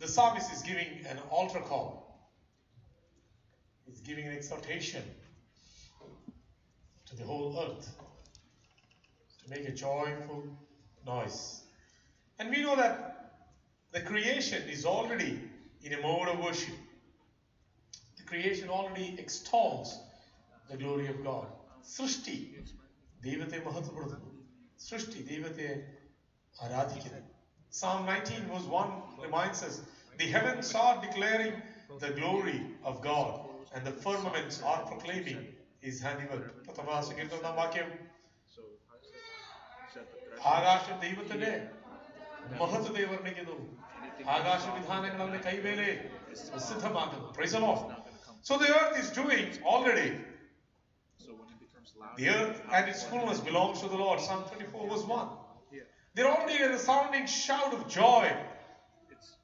the psalmist is giving an altar call. He's giving an exhortation to the whole earth to make a joyful noise. And we know that the creation is already in a mode of worship. The creation already extols the glory of God. Srishti ദൈവത്തെ മഹത്വപ്പെടുത്തുന്നു. സൃഷ്ടി ദൈവത്തെ ആരാധിക്കുന്നു. Psalm 19 verse 1 reminds us, the heavens are declaring the glory of God and the firmaments are proclaiming his handiwork. പത്തൊമ്പതാം വാക്യം, ആകാശം ദൈവത്തിന്റെ മഹത്വത്തെ വർണ്ണിക്കുന്നു, ആകാശവിധാനങ്ങൾ അവന്റെ കൈവേലെ പ്രസിദ്ധമാക്കുന്നു. Praise the Lord. So the earth is doing already. The earth and its fullness belongs to the Lord. Psalm 24 verse 1. They're already in a resounding shout of joy.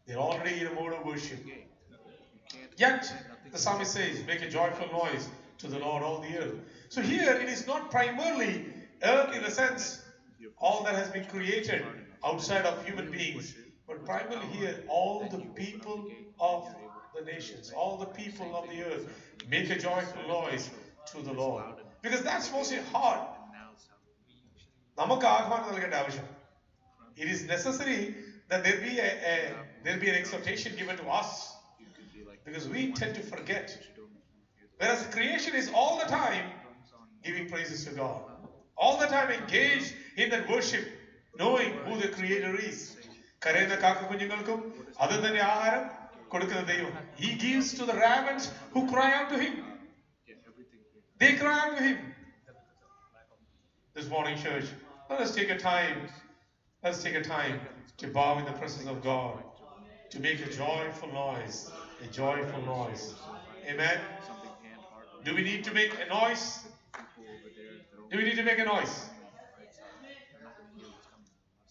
They're already in a mode of worship. Yet, the psalmist says, make a joyful noise to the Lord, all the earth. So here, it is not primarily earth in the sense, all that has been created outside of human beings, but primarily here, all the people of the nations, all the people of the earth, make a joyful noise to the Lord. Because that's mostly hard. നമുക്ക് ആഹ്വാനം നൽകേണ്ട ആവശ്യം. It is necessary that there be an exhortation given to us, because we tend to forget. Whereas creation is all the time giving praises to God, all the time engaged in that worship, knowing who the Creator is. കരയുന്ന കാക്കക്കുഞ്ഞുങ്ങൾക്കും അത് തന്നെ ആഹാരം കൊടുക്കുന്ന ദൈവം. He gives to the ravens who cry out to Him. They cry out to Him. This morning, church, let us take a time. Let's take a time to bow in the presence of God, to make a joyful noise, a joyful noise. Amen. Do we need to make a noise? Do we need to make a noise?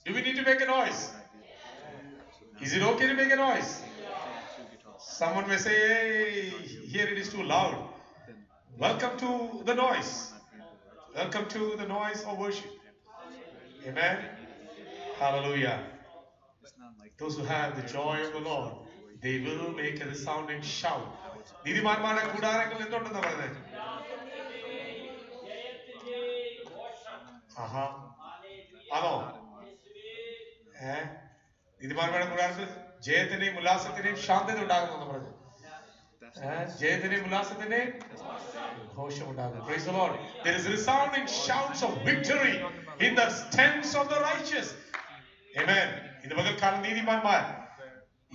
Do we need to make a noise? Is it okay to make a noise? Someone may say, hey, here it is too loud. Welcome to the noise. Welcome to the noise of worship. Amen. Hallelujah. Those who have the joy of the Lord, they will make a resounding shout. നീതിമാന്മാരുടെ കൂടാരങ്ങൾ എന്തുണ്ടെന്നാ പറയുന്നത്? ആഹാ, ആണോ? നീതിമാന്മാരുടെ കൂടാരത്തിൽ ജയത്തിന്റെയും ഉല്ലാസത്തിന്റെയും ശാന്തത ഉണ്ടാകുന്നു പറഞ്ഞു. ജയത്തിന്റെയും ഉല്ലാസത്തിന്റെയും ഘോഷമുണ്ടാകുന്നു. Praise the Lord. There is resounding shouts of victory in the tents of the righteous. Amen. ഇന്ന് പകൽക്കാലം നീതിമാന്മാർ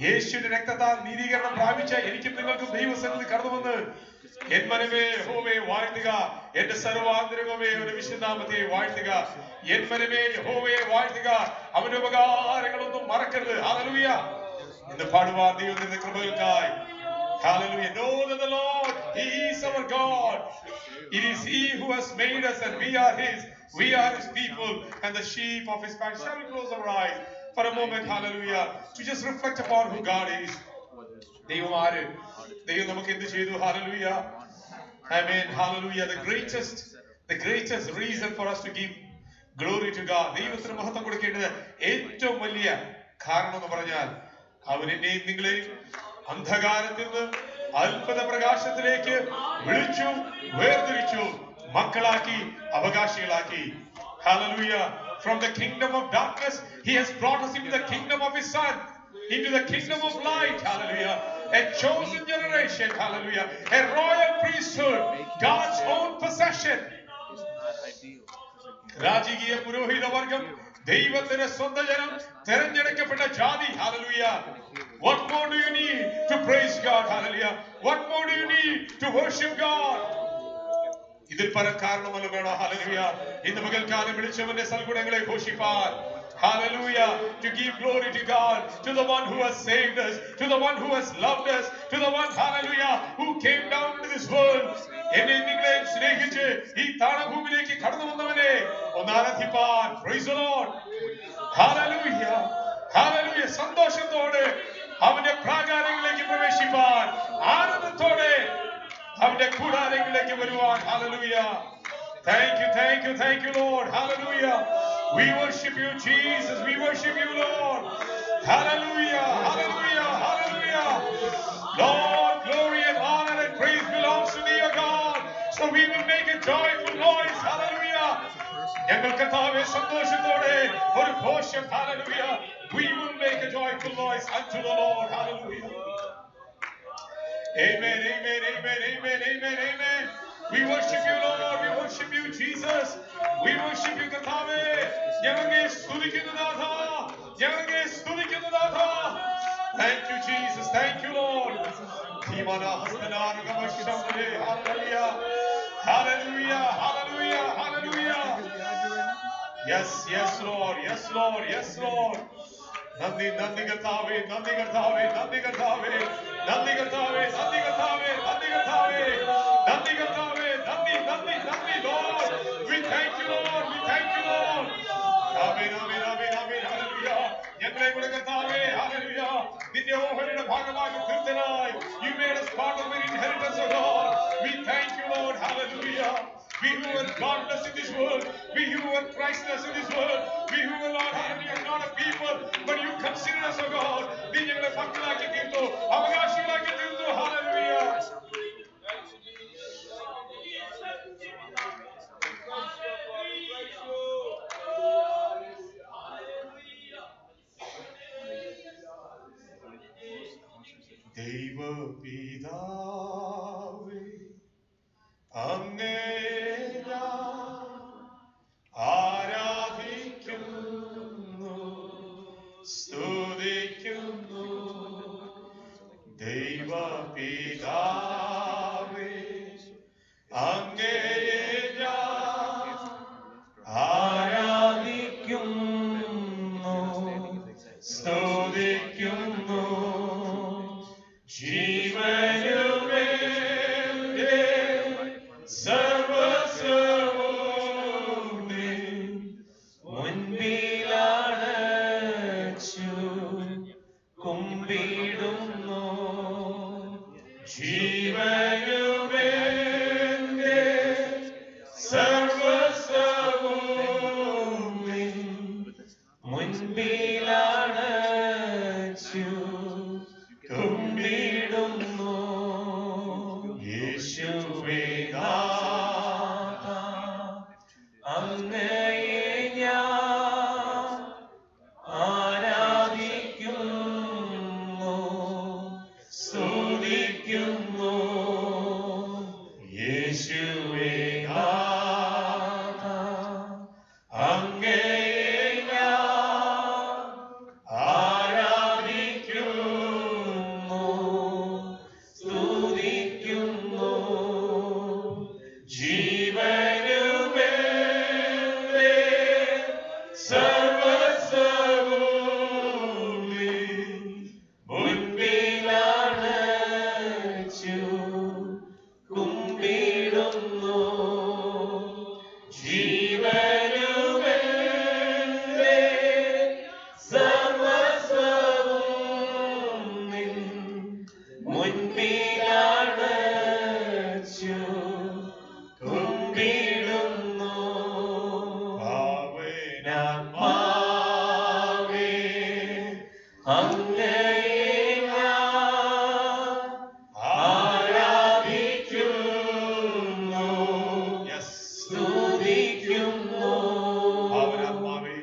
യേശുവിന്റെ രക്തത്താൽ നീതീകരണം പ്രാപിച്ച എനിക്കും നിങ്ങൾക്കും ദൈവസന്നിധി കടന്നു വന്ന് എൻ മനമേ യഹോവയെ വാഴ്ത്തുക, എന്റെ സർവാന്തരംഗമേ അവന്റെ വിശുദ്ധനാമത്തെ വാഴ്ത്തുക, എൻ മനമേ യഹോവയെ വാഴ്ത്തുക, അവന്റെ ഉപകാരങ്ങളൊന്നും മറക്കരുത്. ഹല്ലേലൂയ. ഇന്ന് പാടുവാൻ ദൈവത്തിന്റെ കൃപകൾക്കായി. Hallelujah. Know that the Lord, He is our God. It is He who has made us and we are His. We are His people and the sheep of His pasture. Shall we close our eyes for a moment, hallelujah, to just reflect upon who God is. ദൈവം ആര്? ദൈവം നമുക്ക് എന്ത് ചെയ്തു? Hallelujah. Amen. Hallelujah. The greatest reason for us to give glory to God. ദൈവത്തിന് മഹത്വം കൊടുക്കേണ്ടത് ഏറ്റവും വലിയ കാരണം എന്ന് പറഞ്ഞാൽ അവൻ എന്നെയും നിങ്ങളെയും അന്ധകാരത്തിൽ നിന്ന് അത്ഭുത പ്രകാശത്തിലേക്ക് വിളിച്ചു, വേർതിരിച്ചു, മക്കളാക്കി, അവകാശികളാക്കി. Hallelujah. From the kingdom of darkness, He has brought us into the kingdom of His Son, into the kingdom of light. Hallelujah. A chosen generation. Hallelujah. A royal priesthood, God's own possession. രാജകീയ പുരോഹിത വർഗം, ദൈവത്തിന്റെ സ്വന്തം ജനം, തെരഞ്ഞെടുക്കപ്പെട്ട ജാതി. Hallelujah. What more do you need to praise God? Hallelujah. What more do you need to worship God? ഇതിൽ പല കാരണമല്ല വേണോ? Hallelujah. ഇന്ന് പകൽക്കാലം വിളിച്ചവന്റെ സൽഗുണങ്ങളെ ഘോഷിപ്പാൻ. Hallelujah. To give glory to God, to the one who has saved us, to the one who has loved us, to the one, hallelujah, who came down to this world. എന്നെ നിങ്ങളെ സ്നേഹിച്ച് ഈ താണഭൂമിയിലേക്ക് കടന്നു വന്നവനെ ഒന്ന് ആരാധിപ്പാൻ. Praise the Lord. Hallelujah. Hallelujah. സന്തോഷത്തോടെ അവന്റെ പ്രാകാരങ്ങളിലേക്ക് പ്രവേശിപ്പാൻ, ആനന്ദത്തോടെ അവന്റെ കൂടാരങ്ങളിലേക്ക് വരുവാൻ. Hallelujah. Thank you, thank you, thank you, Lord. Hallelujah. We worship you, Jesus. We worship you, Lord. Hallelujah. Hallelujah. Hallelujah. we will make a joyful noise. Hallelujah. ഞങ്ങൾ കർത്താവേ സന്തോഷത്തോടെ ഒരു ഘോഷം. Hallelujah. We will make a joyful noise unto the Lord. Hallelujah. Amen, amen, amen, amen, amen, amen. We worship you, Lord. We worship you, Jesus. We worship you, കർത്താവേ. ഞങ്ങളെ സ്തുതിക്കുന്നു നാഥാ. ഞങ്ങളെ സ്തുതിക്കുന്നു നാഥാ. Thank you, Jesus. Thank you, Lord. Hallelujah. Hallelujah. Hallelujah. Hallelujah. Yes, yes, Lord. Yes, Lord. Yes, Lord. നന്ദി നന്ദി കർത്താവേ, നന്ദി കർത്താവേ, നന്ദി കർത്താവേ, നന്ദി കർത്താവേ, നന്ദി കർത്താവേ, നന്ദി കർത്താവേ, നന്ദി കർത്താവേ, നന്ദി നന്ദി നന്ദി Lord. We thank you, Lord. We thank you, Lord. Amen amen amen amen. Hallelujah. ഞങ്ങളെ കൂടെ കർത്താവേ, ഹല്ലേലൂയ, നിന്റെ ഓഹരിയുടെ ഭാഗമാക്കി തീർത്തനായി. You made us part of your inheritance, O God. We thank you, Lord. Hallelujah. We who were godless in this world, we who were Christless in this world, we who were not a people, but you consider us, O God. നീ ഞങ്ങളെ ഭക്തരാക്കി തീർത്തു, അവകാശികളാക്കി തീർത്തു. Hallelujah. ദൈവപിതാവേ, അങ്ങേ ആരാധിക്കുന്നു, സ്തുതിക്കുന്നു. ദൈവപിതാവേ, അങ്ങേ ആരാധിക്കുന്നു, സ്തുതിക്കുന്നു. ജീവനുമേന്റെ സർവസ്വവും മുൻപിലണച്ചു കുമ്പിടുന്നു. ജീവനുമേന്റെ സർവസ്വവും മുൻപിലണച്ചു കുമ്പിടുന്നു. യേശുവേ നാഥ, അങ്ങയെ ഞാൻ ആരാധിക്കുന്നു, സ്തുതിക്കുന്നു. യേശുവേ നാഥ, അങ്ങയെ ഞാൻ ആരാധിക്കുന്നു, സ്തുതിക്കുന്നു. ജീവനുമേന്റെ സർവസ്വവും മുൻപിലണച്ചു കുമ്പിടുന്നു. ജീവനുമേന്റെ സർവസ്വവും മുൻപിലണച്ചു കുമ്പിടുന്നു. പാവനാത്മാവേ, അങ്ങയെ ഞാൻ ആരാധിക്കുന്നു, സ്തുതിക്കുന്നു. പാവനാത്മാവേ,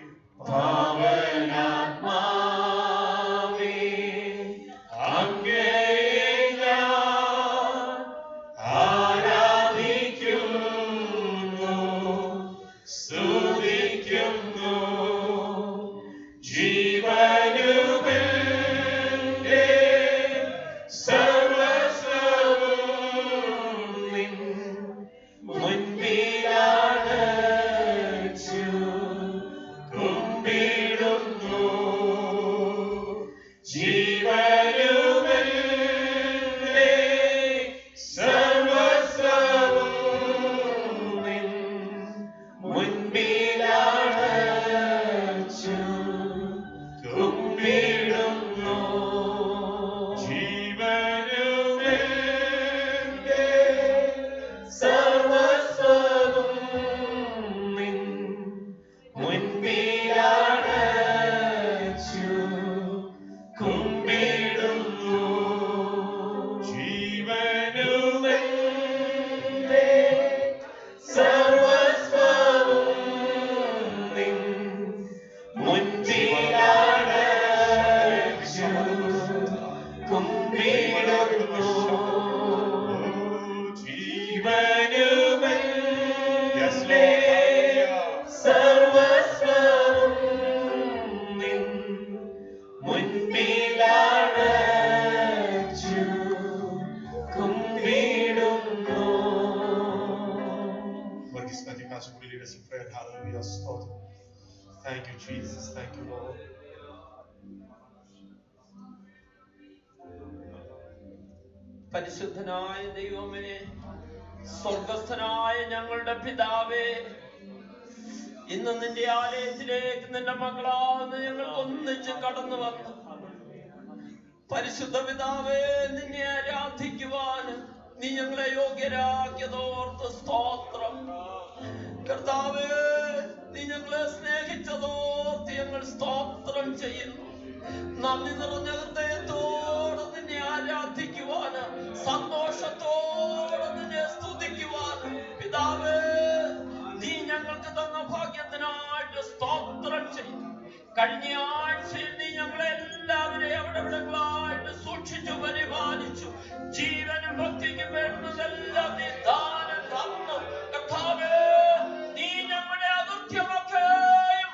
പാവനാത്മാവേ, അങ്ങയെ ഞാൻ ആരാധിക്കുന്നു, സ്തുതിക്കുന്നു. ജീവനുമേന്റെ സർവസ്വവും മുൻപിലണച്ചു കുമ്പിടുന്നു. ജീവനുമേന്റെ സർവസ്വവും മുൻപിലണച്ചു കുമ്പിടുന്നു. ജീവനുമേന്റെ സർവസ്വവും മുൻപിലണച്ചു കുമ്പിടുന്നു. Thank you, Jesus. Thank you, Lord. പരിശുദ്ധനായ ദൈവമേ, സ്വർഗസ്ഥനായ ഞങ്ങളുടെ പിതാവേ, ഇന്ന് നിന്റെ ആലയത്തിലേക്ക് നിന്റെ മക്കളാന്ന് ഞങ്ങൾ ഒന്നിച്ച് കടന്നു വന്നു. പരിശുദ്ധ പിതാവേ, നിന്നെ ആരാധിക്കുവാൻ നീ ഞങ്ങളെ യോഗ്യരാക്കിയതോർത്ത് സ്തോത്രം. കർത്താവേ, നീ ഞങ്ങളെ സ്നേഹിച്ചതോർത്ത് ഞങ്ങൾ സ്തോത്രം ചെയ്യുന്നു. നന്ദി നിറഞ്ഞ ഹൃദയത്തോടെ നിന്നെ ആരാധിക്കുവാന്, സന്തോഷത്തോടെ നിന്നെ സ്തുതിക്കുവാന് പിതാവേ നീ ഞങ്ങൾക്ക് തന്ന ഭാഗ്യത്തിനായിട്ട് സ്തോത്രം ചെയ്യുന്നു. കഴിഞ്ഞ ആഴ്ചയിൽ നീ ഞങ്ങളെ എല്ലാവരെയും എവിടെവിടങ്ങളായിട്ട് സൂക്ഷിച്ചു പരിപാലിച്ചു. ജീവനും ഭക്തിക്കും വേണ്ടതെല്ലാം നീ ദാനം തന്നു. കർത്താവേ, നീ ഞങ്ങളുടെ അകൃത്യമൊക്കെ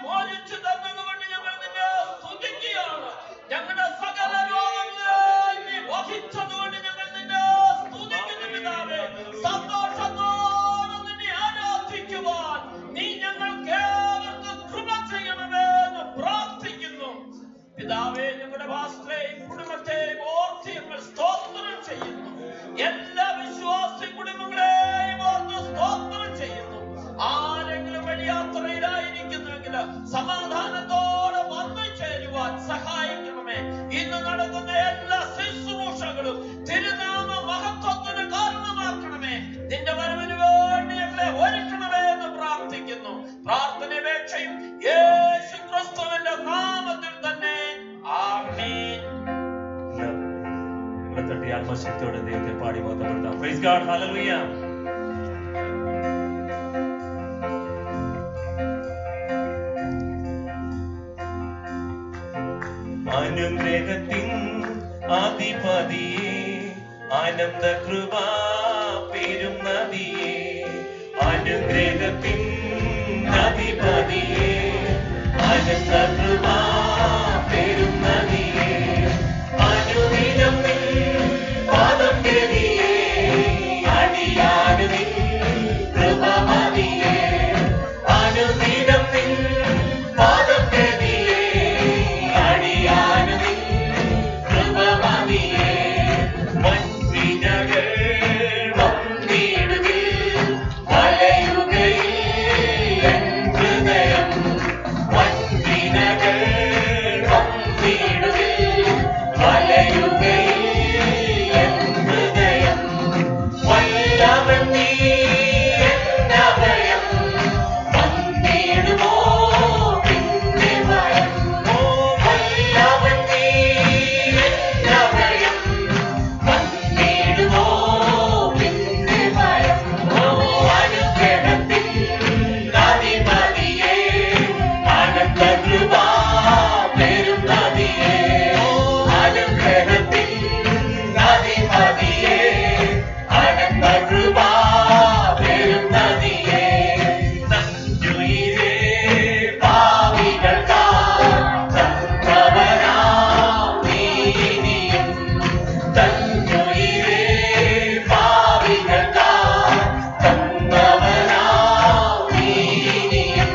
മോചിച്ചു തന്നതുകൊണ്ട് ഞങ്ങൾ നിന്നെ സ്തുതിക്കുകയാണ്. ഞങ്ങളുടെ സകല രോഗങ്ങളെയും നീ വഹിച്ചതുകൊണ്ട് ഞങ്ങൾ നിന്നെ സ്തുതിക്കുന്നു പിതാവേ. സന്തോഷത്തോടെ നിന്നെ ആരാധിക്കുവാൻ നീ ഞങ്ങൾക്ക് ഏവർക്കും കൃപ ചെയ്യണമെന്ന് പ്രാർത്ഥിക്കുന്നു പിതാവേ. ഞങ്ങളുടെ പാസ്റ്ററേയും കുടുംബത്തെയും ഓർത്ത് ഞങ്ങൾ സ്തോത്രം ചെയ്യുന്നു. എല്ലാ വിശ്വാസി കുടുംബങ്ങളെയും ഓർത്ത് സ്തോത്രം ചെയ്യുന്നു. ആരെങ്കിലും വഴിയാത്രയിലായിരിക്കുന്നുവെങ്കിൽ സമാധാനത്തോടെ വന്നു ചേരുവാൻ സഹായിക്കണമേ. ഇന്ന് നടക്കുന്ന എല്ലാ ശുശ്രൂഷകളും തിരുനാമ മഹത്വത്തിന് കാരണമാക്കണമേ. നിന്റെ വരവിന് വേണ്ടി ഞങ്ങളെ ഒരുക്കണമേ എന്ന് പ്രാർത്ഥിക്കുന്നു. പ്രാർത്ഥനയപേക്ഷയും യേശു ക്രിസ്തുവിന്റെ നാമത്തിൽ തന്നെ ആമേൻ. തട്ടി ആത്മശക്തിയോടെ ദൈവത്തെ പാടി ബോധപ്പെടുത്താം. Praise God, hallelujah. അനുഗ്രഹത്തിൻ അധിപതിയെ, ആനന്ദ കൃപ പെരും നദിയെ, അനുഗ്രഹത്തിൻ അധിപതിയെ, ആനന്ദ കൃപ പെരും നദിയെ, അനുദിനം പാദം ഗതിയെ, അടിയാട് നിൻ കൃപ മതിയെ, അനുദിനം പാദം ഗതിയെ, അടിയാട് നിൻ കൃപ മതിയെ, വൻവിനകൾ വന്നിടുകിൽ വലയുകയിൽ എൻ ഹൃദയം, വൻവിനകൾ വന്നിടുകിൽ വലയുകയിൽ എൻ ഹൃദയം, വല്ലവൻ നീ എന്നഭയം, വന്നിടുമോ പിന്നെ ഭയം, വല്ലവൻ നീ എന്നഭയം, വന്നിടുമോ പിന്നെ ഭയം, അനുഗ്രഹത്തിൻ അധിപതിയെ, ആനന്ദ കൃപ പെരും നദിയെ, അനുഗ്രഹത്തിൻ അധിപതിയെ, ആനന്ദ കൃപ പെരും നദിയെ, തഞ്ചുയിലെ പാപികൾക്കായി തന്നവനാം നീതിയും, തഞ്ചുയിലെ പാപികൾക്കായി തന്നവനാം നീതിയും,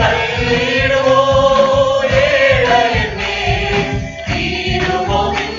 തള്ളിടുമോ ഏഴയനെ, തീരുമോ നിൻ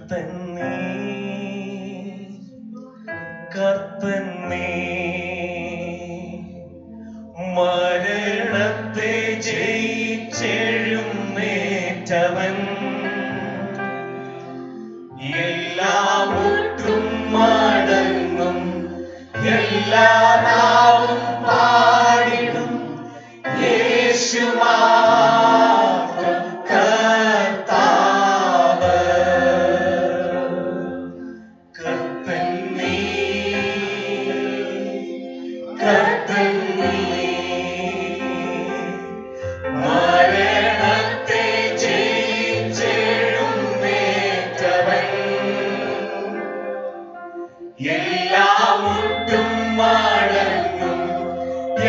കർത്തൻ നീ, കർത്തൻ നീ, മരണത്തെ ജയിച്ചെഴുന്നേറ്റവൻ, എല്ലാം ഒട്ടും മടങ്ങും, എല്ലാ നാവും പാടിടും, യേശു മാത്രം കർത്താവ്. കർത്തൻ നീ, കർത്തൻ നീ, മരണത്തെ ജയിച്ചെഴുന്നേറ്റവൻ, എല്ലാം ഒട്ടും മടങ്ങും,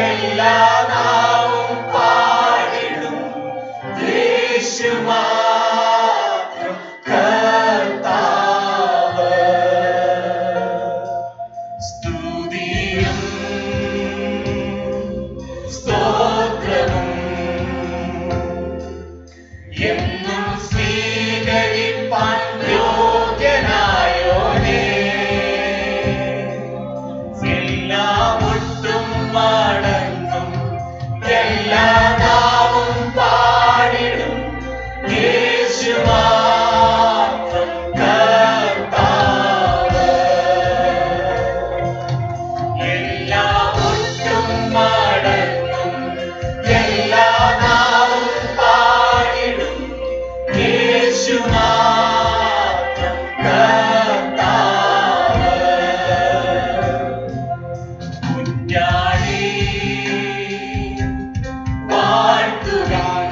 എല്ലാ നാവും പാടിടും, യേശു മാത്രം കർത്താവ്. സ്തുതിയും സ്തോത്രവും എന്നും സ്വീകരിപ്പാൻ യോഗ്യനായോനേ, എല്ലാം ഒട്ടും മടങ്ങും, എല്ലാ നാവും പാടിടും, യേശു മാത്രം കർത്താവ്. എല്ലാം ഒട്ടും മടങ്ങും, എല്ലാ നാവും പാടിടും, യേശു മാത്രം കർത്താവ്. കുഞ്ഞാടി വാഴ്ത്തുവാൻ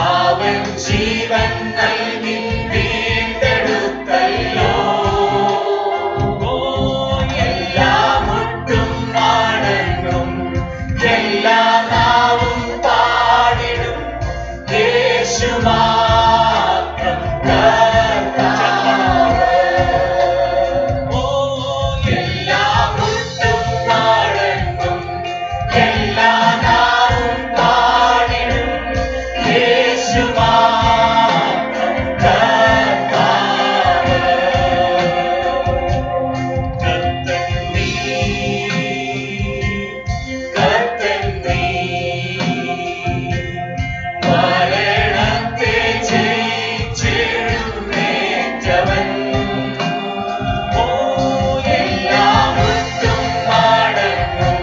അവൻ ജീവൻ നൽകി വീണ്ടെടുത്തല്ലോ. എല്ലാം ഒട്ടും മടങ്ങും, എല്ലാ നാവും പാടിടും, യേശു മാത്രം കർത്താവ്. എല്ലാം ഒട്ടും മടങ്ങും, എല്ലാ നാവും പാടിടും, യേശു മാത്രം കർത്താവ്. കർത്തൻ നീ, കർത്തൻ നീ, മരണത്തെ ജയിച്ചെഴുന്നേറ്റവൻ, എല്ലാം ഒട്ടും മടങ്ങും,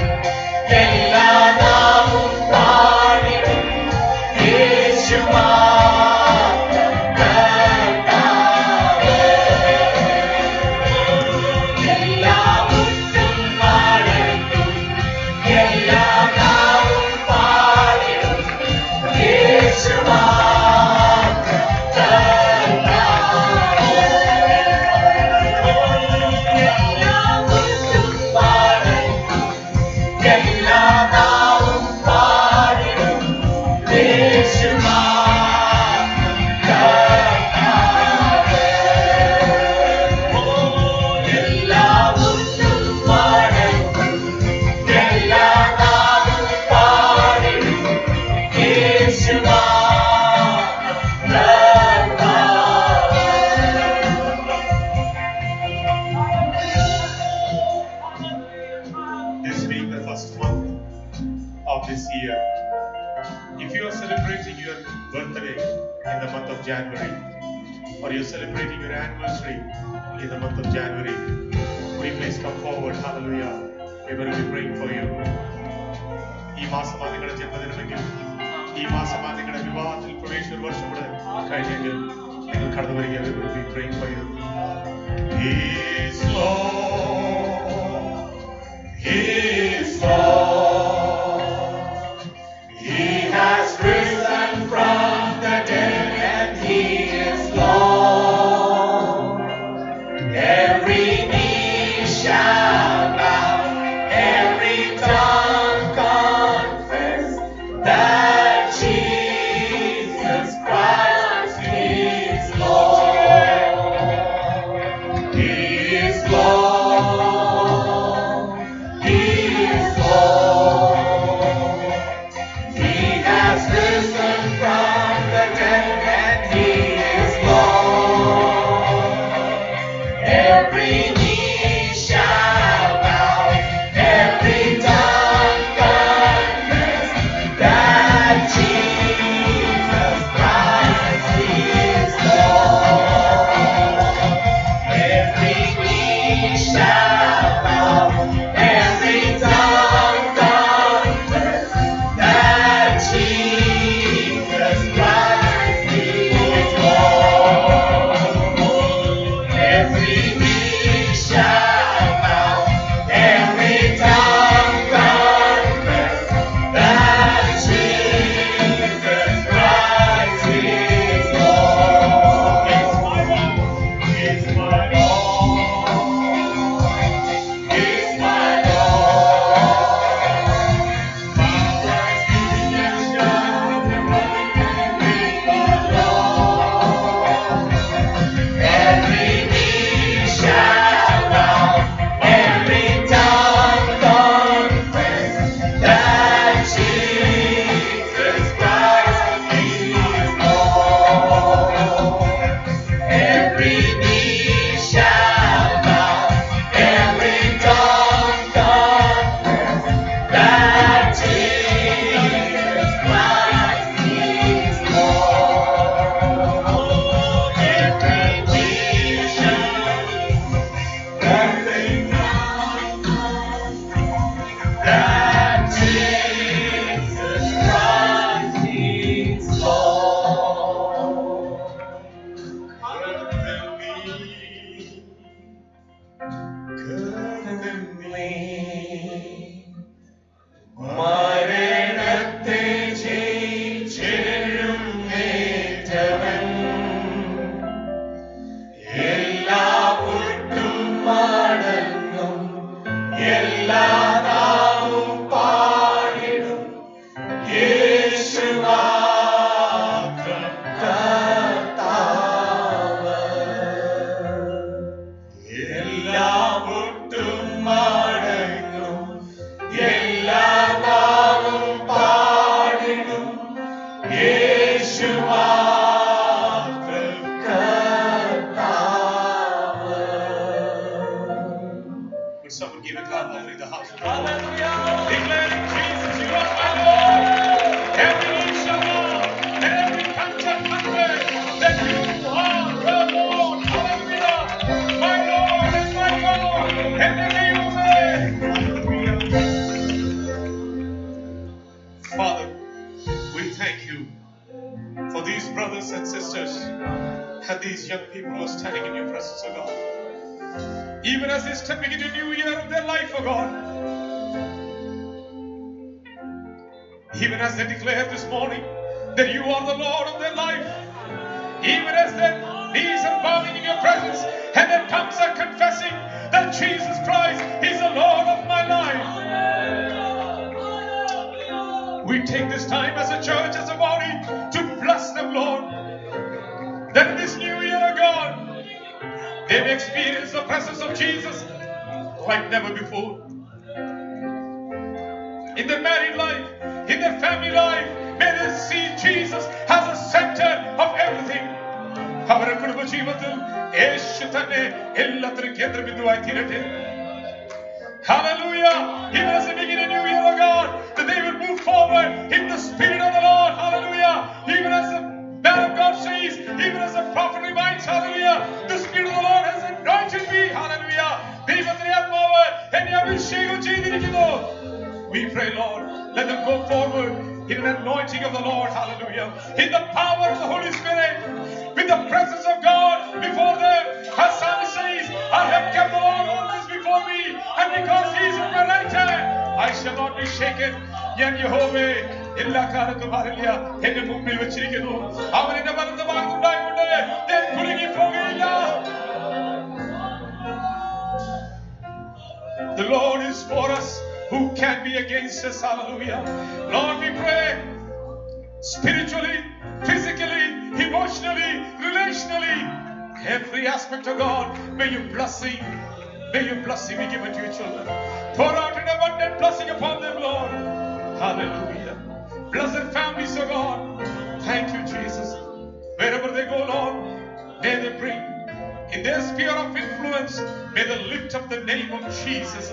എല്ലാ നാവും പാടിടും, യേശു മാത്രം കർത്താവ്. എല്ലാം ഒട്ടും മടങ്ങും, എല്ലാ നാവും പാടിടും, യേശു മാത്രം കർത്താവ്. എല്ലാം ഒട്ടും മടങ്ങും, എല്ലാ നാവും പാടിടും, യേശു മാത്രം കർത്താവ്. എല്ലാം ഒട്ടും മടങ്ങും, എല്ലാ നാവും പാടിടും, യേശു മാത്രം കർത്താവ്. This being the first month of this year, if you are celebrating your birthday in the month of January, or you're celebrating your anniversary in the month of January, would you please come forward? Hallelujah. We will be praying for you. ഈ മാസമാണ് നിങ്ങളുടെ ജന്മദിനമെങ്കിൽ, ഈ മാസമാണ് നിങ്ങളുടെ വിവാഹത്തിൽ പ്രവേശിച്ച ഒരു വർഷം കൂടെ കഴിഞ്ഞെങ്കിൽ നിങ്ങൾ കടന്നു വരിക. We will be praying for you. He is Lord. He is Lord. He has risen from the dead and He is Lord. Every knee shall bow, every tongue confess that Jesus Christ is Lord. He is Lord. He is Lord. He has risen from the dead and He is Lord. thank you for these brothers and sisters and these young people who are standing in your presence, oh God. Even as they're stepping into a new year of their life, oh God. Even as they declare this morning that you are the Lord of their life. Even as their knees are bowing in your presence and their tongues are confessing that Jesus Christ is the Lord of my life. We take this time as a church, as a body, to bless them, Lord. That in this new year, God, they may experience the presence of Jesus like never before. In their married life, in their family life, may they see Jesus as the center of everything. അവരുടെ കുടുംബജീവിതത്തിൽ യേശു തന്നെ എല്ലാത്തിനും കേന്ദ്രബിന്ദുവായി തീരട്ടെ. Hallelujah. Even as they begin a new year, oh God, that they will move forward in the Spirit of the Lord. Hallelujah. Even as the man of God says, even as the prophet reminds, hallelujah, the Spirit of the Lord has anointed me. Hallelujah. ദൈവത്തിന്റെ ആത്മാവ് എന്നെ അഭിഷേകം ചെയ്തിരിക്കുന്നു. We pray, Lord, let them go forward in an anointing of the Lord. Hallelujah. In the power of the Holy Spirit, with the presence of God before them. As Psalmist says, I have kept the Lord always before me, and because He is at my right hand, I shall not be shaken. ഞാൻ യഹോവേ എല്ലാ കാലത്തും അറിയില്ല എന്റെ മുമ്പിൽ വെച്ചിരിക്കുന്നു. അവൻ എന്റെ വലതുഭാഗത്തുണ്ടായതുകൊണ്ട് ഞാൻ കുലുങ്ങിപ്പോകുകയില്ല. The Lord is for us. Who can be against us? Hallelujah. Lord, we pray spiritually, physically, emotionally, relationally, every aspect of God, may your blessing be given to your children. Pour out an abundant blessing upon them, Lord. Hallelujah. Blessed families, oh God. Thank you, Jesus. Wherever they go, Lord, may they bring in their sphere of influence, may they lift up the name of Jesus.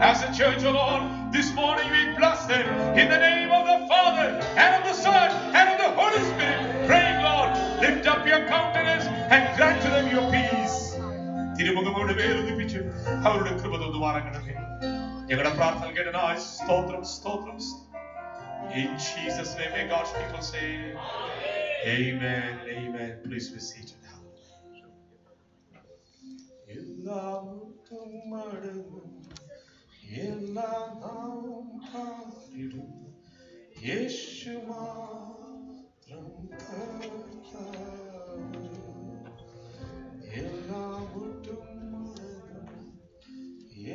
As a church, oh Lord, this morning we bless them in the name of the Father and of the Son and of the Holy Spirit. Praying, Lord, lift up your countenance and grant to them your peace. തിരുമുഖങ്ങളുടെ മേലുദിപ്പിച്ച് അവരുടെ കൃപ തോന്നുവാറാകണമേ. ഞങ്ങളുടെ പ്രാർത്ഥന കേട്ടനായി സ്തോത്രം സ്തോത്രം. In Jesus' name, may God's people say, Amen, amen. Please be seated. എല്ലാവർക്കും മടങ്ങും എല്ലാ നാവും പാടിടും യേശു മാത്രം കർത്താവ്. എല്ലാവർക്കും മടങ്ങും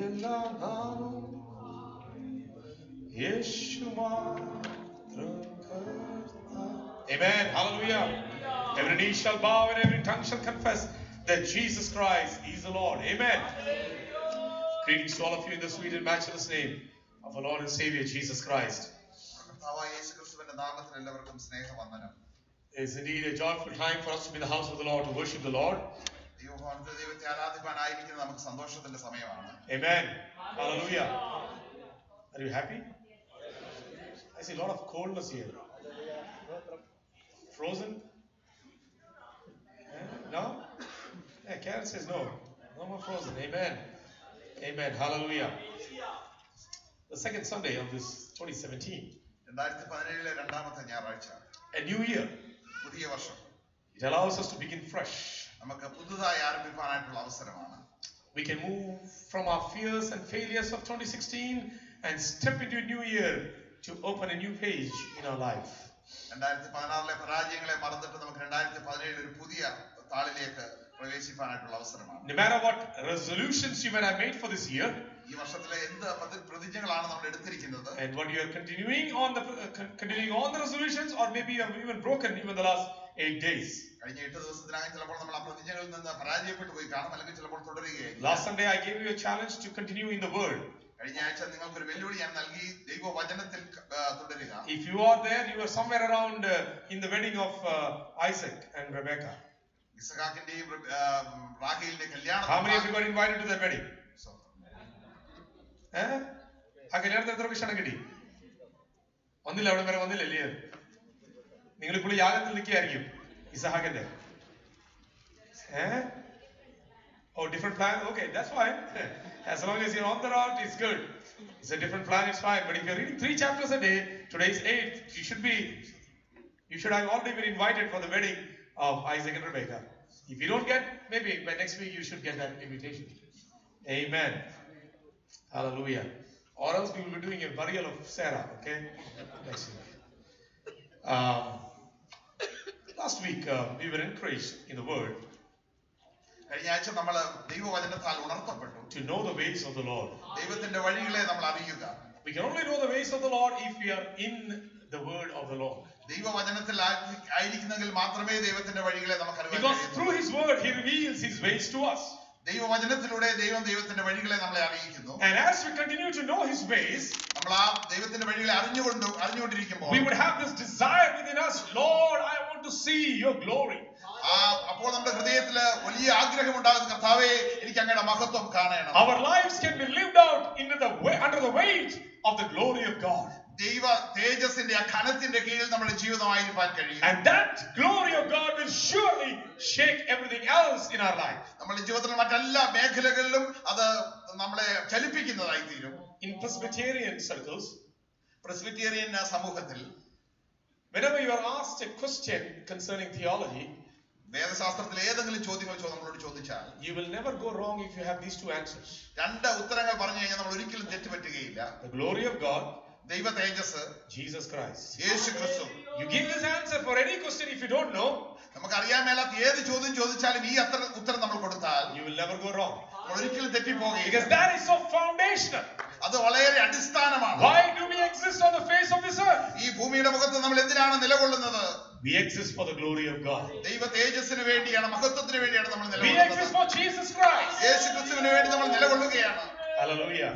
എല്ലാ നാവും യേശു മാത്രം കർത്താവ്. Amen. Hallelujah. Every knee shall bow and every tongue shall confess that Jesus Christ is the Lord. Amen. Greetings to all of you in the sweet and matchless name of our Lord and Savior Jesus Christ. It is indeed a joyful time for us to be in the house of the Lord, to worship the Lord. Amen. Hallelujah. Are you happy? I see a lot of coldness here. Frozen? No? Yeah, Karen says no. No more frozen. Amen. Amen. Hallelujah. The second Sunday of this 2017. A new year. It allows us to begin fresh. We can move from our fears and failures of 2016 and step into a new year to open a new page in our life. No matter what resolutions you might have made for this year, and what you are continuing on the resolutions, or maybe you have even broken even the last 8 days. Last Sunday I gave you a challenge to continue in the word. If you are there, you are somewhere around in the wedding of Isaac and Rebecca. How many of you got invited to that wedding? ആ കല്യാണത്തിന് എത്ര ക്ഷണം കിട്ടി? വന്നില്ല, അവിടെ വരെ വന്നില്ലല്ലേ? നിങ്ങളിപ്പോൾ യാഗത്തിൽ നിൽക്കുകയായിരിക്കും ഇസഹാക്കിന്റെ. Oh, different plan? Okay, that's fine. As long as you're on the route, it's good. It's a different plan, it's fine. But if you're reading 3 chapters a day, today's 8, you should have already been invited for the wedding of Isaac and Rebecca. If you don't get, maybe by next week you should get that invitation. Amen. Hallelujah. Or else we will be doing a burial of Sarah, okay? Next week. Last week we were encouraged in the word കഴിഞ്ഞ ആഴ്ച നമ്മൾ ദൈവവചനത്താൽ ഉണർത്തപ്പെട്ടു. to know the ways of the Lord. ദൈവത്തിന്റെ വഴികളെ നമ്മൾ അറിയുക. We can only know the ways of the Lord if we are in the word of the Lord. ദൈവവചനത്തിൽ ആയിരിക്കുന്നെങ്കിൽ മാത്രമേ ദൈവത്തിന്റെ വഴികളെ നമുക്ക് അറിയാൻ Because കഴിയൂ. through His word He reveals His ways to us. ദൈവവചനത്തിലൂടെ ദൈവം ദൈവത്തിന്റെ വഴികളെ നമ്മളെ അറിയിക്കുന്നു. And as we continue to know His ways, നമ്മൾ ആ ദൈവത്തിന്റെ വഴികളെ അറിഞ്ഞുകൊണ്ടിരിക്കുമ്പോൾ we would have this desire within us, Lord, I want to see Your glory. അപ്പോൾ നമ്മുടെ ഹൃദയത്തിൽ വലിയ ആഗ്രഹം ഉണ്ടാകുന്ന കർത്താവേ എനിക്ക് അങ്ങയുടെ മഹത്വം കാണണം. Our lives can be lived out under the weight of the glory of God. ദൈവ തേജസ്സിന്റെ ആ ഘനത്തിന്റെ കീഴിൽ നമ്മുടെ ജീവിതമായിരിക്കാൻ കഴിയും. And that glory of God will surely shake everything else in our life. നമ്മുടെ ജീവിതത്തിലെ മറ്റെല്ലാ മേഖലകളിലും അത് നമ്മളെ ചലിപ്പിക്കുന്നതായി തീരും. In Presbyterian circles, പ്രസ്ബിറ്റേറിയൻ സമൂഹത്തിൽ whenever you are asked a question concerning theology, വേദശാസ്ത്രത്തിൽ ഏതെങ്കിലും ചോദ്യങ്ങൾ നമ്മളോട് ചോദിച്ചാൽ you will never go wrong if you have these 2 answers. രണ്ട് ഉത്തരങ്ങൾ പറഞ്ഞു കഴിഞ്ഞാൽ നമ്മൾ ഒരിക്കലും തെറ്റുപറ്റുകയില്ല. The glory of God, ദൈവ തേജസ്, Jesus Christ. യേശു ക്രിസ്തു. You give this answer for any question if you don't know, നമുക്ക് അറിയാൻ മേലാത്ത ഏത് ചോദ്യം ചോദിച്ചാലും ഈ ഉത്തരം നമ്മൾ കൊടുത്താൽ you will never go wrong. ഒരിക്കലും തെറ്റിപ്പോകുകയില്ല. Because that is so foundational. അത് വളരെ അടിസ്ഥാനമാണ്. Why do we exist on the face of this earth? ഈ ഭൂമിയുടെ മുഖത്ത് നമ്മൾ എന്തിനാണ് നിലകൊള്ളുന്നത്? We exist for the glory of God. ദൈവ തേജസ്സിന് വേണ്ടിയാണ്, മഹത്വത്തിന് വേണ്ടിയാണ് നമ്മൾ We നിലകൊള്ളുന്നത്. exist for Jesus Christ. യേശു ക്രിസ്തുവിന് വേണ്ടി നമ്മൾ നിലകൊള്ളുകയാണ്. Hallelujah.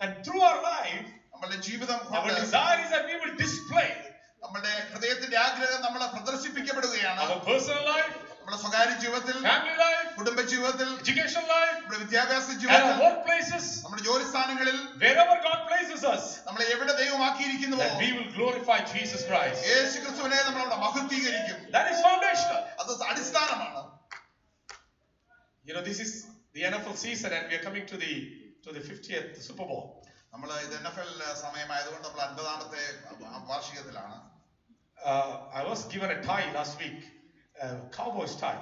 And through our life, നമ്മുടെ ജീവിതം our desire is that we will display നമ്മുടെ ഹൃദയത്തിന്റെ ആഗ്രഹം നമ്മൾ പ്രദർശിപ്പിക്കപ്പെടുകയാണ്. our personal life, നമ്മുടെ സ്വകാര്യ ജീവിതത്തിൽ, family life, കുടുംബ ജീവിതത്തിൽ, education life, നമ്മുടെ വിദ്യാഭ്യാസ and our ജീവിതത്തിൽ, workplaces, നമ്മുടെ ജോലി സ്ഥാനങ്ങളിൽ, wherever God places us, നമ്മളെ എവിടെ ദൈവമാക്കിയിരിക്കുന്നുവോ that we will glorify Jesus Christ. യേശു ക്രിസ്തുവിനെ നമ്മൾ അവിടെ മഹത്വീകരിക്കും. That is foundational. അത് അടിസ്ഥാനമാണ്. You know, this is the NFL season and we are coming to the 50th Super Bowl. നമ്മൾ ഇത് NFL സമയമായതുകൊണ്ട് നമ്മൾ 50ാമത്തെ വാർഷികത്തിലാണ്. I was given a tie last week, Cowboys tie.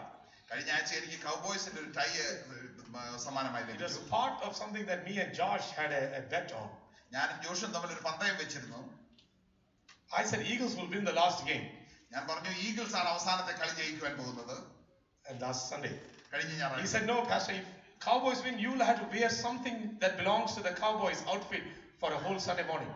കഴിഞ്ഞ ആഴ്ച എനിക്ക് കൗബോയ്സിന്റെ ഒരു ടൈ സമ്മാനമായി It was ലഭിച്ചു. part of something that me and Josh had a bet on. ഞാനും ജോഷും തമ്മിൽ ഒരു പന്തയം വെച്ചിരുന്നു. I said Eagles will win the last game. ഞാൻ പറഞ്ഞു ഈഗിൾസ് ആണ് അവസാനത്തെ കളി ജയിക്കുവാൻ പോകുന്നത്. And last Sunday. കഴിഞ്ഞ He ഞായറാഴ്ച. said, no, Pastor, if Cowboys win, you will have to wear something that belongs to the Cowboys outfit for a whole Sunday morning.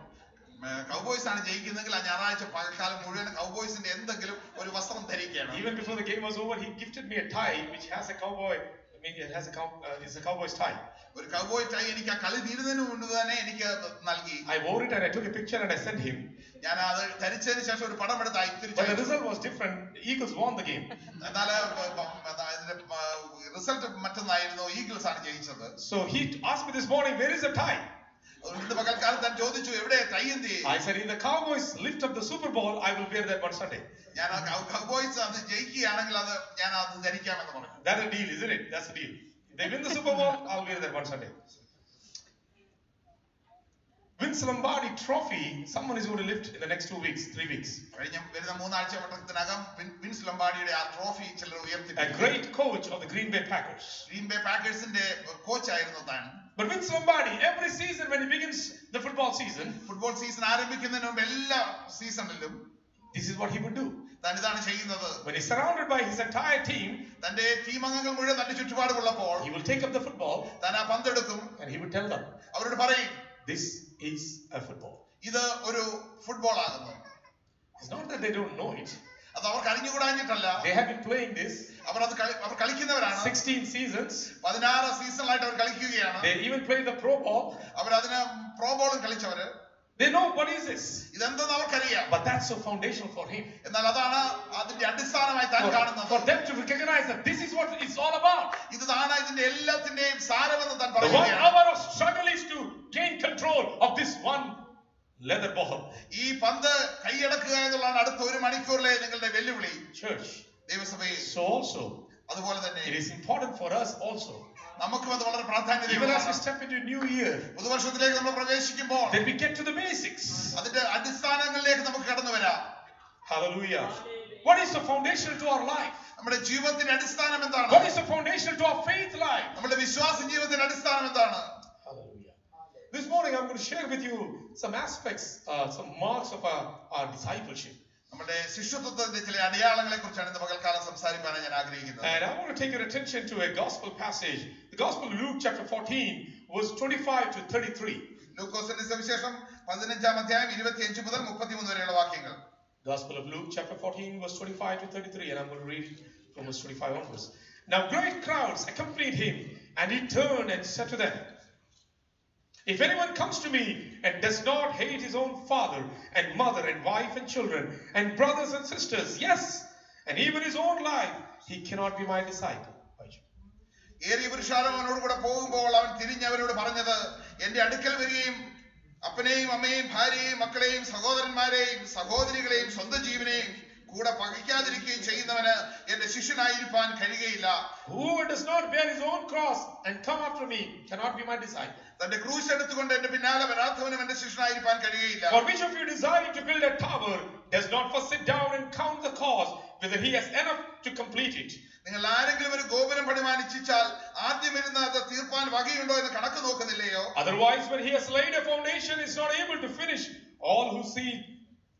Cowboys ആണ് ജയിക്കുന്നെങ്കിൽ ആ ഞായറാഴ്ച പകൽക്കാലം മുഴുവൻ കൗബോയ്സിന്റെ എന്തെങ്കിലും ഒരു വസ്ത്രം ധരിക്കണം. Even before the game was over, he gifted me a tie which has a cowboy. I mean, it has it's a cowboy's tie. ഒരു കൗബോയ് ടൈ എനിക്ക് ആ കളി തീരുന്നതിന് മുൻപ് തന്നെ എനിക്ക് നൽകി. I wore it and I took a picture and I sent him. ഞാൻ അത് ധരിച്ചതിന് ശേഷം ഒരു പടം എടുത്ത് But the അയച്ചു. result was different. The Eagles won the game. എന്നാൽ അതിന്റെ റിസൾട്ട് മറ്റൊന്നായിരുന്നു, ഈഗിൾസ് ആണ് ജയിച്ചത്. So he asked me this morning, where is the tie? ഇന്ന് പകൽക്കാലം താൻ ചോദിച്ചു എവിടെ ടൈ എന്ത് ചെയ്യും? I said, if the Cowboys lift up the Super Bowl, I will wear that one Sunday. ഞാൻ കൗബോയ്സ് അത് ജയിക്കുകയാണെങ്കിൽ അത് ഞാൻ അത് ധരിക്കാമെന്ന് പറഞ്ഞു. That's a deal, isn't it? That's the deal. If they win the Super Bowl, I'll wear that one Sunday. Vince Lombardi trophy, someone is going to lift in the next 2 weeks, 3 weeks. കഴിഞ്ഞ വരുന്ന 3 ആഴ്ച വട്ടത്തിനകം wins ലംബാർഡിയുടെ ആ trophy ചിലർ A ഉയർത്തി. great coach of the Green Bay Packers. Green Bay പാക്കേഴ്സിന്റെ കോച്ചായിരുന്നു താൻ. But Vince Lombardi, every season when he begins the football season, football season ആരംഭിക്കുന്നതിന് മുമ്പ് എല്ലാ സീസണിലും this is what he would do. താൻ ഇതാണ് ചെയ്യുന്നത്. When he's surrounded by his entire team, തന്റെ ടീം അംഗങ്ങൾ മുഴുവൻ തന്റെ ചുറ്റുപാടുമുള്ളപ്പോൾ he will take up the football താൻ ആ പന്തെടുക്കും. and he would tell them, അവരോട് പറയും, this is a football. ഇത് ഒരു ഫുട്ബോൾ ആകുന്നു. It's not that they don't know it. അത് അവർക്ക് അറിഞ്ഞുകൂടാഞ്ഞിട്ടല്ല. They have been playing this our കളിക്കുന്നവരാണ്. 16 seasons. 16 സീസണിലായിട്ട് അവർ കളിക്കുകയാണ്. They even played the Pro Bowl. അവർ അതിന് പ്രോ ബോളും കളിച്ചവര്. They know what is this. ഇതെന്തെന്ന് അവർക്കറിയാം. But that's so foundational for him. എന്നാൽ അതാണ് അതിന്റെ അടിസ്ഥാനമായി താൻ കാണുന്നത്. For them to recognize that this is what it's all about. ഇതാണ് ഇതിന്റെ എല്ലാത്തിന്റെയും സാരമെന്ന് താൻ The 1 പറയുകയാണ്. hour of struggle is to gain control of this one leather ball. ഈ പന്ത് കൈയടക്കുക എന്നുള്ളതാണ് അടുത്ത 1 മണിക്കൂറിലെ നിങ്ങളുടെ വെല്ലുവിളി. Church. ദൈവസഭയിൽ So also, അതുപോലെ തന്നെ it is important for us also നമുക്കും അത് വളരെ Even as we പ്രാധാന്യതയുള്ളതാണ്. step into a new year, പുതുവർഷത്തിലേക്ക് നമ്മൾ പ്രവേശിക്കുമ്പോൾ then we get to the basics. അതിന്റെ അടിസ്ഥാനങ്ങളിലേക്ക് നമുക്ക് കടന്നു വരാം. Hallelujah. What is the foundation to our life? നമ്മുടെ ജീവിതത്തിന്റെ അടിസ്ഥാനം എന്താണ്? What is the foundation to our faith life? നമ്മുടെ വിശ്വാസ ജീവിതത്തിന്റെ അടിസ്ഥാനം എന്താണ്? Hallelujah. This morning I'm going to share with you some aspects, some marks of our discipleship. നമ്മുടെ ശിഷ്യത്വത്തിന്റെ ചില അടയാളങ്ങളെ കുറിച്ചാണ് ഇന്ന് പകൽക്കാലം സംസാരിക്കാനാണ് ഞാൻ ആഗ്രഹിക്കുന്നത്. And I want to take your attention to a gospel passage. The Gospel of Luke chapter 14 verse 25 to 33. ലൂക്കോസിന്റെ സുവിശേഷം 15-ാം അധ്യായം 25 മുതൽ 33 വരെയുള്ള വാക്യങ്ങൾ. Gospel of Luke chapter 14 verse 25 to 33, and I'm going to read it from verse 25 onwards. Now great crowds accompanied him, and he turned and said to them, if anyone comes to me and does not hate his own father and mother and wife and children and brothers and sisters, yes, and even his own life, he cannot be my disciple. ഏറിയ പുരുഷാരം അവനോട് കൂടെ പോകുമ്പോൾ അവൻ തിരിഞ്ഞവരോട് പറഞ്ഞത്, എന്റെ അടുക്കൽ വരികയും അപ്പനെയും അമ്മയെയും ഭാര്യയെയും മക്കളെയും സഹോദരന്മാരെയും സഹോദരികളെയും സ്വന്തം ജീവനെയും കൂടെ പകയ്ക്കാതിരിക്കുകയും ചെയ്യുന്നവന് എന്റെ ശിഷ്യനായിരിക്കാൻ കഴിയുകയില്ല. Whoever does not bear his own cross and come after me cannot be my disciple. തന്റെ ക്രൂശ് എടുത്തുകൊണ്ട് എന്റെ പിന്നാലെ വരാത്തവനും എന്റെ ശിഷ്യനായിരിക്കാൻ കഴിയുകയില്ല. For which of you desiring to build a tower does not first sit down and count the cost, whether he has enough to complete it? നിങ്ങൾ ആരെങ്കിലും ഒരു ഗോപുരം പണിവാൻ ഇച്ഛിച്ചാൽ ആദ്യം ഇരുന്ന് അത് തീർപ്പാൻ വകയുണ്ടോ എന്ന് കണക്ക് നോക്കുന്നില്ലയോ? Otherwise, when he has laid a foundation, is not able to finish. All who see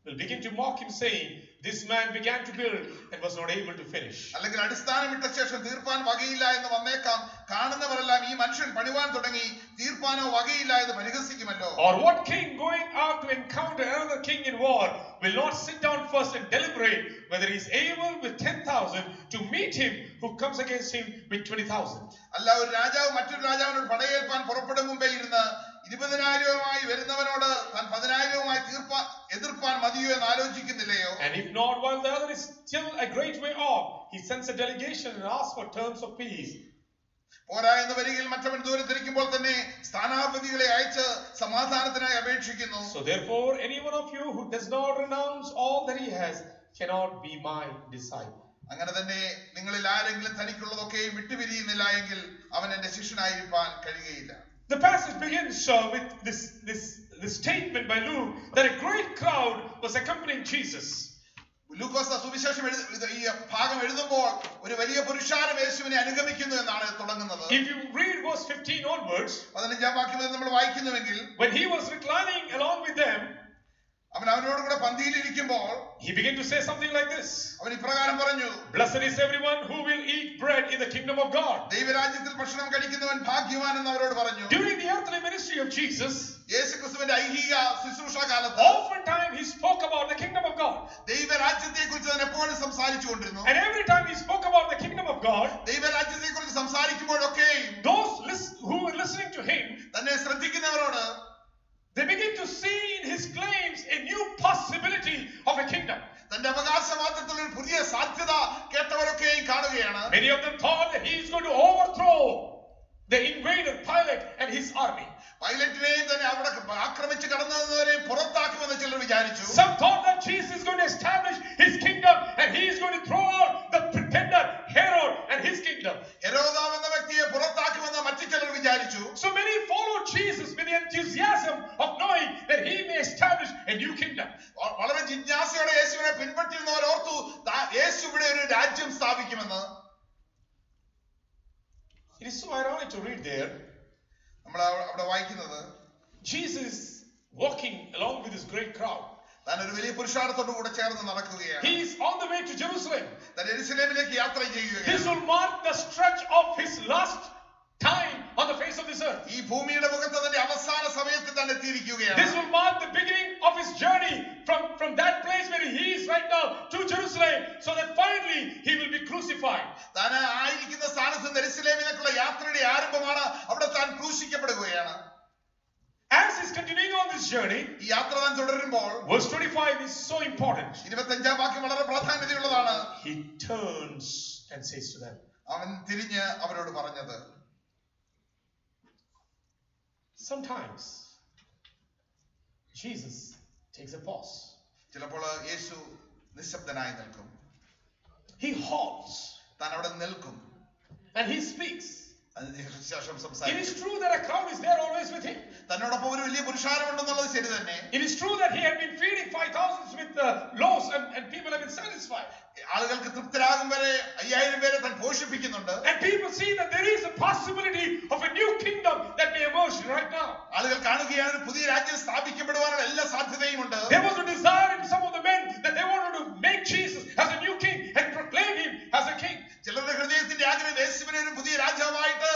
will begin to mock him, saying, this man began to build and was not able to finish. അല്ലെങ്കിൽ അടിസ്ഥാനമിട്ട ശേഷം തീർപ്പാൻ വകയില്ല എന്ന് വന്നേക്കാം. കാണുന്നവരെല്ലാം ഈ മനുഷ്യൻ പണിവാൻ തുടങ്ങി, തീർപ്പാനോ വകയില്ല എന്ന് പരിഹസിക്കുമല്ലോ. Or what king going out to encounter another king in war will not sit down first and deliberate whether he is able with 10,000 to meet him who comes against him with 20,000? അല്ല, ഒരു രാജാവ് മറ്റൊരു രാജാവിനോട് പടയേൽപ്പാൻ പുറപ്പെടും മുമ്പേ ഇരുന്ന് 20,000 വരുന്നവനോട് താൻ 10,000 എതിർപ്പാൻ മതിയോ എന്ന് ആലോചിക്കുന്നില്ലയോ? And if not, while the other is still a great way off, he sends a delegation and asks for terms of peace. പോരാ എന്ന് വരികിൽ മറ്റവൻ ദൂരത്തിരിക്കുമ്പോൾ തന്നെ സ്ഥാനാപതികളെ അയച്ച് സമാധാനത്തിനായി അപേക്ഷിക്കുന്നു. So therefore, any one of you who does not renounce all that he has cannot be my disciple. അങ്ങനെ തന്നെ നിങ്ങളിൽ ആരെങ്കിലും തനിക്കുള്ളതൊക്കെയും വിട്ടുപിരിയുന്നില്ല എങ്കിൽ അവൻ എന്റെ ശിഷ്യനായിരിക്കാൻ കഴിയുകയില്ല. The passage begins with this statement by Luke that a great crowd was accompanying Jesus. ലൂക്കോസ് സുവിശേഷം ഈ ഭാഗം എഴുതുമ്പോൾ ഒരു വലിയ പുരുഷാരം യേശുവിനെ അനുഗമിക്കുന്നു എന്നാണ് തുടങ്ങുന്നത്. If you read verse 15 onwards, 15-ാം വാക്യം മുതൽ നമ്മൾ വായിക്കുന്നുവെങ്കിൽ, when he was reclining along with them, അവൻ അവരോട് കൂടെ പന്തിയിൽ ഇരിക്കുമ്പോൾ he began to say something like this. അവൻ ഇപ്രകാരം പറഞ്ഞു, Blessed is everyone who will eat bread in the kingdom of God. ദൈവരാജ്യത്തിൽ ഭക്ഷണം കഴിക്കുന്നവൻ ഭാഗ്യവാൻ എന്ന് അവരോട് പറഞ്ഞു. During the earthly ministry of Jesus, യേശുക്രിസ്തുവിന്റെ ഐഹിക ശുശ്രൂഷ കാലത്ത് oftentimes he spoke about the kingdom of God. ദൈവരാജ്യത്തെ കുറിച്ച് അവൻ എപ്പോഴും സംസാരിച്ചുകൊണ്ടിരുന്നു. And every time he spoke about the kingdom of God, ദൈവരാജ്യത്തെ കുറിച്ച് സംസാരിക്കുമ്പോഴൊക്കെയും those who were listening to him, തന്നെ ശ്രദ്ധിക്കുന്നവരോട് they begin to see in his claims a new possibility of a kingdom. തന്റെ അവകാശവാദത്തിൽ ഒരു പുതിയ സാധ്യത കേട്ടവരൊക്കെയും കാണുകയാണ്. Many of them thought that he is going to overthrow the invader Pilate and his army. പൈലറ്റിനെയും തന്നെ അവിടെ ആക്രമിച്ച് കടന്നവരെയും പുറത്താക്കുമെന്ന് ചിലർ വിചാരിച്ചു. Some thought that Jesus is going to establish his kingdom and he is going to throw out the pretender Herod and his kingdom. ഹെരോദാവ് എന്ന വ്യക്തിയെ പുറത്താക്കുമെന്ന് മറ്റു ചിലർ വിചാരിച്ചു. So many followed Jesus with the enthusiasm of knowing that he may establish a new kingdom. വളരെ ജിജ്ഞാസയോടെ യേശുവിനെ പിൻപറ്റിയിരുന്നവർ ഓർത്തു യേശു ഇവിടെ ഒരു രാജ്യം സ്ഥാപിക്കുമെന്ന്. It is so ironic to read there. നമ്മൾ അവിടെ വായിക്കുന്നത്, Jesus walking along with this great crowd. താൻ ഒരു വലിയ പുരുഷാരത്തോട് കൂടെ ചേർന്ന് നടക്കുകയാണ്. He is on the way to Jerusalem. താൻ യെരൂശലേമിലേക്ക് യാത്ര ചെയ്യുകയാണ്. This will mark the stretch of his last time on the face of this earth. ഈ ഭൂമിയുടെ മുഖത്ത് തന്റെ അവസാന സമയത്ത് തന്നെ എത്തിയിരിക്കുകയാണ്. This will mark the beginning of his journey from that place where he is right now to Jerusalem, so that finally he will be crucified. താൻ ആയിരിക്കുന്ന സ്ഥാനത്ത് നിന്ന് യെരൂശലേമിലേക്കുള്ള യാത്രയുടെ ആരംഭമാണ്. അവിടെ താൻ ക്രൂശിക്കപ്പെടുകയാണ്. As he's continuing on this journey, ഈ യാത്ര താൻ തുടരുമ്പോൾ verse 25 is so important. 25-ാം വാക്യം വളരെ പ്രാധാന്യതയുള്ളതാണ്. He turns and says to them. അവൻ തിരിഞ്ഞ് അവരോട് പറഞ്ഞത്, Sometimes Jesus takes a pause. ചിലപ്പോൾ യേശു നിശബ്ദനായി നിൽക്കും. He halts താൻ അവിടെ നിൽക്കും. and he speaks. അതിനുശേഷം It സംസാരിച്ചു. is true that a crowd is there always with him. തന്നോടൊപ്പം ഒരു വലിയ പുരുഷാരമുണ്ടെന്നുള്ളത് ശരി തന്നെ. It is true that he had been feeding 5,000 with loaves and people have been satisfied. ആളുകൾക്ക് തൃപ്തരാകും വരെ 5000 പേരെ താൻ പോഷിപ്പിക്കുന്നുണ്ട്. And people see that there is a possibility of a new kingdom that may emerge right now. ആളുകൾ കാണുകയാണ് ഒരു പുതിയ രാജ്യം സ്ഥാപിക്കപ്പെടുവാനുള്ള എല്ലാ സാധ്യതയുമുണ്ട്. There was a desire in some of the men that they wanted to make Jesus as a new king and proclaim him as a king. ചിലരുടെ ഹൃദയത്തിന്റെ ആഗ്രഹം യേശുവിനെ ഒരു പുതിയ രാജാവായിട്ട്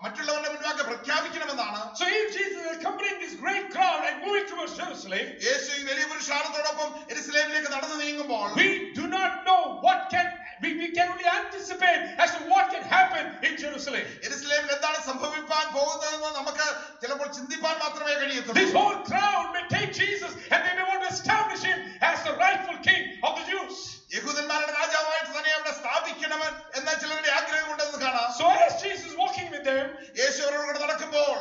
മറ്റുള്ളവരുടെ മുൻപാകെ പ്രഖ്യാപിക്കണമെന്നാണ്. So if Jesus is accompanying this great crowd and moving towards Jerusalem, യേശു ഈ വലിയ പുരുഷാരത്തോടൊപ്പം യെരുശലേമിലേക്ക് നടന്നു നീങ്ങുമ്പോൾ we do not know what can we can only anticipate as to what can happen in Jerusalem. യെരുശലേമിൽ എന്താണ് സംഭവിക്കാൻ പോകുന്നതെന്ന് നമുക്ക് ചിലപ്പോൾ ചിന്തിപ്പാൻ മാത്രമേ കഴിയത്തുള്ളൂ. This whole crowd may take Jesus and they may want to establish him as the rightful king of the Jews. യഹൂദന്മാരുടെ രാജാവായിട്ട് തന്നെ അവിടെ സ്ഥാപിക്കണമെന്ന് എന്ന ചിലരുടെ ആഗ്രഹമുണ്ടെന്ന് കാണാം. So as Jesus is walking with them, യേശു അവരോട് കൂടെ നടക്കുമ്പോൾ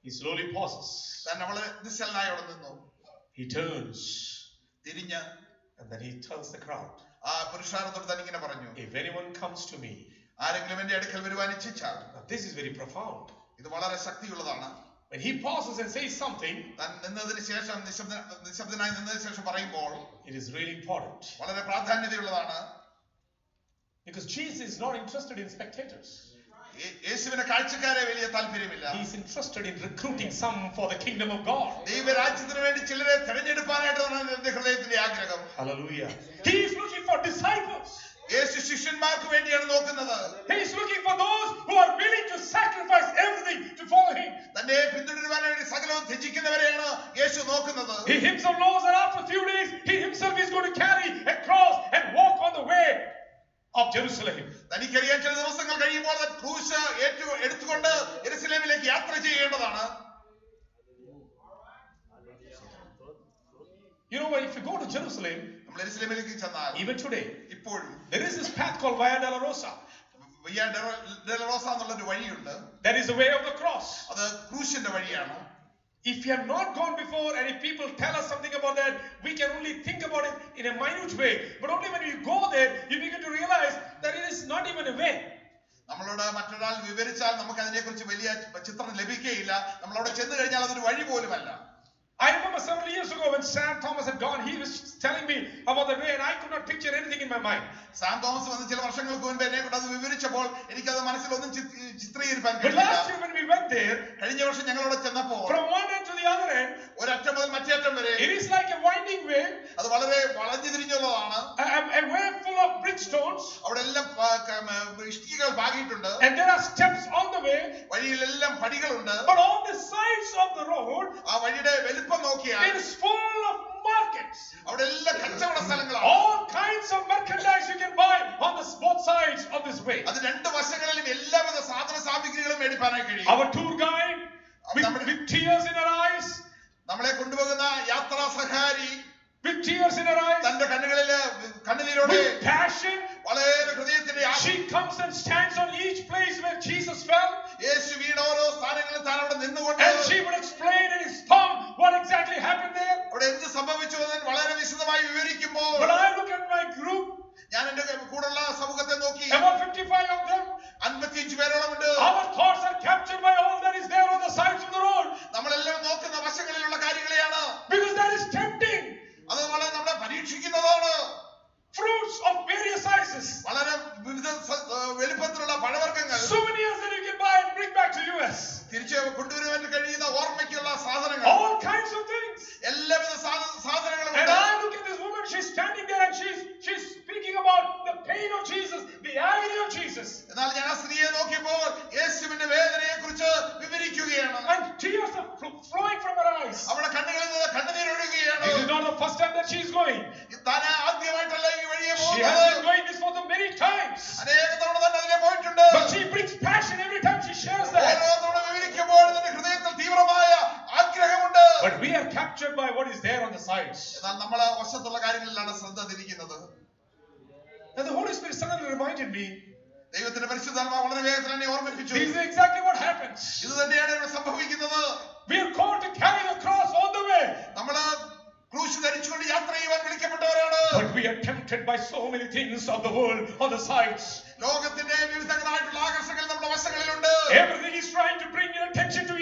he slowly pauses. താൻ വളരെ നിശ്ചലനായി അവിടെ നിന്നു. He turns തിരിഞ്ഞ് and then he tells the crowd, ആ പുരുഷാരത്തോട് താൻ ഇങ്ങനെ പറഞ്ഞു, if anyone comes to me. ആരെങ്കിലും എന്റെ അടുക്കൽ വരുവാൻ ഇച്ഛിച്ചാൽ. Now this is very profound. ഇത് വളരെ ശക്തിയുള്ളതാണ്. When he pauses and says something, താൻ നിന്നതിന് ശേഷം നിശബ്ദനായി നിന്നതിന് ശേഷം പറയുമ്പോൾ it is really important. വളരെ പ്രാധാന്യതയുള്ളതാണ്. Because Jesus is not interested in spectators. യേശുവിന് കാഴ്ചക്കാരെ വലിയ താല്പര്യമില്ല. He is interested in recruiting some for the kingdom of God. ദൈവരാജ്യത്തിന് വേണ്ടി ചിലരെ തിരഞ്ഞെടുപ്പാനായിട്ടാണ് എന്റെ ഹൃദയത്തിന്റെ ആഗ്രഹം. Hallelujah. He is looking for disciples. യേശു ശിഷ്യന്മാർക്ക് വേണ്ടിയാണ് നോക്കുന്നത്. He is looking for those who are willing to sacrifice everything to follow him. തന്നെ പിന്തുടരുവാൻ വേണ്ടി സകലവും ത്യജിക്കുന്നവരെയാണ് യേശു നോക്കുന്നത്. He himself knows that after a few days, he himself is going to carry a cross and walk on the way of Jerusalem. തനിക്കറിയാൻ ചില ദിവസങ്ങൾ കഴിയുമ്പോൾ ക്രൂശ് എടുത്തുകൊണ്ട് യെരുശലേമിലേക്ക് യാത്ര ചെയ്യേണ്ടതാണ്. You know what? If you go to Jerusalem, നമ്മൾ യെരുശലേമിലേക്ക് ചെന്നാൽ even today, ഇപ്പോഴും there is this path called Via Dolorosa. Via Dolorosa എന്നുള്ള ഒരു വഴിയുണ്ട്. That is the way of the cross. അത് ക്രൂശിന്റെ വഴിയാണ്. If you have not gone before and if people tell us something about that, we can only think about it in a minute way. But only when you go there, you begin to realize that it is not even a way. നമ്മളോട് മറ്റൊരാൾ വിവരിച്ചാൽ നമുക്ക് അതിനെക്കുറിച്ച് വലിയ ചിത്രം ലഭിക്കുകയില്ല. നമ്മൾ അവിടെ ചെന്ന് കഴിഞ്ഞാൽ അതൊരു വഴി പോലുമല്ല. I remember several years ago when Sam Thomas had gone, he was telling me about the way and I could not picture anything in my mind. Sam Thomas വന്ന് ചില വർഷങ്ങൾക്ക് മുൻപ് എന്നെ കൊണ്ട് അത് വിവരിച്ചപ്പോൾ എനിക്കത് മനസ്സിലൊന്നും ചിത്രീകരിക്കാൻ But കഴിഞ്ഞില്ല. last year when we went there, കഴിഞ്ഞ വർഷം ഞങ്ങളവിടെ ചെന്നപ്പോൾ from one end to the other end, ഒരറ്റം മുതൽ മറ്റേ അറ്റം വരെ it is like a winding way, അത് വളരെ വളഞ്ഞു തിരിഞ്ഞുള്ളതാണ്. a way full of bridgestones, അവിടെ എല്ലാം ഇഷ്ടികകൾ പാകിയിട്ടുണ്ട്. and there are steps on the way. വഴിയിലെല്ലാം പടികളുണ്ട്. But on the sides of the road, ആ വഴിയുടെ വലിപ്പം നോക്കിയാൽ it is full of markets. അവിടെ എല്ലാം കച്ചവട സ്ഥലങ്ങളാണ്. All kinds of merchandise you can buy on both sides of this way. അത് രണ്ട് വശങ്ങളിലും എല്ലാവിധ സാധന സാമഗ്രികളും മേടിപ്പാനായി കഴിയും. Our tour guide with tears in her eyes, നമ്മളെ കൊണ്ടുപോകുന്ന യാത്രാ Sahari with tears in her eyes, തന്റെ കണ്ണുകളില് കണ്ണുനീരോടെ with passion, വളരെ ഹൃദയത്തിന്റെ she comes and stands on each place where Jesus fell, യേശു വീണ ഓരോ സ്ഥാനങ്ങളിൽ താൻ അവിടെ നിന്നുകൊണ്ട് and she would explain in his tongue what exactly happened there. അവിടെ എന്ത് സംഭവിച്ചു എന്ന് വളരെ വിശദമായി വിവരിക്കുമ്പോൾ But I look at my group, ഞാൻ എന്റെ കൂടെയുള്ള സമൂഹത്തെ നോക്കി. about 55 of them. 55 പേരോളമുണ്ട്. Our thoughts are captured by all that is there on the sides of the road. നമ്മളെല്ലാം നോക്കുന്ന വശങ്ങളിലുള്ള കാര്യങ്ങളെയാണ്. Because that is tempting. അത് വളരെ നമ്മളെ പരീക്ഷിക്കുന്നതാണ്. Fruits of various sizes. വളരെ വിവിധ വലിപ്പത്തിലുള്ള പഴവർഗ്ഗങ്ങൾ. Souvenirs that you can buy and bring back to US. തിരിച്ച് കൊണ്ടുവരുവാൻ കഴിയുന്ന ഓർമ്മയ്ക്കുള്ള സാധനങ്ങൾ. All kinds of things. എല്ലാവിധ സാധനങ്ങളും And ഉണ്ട്. I look at this woman, she's standing there and she's speaking about the pain of Jesus, the agony of Jesus. എന്നാൽ ഞാൻ ആ സ്ത്രീയെ നോക്കിയപ്പോൾ യേശുവിന്റെ വേദനയെ കുറിച്ച് വിവരിക്കുകയാണ്. And tears are flowing from her eyes. അവളുടെ കണ്ണുകളിൽ നിന്ന് കണ്ണുനീർ ഒഴുകുകയാണ്. This is not the first time that she's going. താൻ ആദ്യമായിട്ടല്ല ഈ വഴിയെ She has പോകുന്നത്. been going this for the many times. അനേക തവണ തന്നെ അതിലെ പോയിട്ടുണ്ട്. But she brings passion every time she shares that. ഓരോ തവണ വിവരിക്കുമ്പോൾ തന്റെ ഹൃദയത്തിൽ തീവ്രമായ ആഗ്രഹമുണ്ട്. But we are captured by what is there on the sides. എന്നാൽ നമ്മളെ വശത്തുള്ള കാര്യങ്ങളിലാണ് ശ്രദ്ധ തിരിക്കുന്നത്. And the Holy Spirit suddenly reminded me, ദൈവത്തിന്റെ പരിശുദ്ധാത്മാവ് വളരെ വേഗത്തിൽ എന്നെ ഓർമ്മിപ്പിച്ചു. this is exactly what happens. ഇത് തന്നെയാണ് ഇവിടെ സംഭവിക്കുന്നത്. We are called to carry the cross on the way. നമ്മള് ക്രൂശ് ധരിച്ചുകൊണ്ട് യാത്ര ചെയ്യുവാൻ വിളിക്കപ്പെട്ടവരാണ്. But we are tempted by so many things of the world on the sides. ലോകത്തിന്റെ വിവിധങ്ങളായിട്ടുള്ള ആകർഷങ്ങൾ നമ്മുടെ വശങ്ങളിലുണ്ട്. Everything is trying to bring your attention to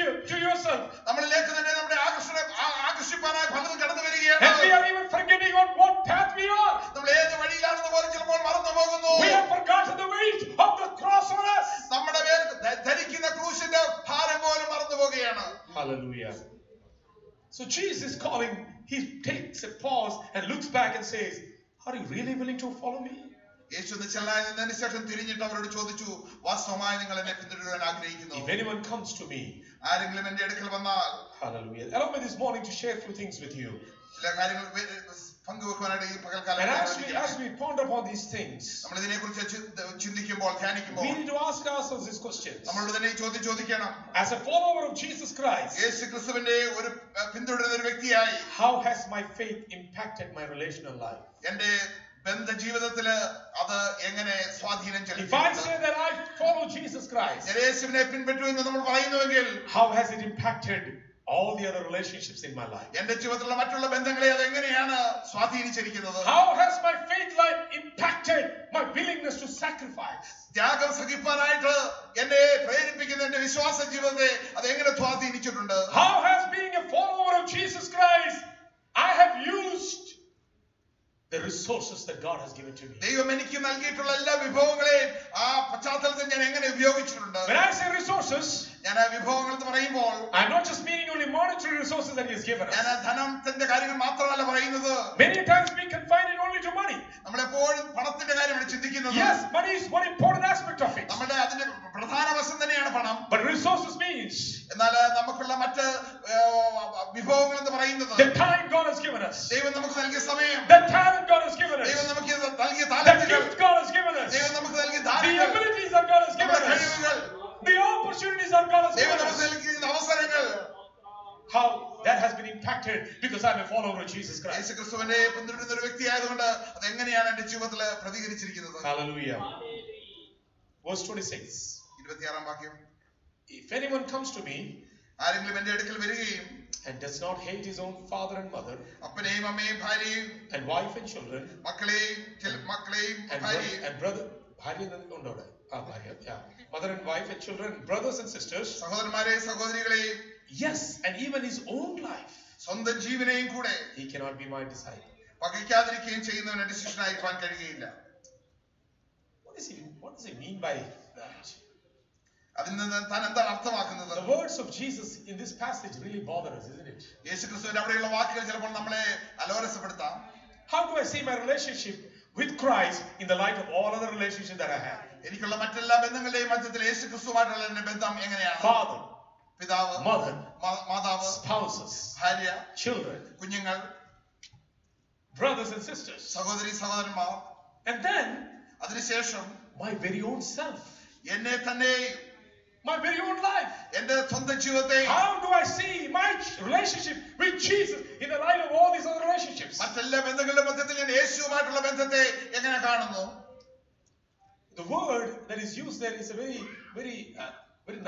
yourself. നമ്മളിലേക്ക് തന്നെ നമ്മുടെ ആകർഷിപ്പാനായി പലതും കടന്നു വരികയാണ്. And we are even forgetting on what path we are. നമ്മൾ ഏത് വഴിയിലാണെന്ന് പോലും ചിലപ്പോൾ മറന്നു പോകുന്നു. We have forgotten the weight of the cross on us. നമ്മുടെ മേൽ ധരിക്കുന്ന ക്രൂശിന്റെ ഭാരം പോലും മറന്നു പോകുകയാണ്. Hallelujah. So Jesus is calling. He takes a pause and looks back and says, "Are you really willing to follow me?" യേശു നിശ്ചലനായി നിന്നതിന് ശേഷം തിരിഞ്ഞിട്ട് അവരോട് ചോദിച്ചു, വാസ്തവമായി നിങ്ങൾ എന്നെ പിന്തുടരുവാൻ ആഗ്രഹിക്കുന്നു? If anyone comes to me, ആരെങ്കിലും എന്റെ അടുക്കൽ വന്നാൽ, hallelujah. Allow me this morning to share a few things with you. ചില കാര്യങ്ങൾ പങ്കുവെക്കുവാനായിട്ട് ഈ പകൽക്കാലം And as we ponder upon these things, നമ്മൾ ഇതിനെക്കുറിച്ച് ചിന്തിക്കുമ്പോൾ, ധ്യാനിക്കുമ്പോൾ, we need to ask ourselves these questions. നമ്മളോട് തന്നെ ഈ ചോദ്യം ചോദിക്കണം. As a follower of Jesus Christ, യേശു ക്രിസ്തുവിന്റെ ഒരു പിന്തുടരുന്ന ഒരു വ്യക്തിയായി, how has my faith impacted my relational life? എന്റെ ബന്ധ ജീവിതത്തില് അത് എങ്ങനെ സ്വാധീനം If I ചെലുത്തി? say that I follow Jesus Christ, യേശുവിനെ പിൻപറ്റു എന്ന് നമ്മൾ പറയുന്നുവെങ്കിൽ, how has it impacted all the other relationships in my life? എന്റെ ജീവിതത്തിലുള്ള മറ്റുള്ള ബന്ധങ്ങളെ അത് എങ്ങനെയാണ് സ്വാധീനിച്ചിരിക്കുന്നത്? How has my faith life impacted my willingness to sacrifice? ത്യാഗം സഹിപ്പാനായിട്ട് എന്നെ പ്രേരിപ്പിക്കുന്ന എന്റെ വിശ്വാസ ജീവിതത്തെ അത് എങ്ങനെ സ്വാധീനിച്ചിട്ടുണ്ട്? How has being a follower of Jesus Christ, I have used the resources that God has given to me? ദൈവം എനിക്ക് നൽകിയിട്ടുള്ള എല്ലാ വിഭവങ്ങളെയും ആ പശ്ചാത്തലത്തിൽ ഞാൻ എങ്ങനെ ഉപയോഗിച്ചിട്ടുണ്ട്? When I say resources, ഞാൻ ആ വിഭവങ്ങൾ എന്ന് പറയുമ്പോൾ I'm not just meaning only monetary resources that He has given ഞാൻ us. ആ ധനത്തിന്റെ കാര്യങ്ങൾ മാത്രമല്ല പറയുന്നത്. Many times we confine it only to money. നമ്മളെപ്പോഴും പണത്തിന്റെ കാര്യമാണ് ചിന്തിക്കുന്നത്. Yes, money is one important aspect of it. നമ്മുടെ അതിന്റെ പ്രധാന വശം തന്നെയാണ് പണം. But resources means എന്നാൽ നമുക്കുള്ള മറ്റ് വിഭവങ്ങൾ എന്ന് പറയുന്നത് the time God has given us, ദൈവം നമുക്ക് നൽകിയ സമയം, the talent God has given ദൈവം us, നമുക്ക് നൽകിയ the താലന്തുകൾ, gift God has given us, ദൈവം നമുക്ക് നൽകിയ the ദാനങ്ങൾ, abilities that God has given നമ്മുടെ us, കഴിവുകൾ, the opportunities that God has ദൈവം given നമുക്ക് us. നൽകിയ അവസരങ്ങൾ, How that has been impacted because I'm a follower of Jesus Christ. യേശു ക്രിസ്തുവിനെ പിന്തുടരുന്ന ഒരു വ്യക്തിയായതുകൊണ്ട് അത് എങ്ങനെയാണ് എന്റെ ജീവിതത്തിൽ പ്രതികരിച്ചിരിക്കുന്നത്? Hallelujah. Verse 26. 26 വാക്യം. If anyone comes to me ആരെങ്കിലും എന്റെ അടുക്കൽ വരികയും and does not hate his own father and mother അപ്പനെയും അമ്മയും ഭാര്യയും and wife and children മക്കളെയും ഭാര്യയും and brother, mother and wife and children, brothers and sisters, സഹോദരന്മാരെയും സഹോദരികളെയും, yes, and even his own life, സ്വന്തം ജീവനെയും കൂടെ he cannot be my disciple. പകയ്ക്കാതിരിക്കുകയും ചെയ്യുന്നവൻ എന്റെ ശിഷ്യനായിരിക്കാൻ കഴിയുകയില്ല. What does he mean by that? അതിൽ നിന്ന് താൻ എന്താണ് അർത്ഥമാക്കുന്നത്? The words of Jesus in this passage really bother us, isn't it? യേശുക്രിസ്തുവിന്റെ അവിടെയുള്ള വാക്കുകൾ ചിലപ്പോൾ നമ്മളെ അലോരസപ്പെടുത്താം. How do I see my relationship with Christ in the light of all other relationships that I have? എനിക്കുള്ള മറ്റെല്ലാ ബന്ധങ്ങളുടെയും മധ്യത്തിൽ യേശുക്രിസ്തുവായിട്ടുള്ള എന്റെ ബന്ധം എങ്ങനെയാണ്? Father, പിതാവ്, mother, മാതാവ്, spouses, ഭാര്യ, children, കുഞ്ഞുങ്ങൾ, brothers and sisters, സഹോദരി സഹോദരന്മാർ, and then അതിനുശേഷം my very own self, എന്നെ തന്നെ, my very own life. എന്റെ സ്വന്തം ജീവിതത്തെ, How do I see my relationship with Jesus in the light of all these other relationships? മറ്റെല്ലാ ബന്ധങ്ങളുടെ മധ്യത്തിൽ ഞാൻ യേശുവുമായിട്ടുള്ള ബന്ധത്തെ എങ്ങനെ കാണുന്നു? The word that is used there is a very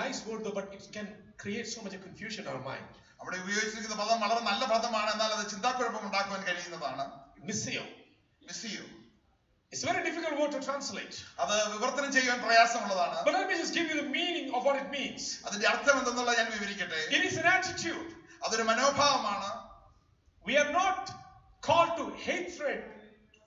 nice word though, but it can create so much confusion in our mind. അവിടെ ഉപയോഗിച്ചിരിക്കുന്ന പദം വളരെ നല്ല പദമാണ്, എന്നാൽ അത് ചിന്താക്കുഴപ്പം ഉണ്ടാക്കുവാൻ കഴിയുന്നതാണ്. Missio. മിസ്സിയോ, It's a very difficult word to translate. അത് വിവർത്തനം ചെയ്യാൻ പ്രയാസമുള്ളതാണ്. But let me just give you the meaning of what it means. അതിന്റെ അർത്ഥം എന്തെന്നുള്ള ഞാൻ വിവരിക്കട്ടെ. It is an attitude. അതൊരു മനോഭാവമാണ്. We are not called to hatred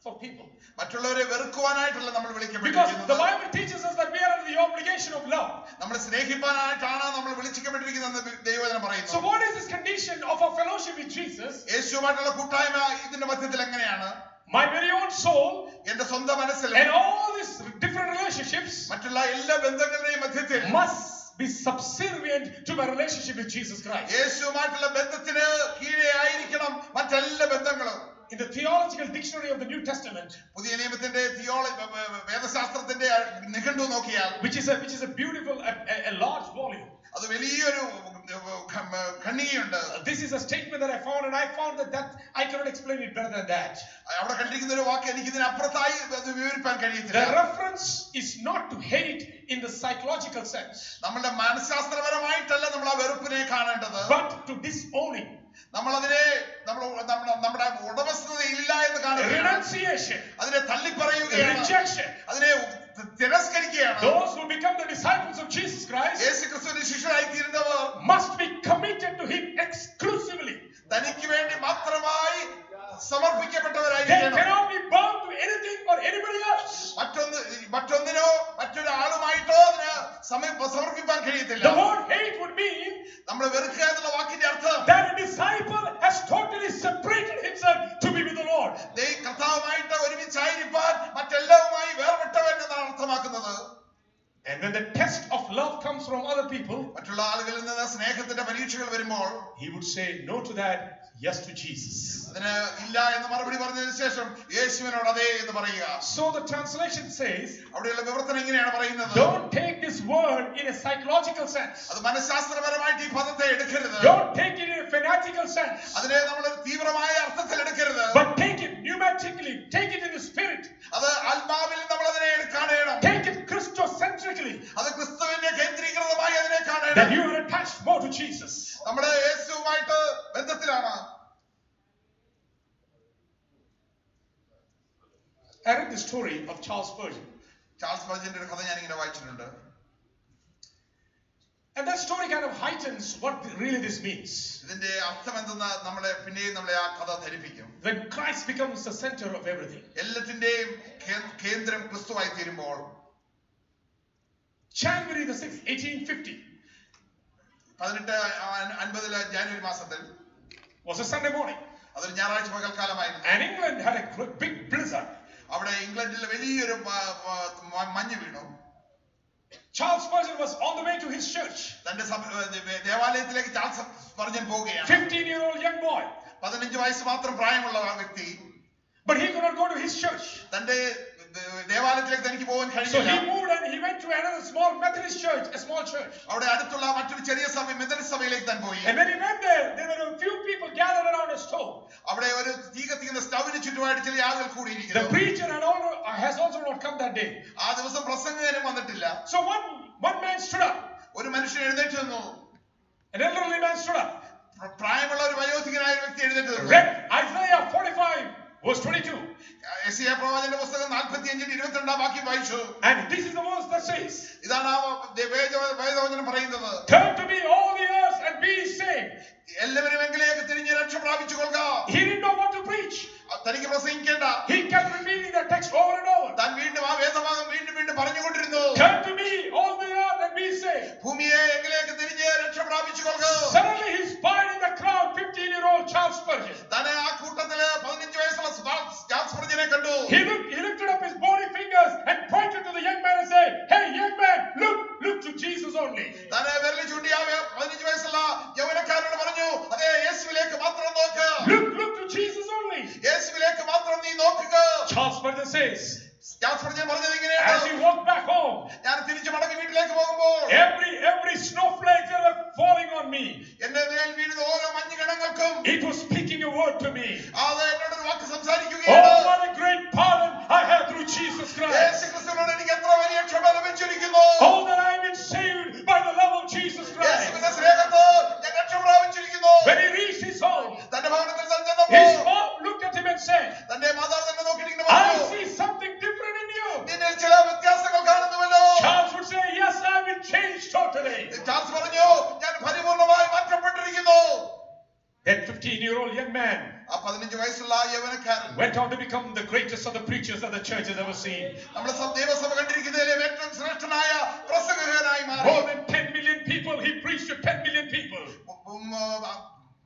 for people. മറ്റുള്ളവരെ വെറുക്കുവാനായിട്ടല്ല നമ്മൾ Because the വിളിക്കപ്പെട്ടിരിക്കുന്നത്. Bible teaches us that we are under the obligation of love. നമ്മൾ സ്നേഹിപ്പാനായിട്ടാണ് നമ്മൾ വിളിക്കപ്പെട്ടിരിക്കുന്നതെന്ന് ദൈവവചനം So പറയുന്നു. what is this condition of our fellowship with Jesus? യേശുവുമായിട്ടുള്ള കൂട്ടായ്മ ഇതിന്റെ മധ്യത്തിൽ എങ്ങനെയാണ്? My very own soul എന്റെ സ്വന്തം മനസ്സിലും and all these different relationships മറ്റുള്ള എല്ലാ ബന്ധങ്ങളുടെയും മധ്യത്തിൽ must be subservient to my relationship with Jesus Christ. യേശുവുമായിട്ടുള്ള ബന്ധത്തിന് കീഴെ ആയിരിക്കണം മറ്റെല്ലാ ബന്ധങ്ങളും. In the theological dictionary of the New Testament, പുതിയ നിയമത്തിന്റെ വേദശാസ്ത്രത്തിന്റെ നിഘണ്ടു നോക്കിയാൽ, which is a beautiful, a large volume. അത് വലിയൊരു ഖണ്ഡികയുണ്ട്. This is a statement that I found, and I found that I cannot explain it better than that. അവിടെ കണ്ടിരിക്കുന്ന ഒരു വാക്ക് എനിക്ക് ഇതിനപ്പുറത്തായി അത് വിവരിക്കാൻ The കഴിയത്തില്ല. reference is not to hate in the psychological sense, നമ്മളുടെ മനഃശാസ്ത്രപരമായിട്ടല്ല നമ്മൾ ആ വെറുപ്പിനെ കാണേണ്ടത്, but to disowning, നമ്മളതിനെ നമ്മുടെ ഉടമസ്ഥതയില്ല എന്ന് കാണുകയാണ്. renunciation, അതിനെ തള്ളിപ്പറയുകയാണ്, rejection. അതിനെ തിരസ്കരിക്കുകയാണ്. Those who become the disciples of Jesus Christ, യേശു മറ്റൊന്നിനോ മറ്റൊരാളുമായിട്ടോ അതിന് സമർപ്പിക്കാൻ കഴിയത്തില്ല. The word hate would mean നമ്മൾ വെറുക്കുക എന്നുള്ള വാക്കിന്റെ അർത്ഥം that a disciple has totally separated himself to be with the Lord. കർത്താവുമായിട്ട് ഒരുമിച്ചായിരിക്കാൻ മറ്റെല്ലാവുമായി വേർപെട്ടവൻ എന്നാണ് അർത്ഥമാക്കുന്നത്. And when the test of love comes from other people, മറ്റുള്ള ആളുകളിൽ നിന്ന് സ്നേഹത്തിന്റെ പരീക്ഷകൾ വരുമ്പോൾ he would say no to that, yes to Jesus. അതിന് ഇല്ല എന്ന് മറുപടി പറഞ്ഞതിന് ശേഷം യേശുവിനോട് അതെ എന്ന് പറയുക. So the translation says, അവിടെയുള്ള വിവർത്തനം ഇങ്ങനെയാണ് പറയുന്നത്. don't take this word in a psychological sense. അത് മനഃശാസ്ത്രപരമായിട്ട് ഈ പദത്തെ എടുക്കരുത്. Don't take it in a fanatical sense. അതിനെ നമ്മൾ ഒരു തീവ്രമായ അർത്ഥത്തിൽ എടുക്കരുത്. But take it pneumatically. Take it in the spirit. അത് ആത്മാവിൽ നമ്മൾ അതിനെ കാണണം. Take it Christocentrically. അത് ക്രിസ്തുവിന്റെ കേന്ദ്രീകൃതമായി അതിനെ കാണണം. That you are attached more to Jesus. നമ്മുടെ യേശുവുമായിട്ട് ബന്ധത്തിലാണ്. I read the story of Charles Spurgeon. Charles സ്പർജന്റെ ഒരു കഥ ഞാൻ ഇങ്ങനെ വായിച്ചിട്ടുണ്ട്. And that story kind of heightens what really this means. ഇതിന്റെ അർത്ഥം എന്തെന്ന് നമ്മളെ ആ കഥ ധരിപ്പിക്കും. When Christ becomes the center of everything. എല്ലാത്തിന്റെയും കേന്ദ്രം ക്രിസ്തുവായി തീരുമ്പോൾ January the 6th, 1850 1850 ജാനുവരി മാസത്തിൽ was a Sunday morning. അതൊരു ഞായറാഴ്ച പകൽക്കാലമായിരുന്നു. And England had a big blizzard. അവിടെ ഇംഗ്ലണ്ടിൽ വലിയൊരു മഞ്ഞ് വീണു. Charles Spurgeon was on the way to his church. തന്റെ ദേവാലയത്തിലേക്ക് ചാൾസ് സ്പർജൻ പോവുകയാണ്. 15-year-old young boy. 15 വയസ്സ് മാത്രം പ്രായമുള്ള വ്യക്തി. But he could not go to his church. തന്റെ ദേവാലയത്തിലേക്ക് തനിക്ക് പോകാൻ So കഴിഞ്ഞില്ല. he moved and he went to another small Methodist church, a small church. അവിടെ അടുത്തുള്ള മറ്റൊരു ചെറിയ സഭ മെത്തഡിസ്റ്റ് സഭയിലേക്ക് താൻ പോയി. And when he went there were a few people gathered around a stove. അവിടെ ഒരു തീ കത്തിക്കുന്ന സ്റ്റൗവിന് ചുറ്റുമായിട്ട് ചില ആളുകൾ The കൂടിയിരിക്കുന്നു. preacher has also not come that day. ആ ദിവസം പ്രസംഗകനും വന്നിട്ടില്ല. So one man stood up. ഒരു മനുഷ്യൻ എഴുന്നേറ്റ് നിന്നു. An elderly man stood up. പ്രായമുള്ള ഒരു വയോധികനായ ഒരു വ്യക്തി എഴുന്നേറ്റ് നിന്നു. Read Isaiah 45 verse 22. യെശയ്യാ പ്രവാചകന്റെ പുസ്തകം 45-22 വാക്യം വായിച്ചു. And this is the verse that says, ഇതാണ് ആ വേദവചനം പറയുന്നത്. turn to me all the earth and be saved. എല്ലാവരും എങ്കിലേക്ക് തിരിഞ്ഞ് രക്ഷ പ്രാപിച്ചു കൊള്ളുക. He didn't know what to preach. തനിക്ക് പ്രസംഗിക്കേണ്ട. He kept repeating the text over and over. താൻ വീണ്ടും ആ വേദഭാഗം വീണ്ടും പറഞ്ഞുകൊണ്ടിരുന്നു. Turn to me all the earth and be saved. ഭൂമിയെ എങ്കിലേക്ക് തിരിഞ്ഞ് രക്ഷ പ്രാപിച്ചു കൊള്ളുക. Suddenly he spied in the crowd 15-year-old Charles Spurgeon. തന്നെ ആ കൂട്ടത്തില് 15 വയസ്സുള്ള ചാൾസ് സ്പർജനെ കണ്ടു. He lifted up his bony fingers and pointed to the young man and said, hey young man, look to Jesus only. തന്നെ വിരൽ ചൂണ്ടി ആ 15 വയസ്സുള്ള യൗവനക്കാരനോട് പറഞ്ഞു, അതെ യേശുവിലേക്ക് മാത്രം നോക്ക്. Look to Jesus only. യേശുവിലേക്ക് മാത്രം നീ നോക്കുക. Charles Spurgeon says, Charles Spurgeon പറഞ്ഞത് ഇങ്ങനെയാണ്. as he walked back home, ഞാൻ തിരിച്ചു മടങ്ങി വീട്ടിലേക്ക് പോകുമ്പോൾ every snowflake that was falling on me, എന്റെ മേൽ വീഴുന്ന ഓരോ മഞ്ഞുകണങ്ങൾക്കും it was speaking a word to me. അത് എന്നോട് ഒരു വാക്ക് സംസാരിക്കുകയാണ്. Oh, what a great pardon I have through Jesus Christ. യേശുക്രിസ്തുവിനോട് എനിക്ക് എത്ര വലിയ ക്ഷമ ലഭിച്ചിരിക്കുന്നു. Oh, that I have been saved by the love of Jesus Christ. യേശുവിന്റെ സ്നേഹത്താൽ ഞാൻ രക്ഷ പ്രാപിച്ചിരിക്കുന്നു. When he reached his home, തന്റെ ഭവനത്തിൽ താൻ his ചെന്നപ്പോൾ mom looked at him and said, തന്റെ മാതാവ് തന്നെ നോക്കിയിട്ട് I പറഞ്ഞു, see something different in you. നിന്നിൽ ചില വ്യത്യാസങ്ങൾ കാണുന്നുവല്ലോ. Charles would say, yes, I have been changed totally. Charles പറഞ്ഞു, ഞാൻ പരിപൂർണമായി മാറ്റപ്പെട്ടിരിക്കുന്നു. That 15-year-old young man ആ 15 വയസ്സുള്ള യൗവനക്കാരൻ went on to become the greatest of the preachers that the church has ever seen. നമ്മുടെ ദൈവസഭ കണ്ടിരിക്കുന്നതിലെ ഏറ്റവും ശ്രേഷ്ഠനായ പ്രസംഗകനായി മാറി. More than 10 million people, he preached to 10 million people.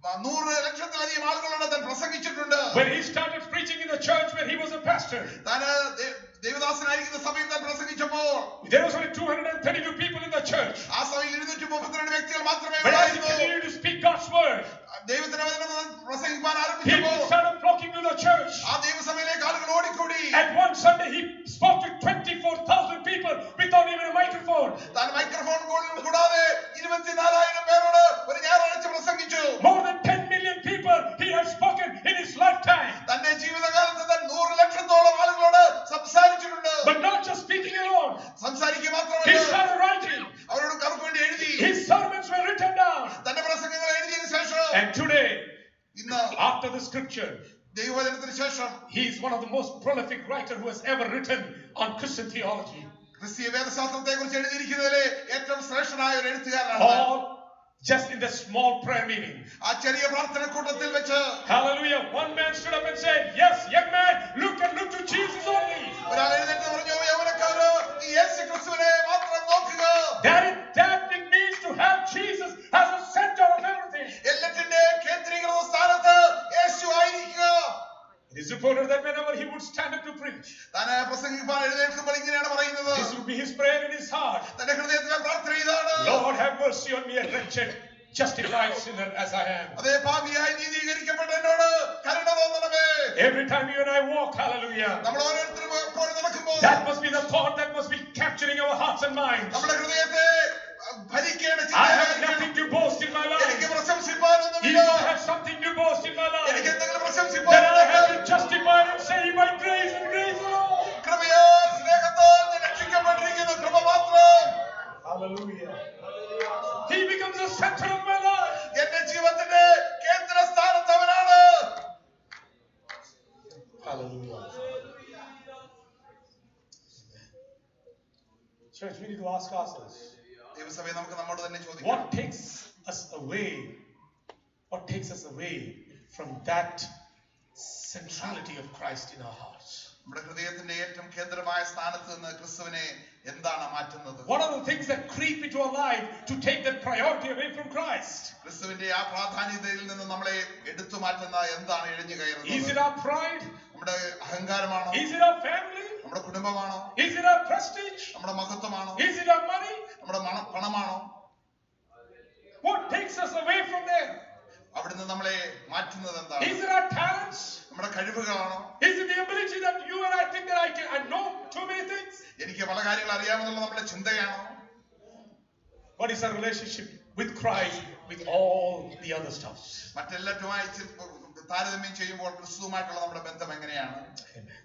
100 ലക്ഷത്തിലധികം ആളുകളോട് താൻ പ്രസംഗിച്ചിട്ടുണ്ട്. When he started preaching in the church when he was a pastor, താൻ ദൈവദാസനായിരിക്കുന്ന സഭയിൽ താൻ പ്രസംഗിച്ചപ്പോൾ there was only 232 people in the church. ആ സഭയിൽ 232 വ്യക്തികൾ മാത്രമേ But as he ഉണ്ടായിരുന്നുള്ളൂ. continued to speak God's word, ദൈവത്തിന്റെ വചനം പ്രസംഗിക്കാൻ people ആരംഭിച്ചപ്പോൾ started flocking to the church. ആ ദൈവസഭയിലേക്ക് ആളുകൾ ഓടിക്കൂടി. At one Sunday, he spoke to 24,000 people without even a microphone. താൻ മൈക്രോഫോൺ കൂടാതെ 24,000 പേരോട് ഒരു ഞായറാഴ്ച പ്രസംഗിച്ചു. More than 10 million people he had spoken in his lifetime. തന്റെ ജീവിതകാലത്ത് താൻ 100 ലക്ഷത്തോളം ആളുകളോട് സംസാരിച്ചിട്ടുണ്ട്. But not just speaking alone. സംസാരിക്കുക He മാത്രമല്ല, started writing. അവരോട് അവർക്ക് വേണ്ടി എഴുതി. His sermons were written down. തന്റെ പ്രസംഗങ്ങൾ എഴുതിയതിനു ശേഷം And today, ഇന്ന് after the scripture, ദൈവവചനത്തിന് ശേഷം he is one of the most prolific writer who has ever written on Christian theology. ക്രിസ്തീയ വേദശാസ്ത്രത്തെ കുറിച്ച് എഴുതിയിരിക്കുന്നതിലെ ഏറ്റവും ശ്രേഷ്ഠനായ ഒരു എഴുത്തുകാരനാണ്. All just in the small prayer meeting. ആ ചെറിയ പ്രാർത്ഥന കൂട്ടത്തിൽ വെച്ച് Hallelujah. One man stood up and said, yes, young man, look to Jesus only. ഒരാൾ എഴുന്നേറ്റ് പറഞ്ഞു, യൗവനക്കാരോ It's reported that whenever he would stand up to preach, താൻ പ്രസംഗിക്കാൻ എഴുന്നേൽക്കുമ്പോൾ ഇങ്ങനെയാണ് പറയുന്നത്. this would be his prayer in his heart. തന്റെ ഹൃദയത്തിലെ പ്രാർത്ഥന ഇതാണ്. Lord, have mercy on me, a wretched, justified sinner as I am. അതേ പാപിയായി നീതീകരിക്കപ്പെട്ട എന്നോട് കരുണ തോന്നണമേ. Every time you and I walk, hallelujah, നമ്മൾ ഓരോരുത്തരും എപ്പോഴും നടക്കുമ്പോൾ that must be the thought that must be capturing our hearts and minds. നമ്മുടെ ഹൃദയത്തെ ഭരിക്കേണ്ട I have ചിന്തയായിരിക്കണം. nothing to boast in my എനിക്ക് life. പ്രശംസിപ്പാനൊന്നുമില്ല. If I have something to boast in my life, എനിക്ക് എന്തെങ്കിലും then I പ്രശംസിപ്പാനുണ്ടെങ്കിൽ have been justified and saved by grace and grace alone. കൃപയാൽ സ്നേഹത്താൽ ഞാൻ രക്ഷിക്കപ്പെട്ടിരിക്കുന്നു. കൃപ മാത്രം. Hallelujah. He becomes the center of my life. എന്റെ ജീവിതത്തിന്റെ കേന്ദ്ര സ്ഥാനത്തവനാണ്. Hallelujah. Church, we need to ask ourselves, ദൈവസഭയെ നമുക്ക് നമ്മോട് തന്നെ ചോദിക്കാം. what takes us away from that centrality of Christ in our hearts? നമ്മുടെ ഹൃദയത്തിന്റെ ഏറ്റവും കേന്ദ്രമായ സ്ഥാനത്ത് നിന്ന് ക്രിസ്തുവിനെ എന്താണ് മാറ്റുന്നത്? What are the things that creep into our life to take that priority away from Christ? ക്രിസ്തുവിന്റെ ആ പ്രാധാന്യതയിൽ നിന്ന് നമ്മളെ എടുത്തു മാറ്റുന്ന എന്താണ് ഇഴഞ്ഞു Is കയറുന്നത്? it our pride? നമ്മുടെ അഹങ്കാരമാണോ? Is it our family? നമ്മുടെ കുടുംബമാണോ? Is it our prestige? നമ്മുടെ മഹത്വമാണോ? Is it our money? നമ്മുടെ പണമാണോ? What takes us away from there? അവിടുന്ന് നമ്മളെ മാറ്റുന്നത് എന്താണ്? Is it our talents? നമ്മുടെ കഴിവുകളാണോ? Is it the ability that you and I think that I know too many things? എനിക്ക് പല കാര്യങ്ങൾ അറിയാമെന്നുള്ള നമ്മുടെ ചിന്തയാണോ? What is our relationship with Christ with all the other stuff? മറ്റെല്ലാറ്റുമായി താരതമ്യം ചെയ്യുമ്പോൾ ക്രിസ്തുവുമായിട്ടുള്ള നമ്മുടെ ബന്ധം എങ്ങനെയാണ്? Amen.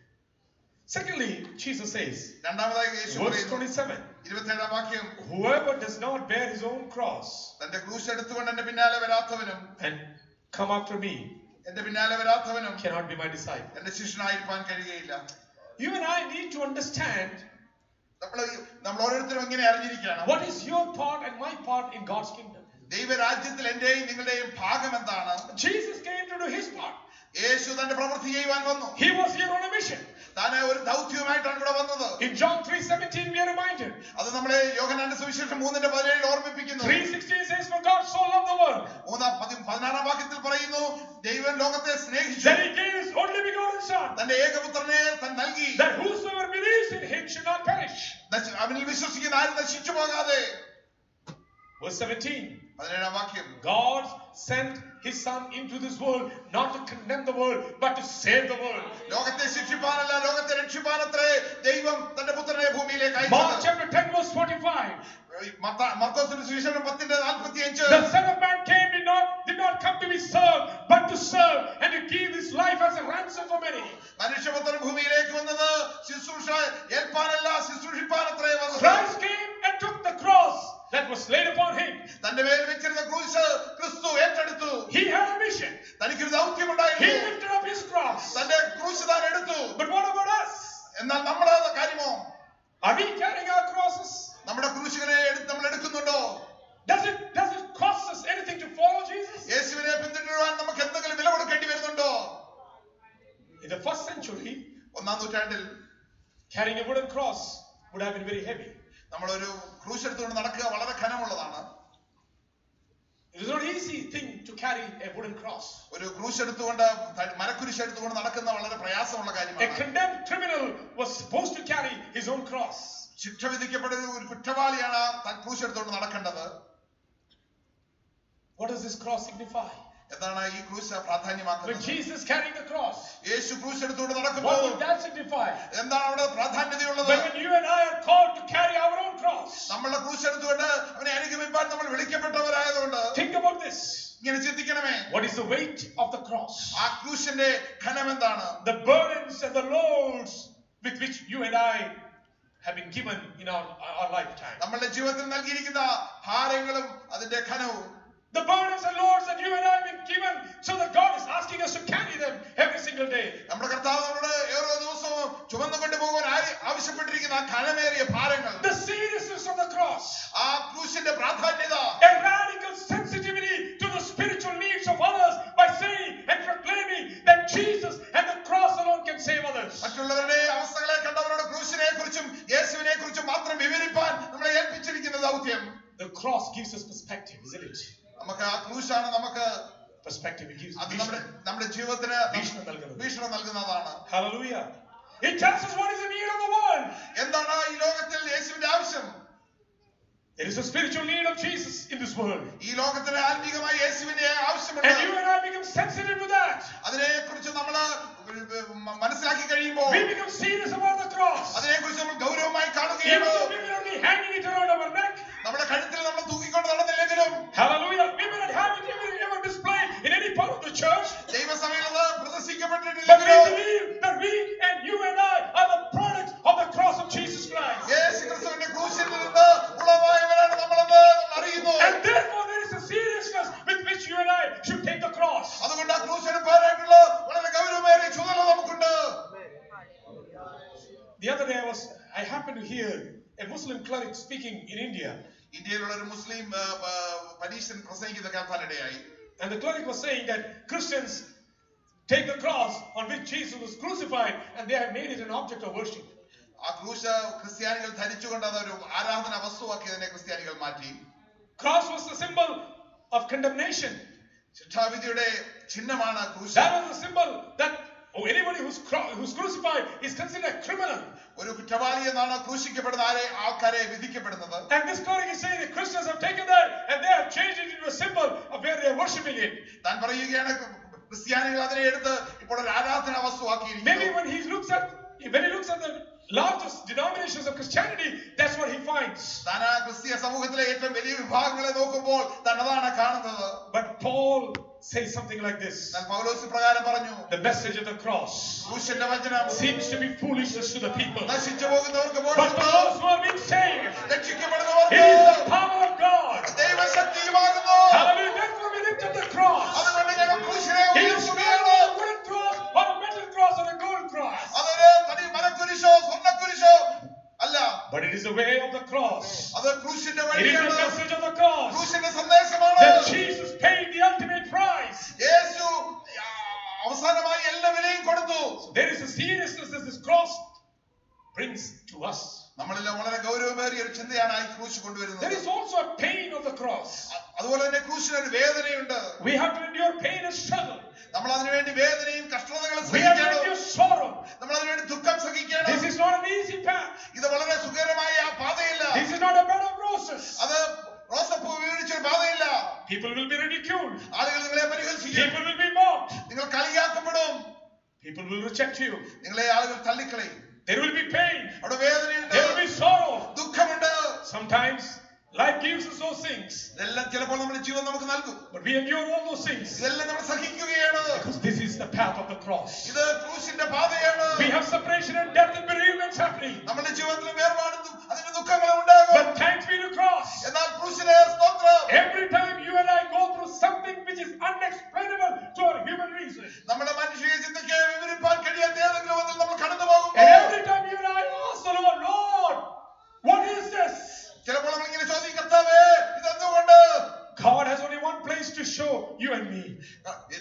Secondly, Jesus says, രണ്ടാമതായി യേശു verse പറയുന്നു 27, 27-ാം വാക്യം, whoever does not bear his own cross തന്റെ ക്രൂശ് എടുത്തുകൊണ്ട് എന്റെ പിന്നാലെ വരാത്തവനും and come after me എന്റെ പിന്നാലെ വരാത്തവനും cannot be my disciple. എന്റെ ശിഷ്യനായിരിക്കാൻ കഴിയുകയില്ല. You and I need to understand നമ്മൾ ഓരോരുത്തരും എങ്ങനെ അറിഞ്ഞിരിക്കുകയാണ്, what is your part and my part in God's kingdom. ദൈവരാജ്യത്തിൽ എന്റെയും നിങ്ങളുടെയും ഭാഗം എന്താണ്? Jesus came to do his part. യേശു തന്റെ പ്രവൃത്തി ചെയ്യുവാൻ വന്നു. He was here on a mission. താൻ ഒരു ദൗത്യവുമായിട്ടാണ് ഇവിടെ വന്നത്. In John 3:17 we are reminded. അത് നമ്മളെ യോഹന്നാന്റെ സുവിശേഷം 3:17 ഓർമ്മിപ്പിക്കുന്നു. 3:16 says, for God so loved the world 16-ാം വാക്യത്തിൽ പറയുന്നു, ദൈവം ലോകത്തെ സ്നേഹിച്ചു, that he gave his only begotten son, തന്റെ ഏകപുത്രനെ താൻ നൽകി, that whosoever believes in him should not perish. അവനിൽ വിശ്വസിക്കുന്ന ആരും നശിച്ചു പോകാതെ. Verse 17, 17-ാം വാക്യം, God sent his son into this world not to condemn the world but to save the world. ലോകത്തെ ശിക്ഷിപ്പാനല്ല, ലോകത്തെ രക്ഷിപ്പാനത്രേ ദൈവം തന്റെ പുത്രനെ ഭൂമിയിലേക്ക് Mark അയച്ചത്. chapter 10 verse 45, മർക്കോസിന്റെ സുവിശേഷം 10:45, the son of man came did not come to be served but to serve and to give his life as a ransom for many. മനുഷ്യപുത്രൻ ഭൂമിയിലേക്ക് വന്നത് ശുശ്രൂഷ ഏൽപ്പാനല്ല, ശുശ്രൂഷിപ്പാനത്രേ വന്നത്. Christ came and took the cross that was laid upon him. തന്റെ മേൽ വെച്ചിരുന്ന ക്രൂശ് ക്രിസ്തു ഏറ്റെടുത്തു. He had a mission. തനിക്കൊരു He ദൗത്യമുണ്ടായിരുന്നു. lifted up his cross. തന്റെ ക്രൂശ് താൻ എടുത്തു. But what about us? എന്നാൽ നമ്മുടെ കാര്യമോ? Are we carrying our crosses? നമ്മുടെ ക്രൂശുകളെ നമ്മൾ എടുക്കുന്നുണ്ടോ? Does it cost us anything to follow Jesus? യേശുവിനെ പിന്തുടരുവാൻ നമുക്ക് എന്തെങ്കിലും വില കൊടുക്കേണ്ടി വരുന്നുണ്ടോ? In the first century, 1-ാം നൂറ്റാണ്ടിൽ carrying a wooden cross would have been very heavy. നമ്മളൊരു ക്രൂശ് എടുത്തുകൊണ്ട് നടക്കുക വളരെ ഘനമുള്ളതാണ്. It is not an easy thing to carry a wooden cross. ഒരു ക്രൂശ് എടുത്തുകൊണ്ട് മരക്കുരിശ് എടുത്തുകൊണ്ട് നടക്കുന്ന വളരെ പ്രയാസമുള്ള A കാര്യമാണ്. condemned criminal was supposed to carry his own cross. ശിക്ഷ വിധിക്കപ്പെട്ട ഒരു കുറ്റവാളിയാണ് താൻ ക്രൂശ് എടുത്തുകൊണ്ട് നടക്കേണ്ടത്. What does this cross signify? എന്താണ് ഈ ക്രൂശ് When പ്രാധാന്യമാക്കുന്നത്? Jesus carried the cross, യേശു ക്രൂശ് എടുത്തുകൊണ്ട് what നടക്കുമ്പോൾ would that signify? എന്താണ് അവിടെ പ്രാധാന്യതയുള്ളത്? When you and I are called to carry our own cross. നമ്മളുടെ ക്രൂശ് എടുത്തുകൊണ്ട് അവനെ അനുഗമിപ്പാൻ നമ്മൾ വിളിക്കപ്പെട്ടവരായതുകൊണ്ട് Think about this. ഇങ്ങനെ ചിന്തിക്കണമേ. What is the weight of the cross? ആ ക്രൂശിന്റെ ഘനം എന്താണ്? The burdens and the loads with which you and I have been given in our lifetime. നമ്മളുടെ ജീവിതത്തിൽ നൽകിയിരിക്കുന്ന ഭാരങ്ങളും അതിന്റെ ഘനവും. The burdens and loads that you and I have been given, so that God is asking us to carry them every single day. നമ്മുടെ കർത്താവ് നമ്മളോട് ഓരോ ദിവസവും ചുമന്നുകൊണ്ട് പോകുവാൻ ആവശ്യപ്പെട്ടിരിക്കുന്ന ആ ഘനമേറിയ ഭാരങ്ങൾ. The seriousness of the cross. ആ ക്രൂശിന്റെ പ്രാധാന്യത. A radical sensitivity to the spiritual needs of others by saying and proclaiming that Jesus and the cross alone can save others. മറ്റുള്ളവരുടെ അവസ്ഥകളെ കണ്ടവരോട് ക്രൂശിനെ കുറിച്ചും യേശുവിനെ കുറിച്ചും മാത്രം വിവരിപ്പാൻ നമ്മളെ ഏൽപ്പിച്ചിരിക്കുന്ന ദൗത്യം. The cross gives us perspective, isn't it? നമുക്ക് ആ ക്രൂശാണ് നമുക്ക് perspective. It gives അത് vision. നമ്മുടെ ജീവിതത്തിന് വീക്ഷണം നൽകുന്നത്. വീക്ഷണം ശുശ്രൂഷ നൽകുന്നതാണ്. Hallelujah. It tells us what is the need of the world. എന്താണ് ഈ ലോകത്തിൽ യേശുവിന്റെ ആവശ്യം? There is a spiritual need of Jesus in this world. ഈ ലോകത്തിന് ആത്മീകമായ യേശുവിന്റെ ആവശ്യമുണ്ട്. And you and I become sensitive to that. അതിനെക്കുറിച്ച് നമ്മൾ മനസ്സിലാക്കി കഴിയുമ്പോൾ We become serious about the cross. അതിനെക്കുറിച്ച് നമ്മൾ ഗൗരവമായി Even കാണുകയാണ്. though we may not be hanging it around our neck. നമ്മുടെ കഴുത്തിൽ നമ്മൾ തൂക്കിക്കൊണ്ട് നടന്നില്ലെങ്കിലും Hallelujah. We may not have it ever displayed in any part of the church. ദൈവസഭയിൽ അത് But we പ്രദർശിക്കപ്പെട്ടിട്ടില്ലെങ്കിലും believe that we and you and I are the products of the cross of Jesus Christ. യേശുക്രിസ്തുവിന്റെ ക്രൂശിൽ നിന്ന് ഉളവായവരാണ് നമ്മളെന്ന് നമ്മൾ അറിയുന്നു. And therefore there is a seriousness with which you and I should take the cross. അതുകൊണ്ട് ആ ക്രൂശ് എടുക്കാനായിട്ടുള്ള വളരെ ഗൗരവമേറിയ ചുമതല നമുക്കുണ്ട്. The other day I happened to hear a Muslim cleric speaking in India. ഇന്ത്യയിലുള്ള ഒരു മുസ്ലിം പരീശൻ പ്രസംഗിക്കുന്ന കേൾക്കാനിടയായി. And the cleric was saying that Christians take the cross on which Jesus was crucified and they have made it an object of worship. ആ ക്രൂശ് ക്രിസ്ത്യാനികൾ ധരിച്ചുകൊണ്ട് അതൊരു ആരാധന വസ്തുവാക്കിയതിനെ ക്രിസ്ത്യാനികൾ മാറ്റി. Cross was the symbol of condemnation. ശിക്ഷാവിധിയുടെ ചിഹ്നമാണ് ക്രൂശ്. That was the symbol that anybody who's crucified is considered a criminal. ഒരു കുറ്റവാളി എന്നാണ് ക്രൂശിക്കപ്പെടുന്ന ആൾക്കാരെ വിധിക്കപ്പെടുന്നത്. And this cleric is saying that Christians have taken that and they have changed it into a symbol of where they are worshipping it. താൻ പറയുകയാണ് ക്രിസ്ത്യാനികൾ അതിനെ എടുത്ത് ഇപ്പോൾ ഒരു ആരാധന വസ്തുവാക്കിയിരിക്കുന്നു. Maybe when he looks at the largest denominations of Christianity, that's what he finds. താൻ ആ ക്രിസ്തീയ സമൂഹത്തിലെ ഏറ്റവും വലിയ വിഭാഗങ്ങളെ നോക്കുമ്പോൾ താൻ അതാണ് കാണുന്നത്. But Paul says something like this. എന്നാൽ പൗലോസ് പ്രകാരം പറഞ്ഞു, The message of the cross ക്രൂശിന്റെ വചനം seems to be foolishness to the people. നശിച്ചു പോകുന്നവർക്ക് But to those who are being saved, രക്ഷിക്കപ്പെടുന്നവർക്ക് it is the power of God. ദൈവശക്തിയുമാകുന്നു. Hallelujah. Therefore we lift up the cross. അതുകൊണ്ട് ഞങ്ങൾ ക്രൂശിനെ It is not ഉയർത്തുകയാണ്. a wooden cross or a metal cross or a gold cross. അതൊരു മരക്കുരിശോ സ്വർണ്ണക്കുരിശോ അല്ല. But it is the way of the cross. അത് ക്രൂശിന്റെ It is the വഴിയാണ്. message of the cross. ക്രൂശിന്റെ സന്ദേശമാണ്. That Jesus paid the ultimate price. യേശു അവസാനമായി എല്ലാ വിലയും കൊടുത്തു. There is a seriousness that this cross brings to us. നമ്മളെല്ലാം വളരെ ഗൗരവമേറിയ ഒരു ചിന്തയാണ് ഈ ക്രൂശ് കൊണ്ടുവരുന്നത്. There is also a pain of the cross. അതുപോലെ തന്നെ ക്രൂശിന് ഒരു വേദനയുണ്ട്. We have to endure pain and struggle. നമ്മൾ അതിനുവേണ്ടി വേദനയും കഷ്ടതകളും We have to സഹിക്കണം. endure sorrow. നമ്മൾ അതിനുവേണ്ടി ദുഃഖം സഹിക്കണം. This is not an easy path. ഇത് വളരെ സുഖകരമായ പാതയില്ല. This is not a bed of roses. അത് റോസപ്പൂ വീഴിച്ചൊരു പാതയില്ല. People will be ridiculed. ആളുകൾ നിങ്ങളെ പരിഹസിക്കും. People will be mocked. നിങ്ങൾ കളിയാക്കപ്പെടും. People will reject you. നിങ്ങളെ ആളുകൾ തള്ളിക്കളയും. There will be pain. അവിടെ വേദനയുണ്ട്. There will be sorrow. ദുഃഖമുണ്ട്. Sometimes life gives us those things. ഇതെല്ലാം ചിലപ്പോൾ നമ്മുടെ ജീവൻ നമുക്ക് നൽകും. But we endure all those things. ഇതെല്ലാം നമ്മൾ സഹിക്കുകയാണ്. Because this is the path of the cross. ഇത് ക്രൂശിന്റെ പാതയാണ്. We have separation and death and bereavements happening. നമ്മുടെ ജീവിതത്തിൽ വേർപാടും അതിന്റെ ദുഃഖങ്ങളും ഉണ്ടാകും. But thanks be to cross. എന്നാൽ ക്രൂശിനെ സ്തോത്രം. Every time you and I go through something which is unexplainable to our human reason. നമ്മുടെ മനുഷ്യ ചിന്തയ്ക്ക് വിവരിപ്പാൻ കഴിയാത്ത ഏതെങ്കിലും ഒന്നിൽ നമ്മൾ കടന്നു പോകുമ്പോൾ And every time you and I ask the Lord, Lord, what is this? ചിലപ്പോൾ നമ്മൾ ഇങ്ങനെ ചോദിക്കും, കർത്താവേ ഇതെന്തുകൊണ്ട്? God has only one place to show you and me.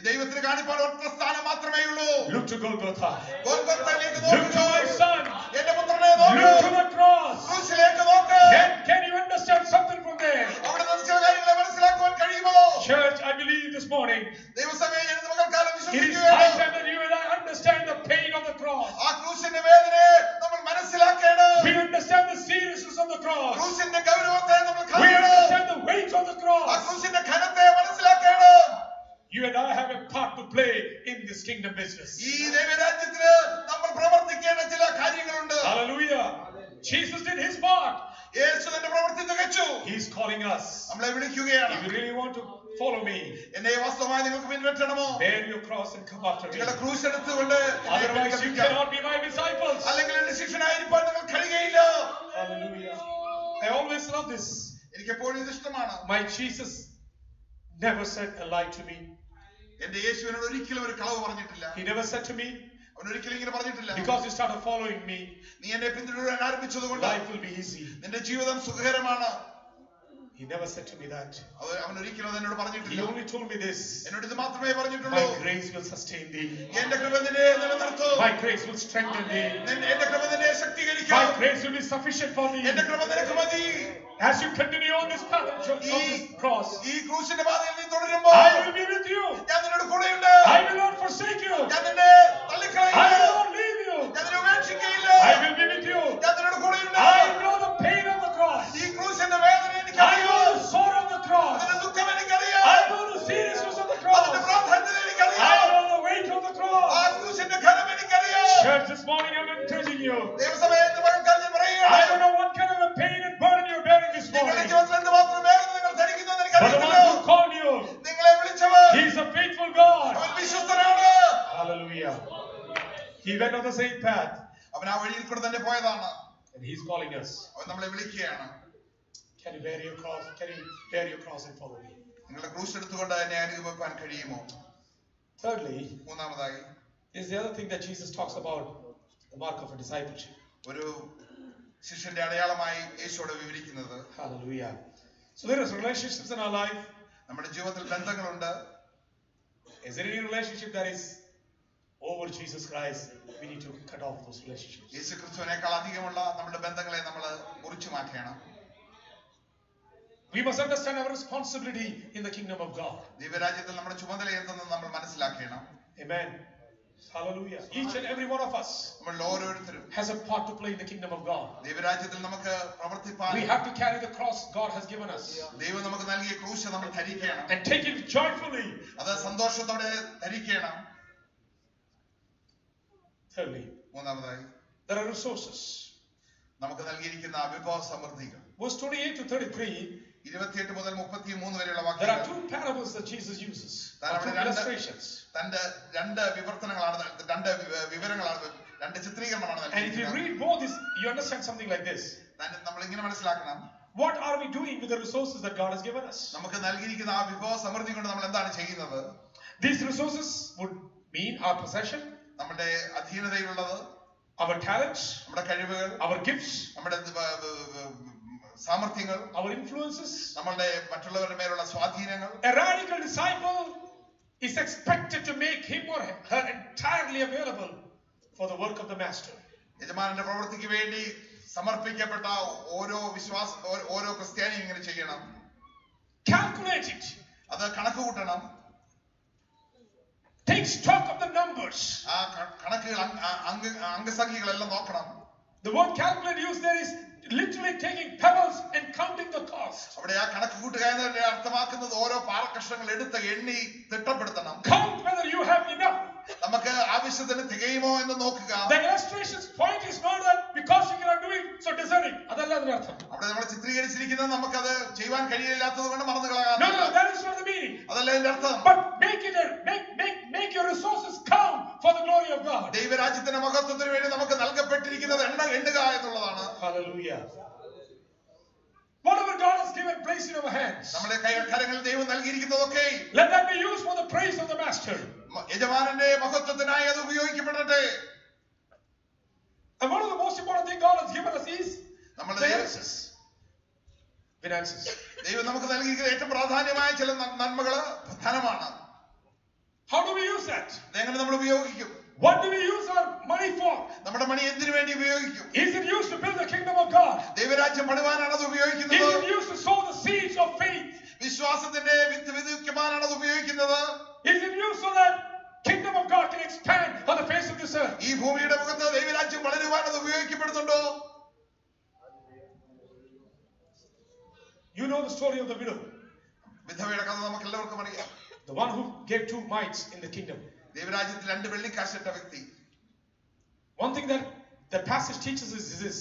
ദൈവത്തിന് കാണിപ്പാൻ ഒറ്റ സ്ഥാനം മാത്രമേ ഉള്ളൂ. Look to Golgotha. ഗോൽഗോഥയിലേക്ക് Look to നോക്കുക. my son. എന്റെ പുത്രനെ Look to നോക്കുക. the cross. ക്രൂശിലേക്ക് നോക്ക്. Can you understand something from there? അവിടെ നിന്ന് ചില കാര്യങ്ങളെ മനസ്സിലാക്കുവാൻ കഴിയുമോ? Church, I believe this morning, ദൈവസഭയെ ഞാൻ മകൾക്കാലം it is high വിശ്വസിക്കുകയാണ്. time that you and I understand the pain of the cross. ആ ക്രൂശിന്റെ വേദനയെ നമ്മൾ മനസ്സിലാക്കണം. We understand the seriousness of the cross. ക്രൂശിന്റെ ഗൗരവത്തെ നമ്മൾ We കാണണം. understand the weight of the ആ cross. ക്രൂശിന്റെ ഘനത്തെ മനസ്സിലാക്കണം. You and I have a part to play in this kingdom business. ഈ ദൈവരാജ്യത്തിന് നമ്മൾ പ്രവർത്തിക്കേണ്ട ചില കാര്യങ്ങളുണ്ട്. Hallelujah. Jesus did his part. യേശു തന്റെ പ്രവൃത്തി തികച്ചു. He's calling us. നമ്മളെ വിളിക്കുകയാണ്. If you really want to follow me, എന്നെ വാസ്തവമായി നിങ്ങൾക്ക് പിൻപറ്റണമോ? bear your cross and come after me. നിങ്ങളുടെ ക്രൂശ് എടുത്തുകൊണ്ട് എന്നെ Otherwise, you പിൻപറ്റിക്കാം. cannot be my disciples. അല്ലെങ്കിൽ എന്റെ ശിഷ്യനായിരിക്കാൻ നിങ്ങൾ കഴിയുകയില്ല. Hallelujah. I always love this. എനിക്ക് എപ്പോഴും ഇത് ഇഷ്ടമാണ്. My Jesus never said a lie to me. എന്റെ യേശുവിനോട് ഒരിക്കലും ഒരു കളവ് പറഞ്ഞിട്ടില്ല. He never said to me, അവൻ ഒരിക്കലും ഇങ്ങനെ പറഞ്ഞിട്ടില്ല. because you started following me, നീ എന്നെ പിന്തുടരാൻ ആരംഭിച്ചതുകൊണ്ട് life will be easy. നിന്റെ ജീവിതം സുഖകരമാണ്. He never said to me that. അവൻ ഒരിക്കലും എന്നോട് He പറഞ്ഞിട്ടില്ല. only told me this. എന്നോട് ഇത് മാത്രമേ പറഞ്ഞിട്ടുള്ളൂ. My grace will sustain thee. എന്റെ കൃപ നിന്നെ നിലനിർത്തും. My grace will strengthen thee. എന്റെ കൃപ നിന്നെ My ശക്തീകരിക്കും. grace will be sufficient for thee. എന്റെ കൃപ നിനക്ക് മതി. As you continue on this path of this cross, ഈ ക്രൂശിന്റെ പാതയിൽ നീ തുടരുമ്പോൾ I will be with you. ഞാൻ നിന്നോട് കൂടെയുണ്ട്. I will not forsake you. ഞാൻ നിന്നെ തള്ളിക്കളയില്ല. Church, this morning I'm encouraging you. ദൈവസഭയെ ഇന്ന് പകൽക്കാലം ഞാൻ പറയുകയാണ്. I don't know what kind of a pain and burden you're bearing this നിങ്ങളുടെ morning. ജീവിതത്തിൽ എന്തുമാത്രം വേദന നിങ്ങൾ ധരിക്കുന്നുവെന്ന് But the one എനിക്കറിയില്ല. who called you, നിങ്ങളെ വിളിച്ചവർ He's a faithful God. അവൻ വിശ്വസ്തനാണ്. Hallelujah. He went on the same path അവൻ ആ വഴിയിൽ കൂടെ തന്നെ പോയതാണ്. and He's calling us. അവൻ നമ്മളെ വിളിക്കുകയാണ്. Can you bear your cross? Can you bear your cross and follow me? നിങ്ങളുടെ ക്രൂശ് എടുത്തുകൊണ്ട് എന്നെ അനുഗമിക്കാൻ കഴിയുമോ? Thirdly, മൂന്നാമതായി is the other thing that Jesus talks about, the mark of a discipleship. ഒരു ശിഷ്യന്റെ അടയാളമായി യേശുവോട് വിവരിക്കുന്നത്. Hallelujah. So there is relationships in our life. നമ്മുടെ ജീവിതത്തിൽ ബന്ധങ്ങളുണ്ട്. Is there any relationship that is over Jesus Christ? We need to cut off those relationships. യേശു ക്രിസ്തുവിനേക്കാൾ അധികമുള്ള നമ്മുടെ ബന്ധങ്ങളെ നമ്മൾ മുറിച്ചു മാറ്റണം. We must understand our responsibility in the kingdom of God. ദൈവരാജ്യത്തിൽ നമ്മുടെ ചുമതല എന്തെന്ന് നമ്മൾ മനസ്സിലാക്കണം. Amen. Hallelujah. Each and every one of us നമ്മൾ ഓരോരുത്തരും has a part to play in the kingdom of God. ദൈവരാജ്യത്തിൽ നമുക്ക് പ്രവർത്തിപ്പാൻ We have to carry the cross God has given us ദൈവം നമുക്ക് നൽകിയ ക്രൂശ് നമ്മൾ ധരിക്കണം. and take it joyfully. അത് സന്തോഷത്തോടെ ധരിക്കണം. Thirdly, മൂന്നാമതായി there are resources. നമുക്ക് നൽകിയിരിക്കുന്ന വിഭവ സമൃദ്ധികൾ. Verse 28 to 33, 28 മുതൽ 33 വരെയുള്ള there are വാക്യങ്ങൾ two parables that Jesus uses, There or are two രണ്ട് illustrations. തന്റെ രണ്ട് വിവർത്തനങ്ങളാണ്, രണ്ട് വിവരങ്ങളാണ്, രണ്ട് ചിത്രീകരണമാണ് And if you നൽകിയിരിക്കുന്നത്. read both this, you understand something like this. നമ്മൾ ഇങ്ങനെ മനസ്സിലാക്കണം, What are we doing with the resources that God has given us? നമുക്ക് നൽകിയിരിക്കുന്ന ആ വിഭവ സമൃദ്ധി കൊണ്ട് നമ്മൾ എന്താണ് ചെയ്യുന്നത്? These resources would mean our possession, നമ്മുടെ അധീനതയിലുള്ളത്, our talents, നമ്മുടെ കഴിവുകൾ, our gifts, നമ്മുടെ സാമർഥ്യങ്ങൾ, our influences. നമ്മളുടെ മറ്റുള്ളവരുടെ മേലുള്ള സ്വാധീനങ്ങൾ. A radical disciple is expected to make him or her entirely available for the work of the master. യജമാനന്റെ പ്രവൃത്തിക്ക് വേണ്ടി സമർപ്പിക്കപ്പെട്ട ഓരോ ക്രിസ്ത്യാനിയും ഇങ്ങനെ ചെയ്യണം. Calculate it. അത് കണക്ക് കൂട്ടണം. Take stock of the numbers. ആ കണക്കുകൾ അംഗസംഖ്യകളെല്ലാം നോക്കണം. The word calculate used there is literally taking pebbles and counting the cost. അവിടെ ആ കണക്ക് കൂട്ടുക എന്നതിന്റെ അർത്ഥമാക്കുന്നത് ഓരോ പാറക്കഷ്ണങ്ങൾ എടുത്ത് എണ്ണി തിട്ടപ്പെടുത്തണം. Count whether you have enough. നമുക്ക് ആവശ്യത്തിന് തികയുമോ എന്ന് നോക്കുക. The illustration's point is not that because you cannot do it, so desert it. അതല്ല അതിന്റെ അർത്ഥം. അവിടെ നമ്മൾ ചിത്രീകരിച്ചിരിക്കുന്നത് നമുക്കത് ചെയ്യുവാൻ കഴിയില്ലാത്തത് കൊണ്ട് മറന്നു കളയാൻ. No, that is not the meaning. അതല്ല അതിന്റെ അർത്ഥം. But make your resources count for the glory of God. ദൈവരാജ്യത്തിന്റെ മഹത്വത്തിന് വേണ്ടി നമുക്ക് നൽകപ്പെട്ടിരിക്കുന്നത് എണ്ണുക എന്നുള്ളതാണ്. Hallelujah. Whatever God has given, place in our hands. നമ്മുടെ കരങ്ങളിൽ ദൈവം നൽകിയിരിക്കുന്നതൊക്കെ Let that be used for the praise of the master. യജമാനന്റെ മഹത്വത്തിനായി അത് ഉപയോഗിക്കപ്പെടട്ടെ. And one of the most important things God has given us is നമ്മുടെ finances. ദൈവം നമുക്ക് നൽകിയിരിക്കുന്ന ഏറ്റവും പ്രാധാന്യമായ ചില നന്മകള് ധനമാണ്. How do we use that? അതെങ്ങനെ നമ്മൾ ഉപയോഗിക്കും? What do we use our money for? നമ്മുടെ മണി എന്തിനു വേണ്ടി ഉപയോഗിക്കും? Is it used to build the kingdom of God? ദൈവരാജ്യം പണിവാനാണ് അത് Is ഉപയോഗിക്കുന്നത്. it used to sow the seeds of faith? വിശ്വാസത്തിന്റെ വിത്ത് വിതയ്ക്കുവാനാണ് അത് ഉപയോഗിക്കുന്നത്. Is it used so that kingdom of God can expand on the face of this earth? ഈ ഭൂമിയുടെ മുഖത്ത് ദൈവരാജ്യം വളരുവാൻ അത് ഉപയോഗിക്കപ്പെടുന്നുണ്ടോ? You know the story of the widow, വിധവയുടെ കഥ നമുക്ക് എല്ലാവർക്കും അറിയാം. the one who gave 2 mites in the kingdom. ദൈവരാജ്യത്തിൽ 2 വെള്ളിക്കാശിട്ട വ്യക്തി. One thing that the passage teaches us is this: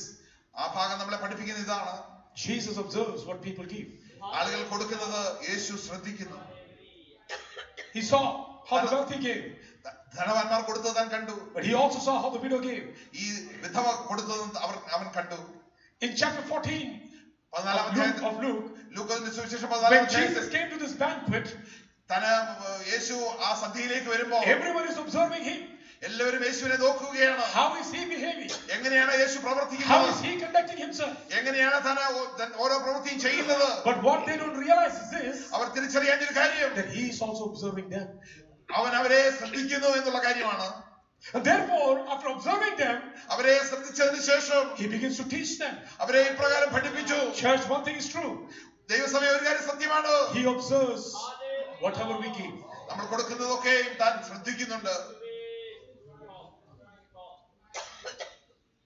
ആ ഭാഗം നമ്മളെ പഠിപ്പിക്കുന്ന ഇതാണ്. Jesus observes what people give. ആളുകൾ കൊടുക്കുന്നത് യേശു ശ്രദ്ധിക്കുന്നു. He saw how the wealthy gave, ധനവാന്മാർ കൊടുത്തത് താൻ കണ്ടു. but he also saw how the widow gave. ഈ വിധവ കൊടുത്തത് അവൻ കണ്ടു. In chapter 14 of Luke, ലൂക്കോസിന്റെ സുവിശേഷം when 14 Jesus came to this banquet, യേശു ആ സദ്യയിലേക്ക് വരുമ്പോൾ everyone is observing him. എല്ലാവരും യേശുവിനെ നോക്കുകയാണ്. How is he behaving? എങ്ങനെയാണ് യേശു How പ്രവർത്തിക്കുന്നത്? is he conducting himself? എങ്ങനെയാണ് താൻ ഓരോ പ്രവൃത്തിയും ചെയ്യുന്നത്? But what they don't realize is this: അവർ തിരിച്ചറിയേണ്ട ഒരു കാര്യം, that he is also observing them. അവൻ അവരെ ശ്രദ്ധിക്കുന്നു എന്നുള്ള കാര്യമാണ്. And therefore, after observing them, അവരെ ശ്രദ്ധിച്ചതിന് ശേഷം he begins to teach them. അവരെ ഇപ്രകാരം പഠിപ്പിച്ചു. Church, one thing is true: ദൈവസഭ ഒരു കാര്യം സത്യമാണ്. he observes whatever we give. നമ്മൾ കൊടുക്കുന്നതൊക്കെയും താൻ ശ്രദ്ധിക്കുന്നുണ്ട്.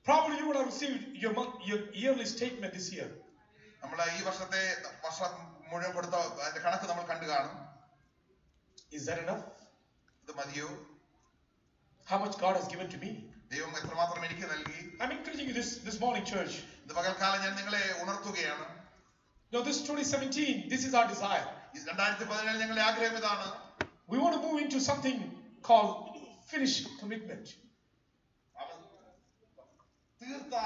Probably you would have received your yearly statement this year. നമ്മൾ ഈ വർഷം മുഴുവൻ കൊടുത്ത അതിന്റെ കണക്ക് നമ്മൾ കണ്ടു കാണും. Is that enough? ഇത് മതിയോ? how much God has given to me. ദൈവം എത്രമാത്രം എനിക്ക് നൽകി. I'm encouraging you this morning, church. ഇന്ന് പകൽക്കാലം ഞാൻ നിങ്ങളെ ഉണർത്തുകയാണ്. No, this 2017, this is our desire. 2017 ഞങ്ങളുടെ ആഗ്രഹം ഇതാണ്. We want to move into something called finished commitment. തീർത്ത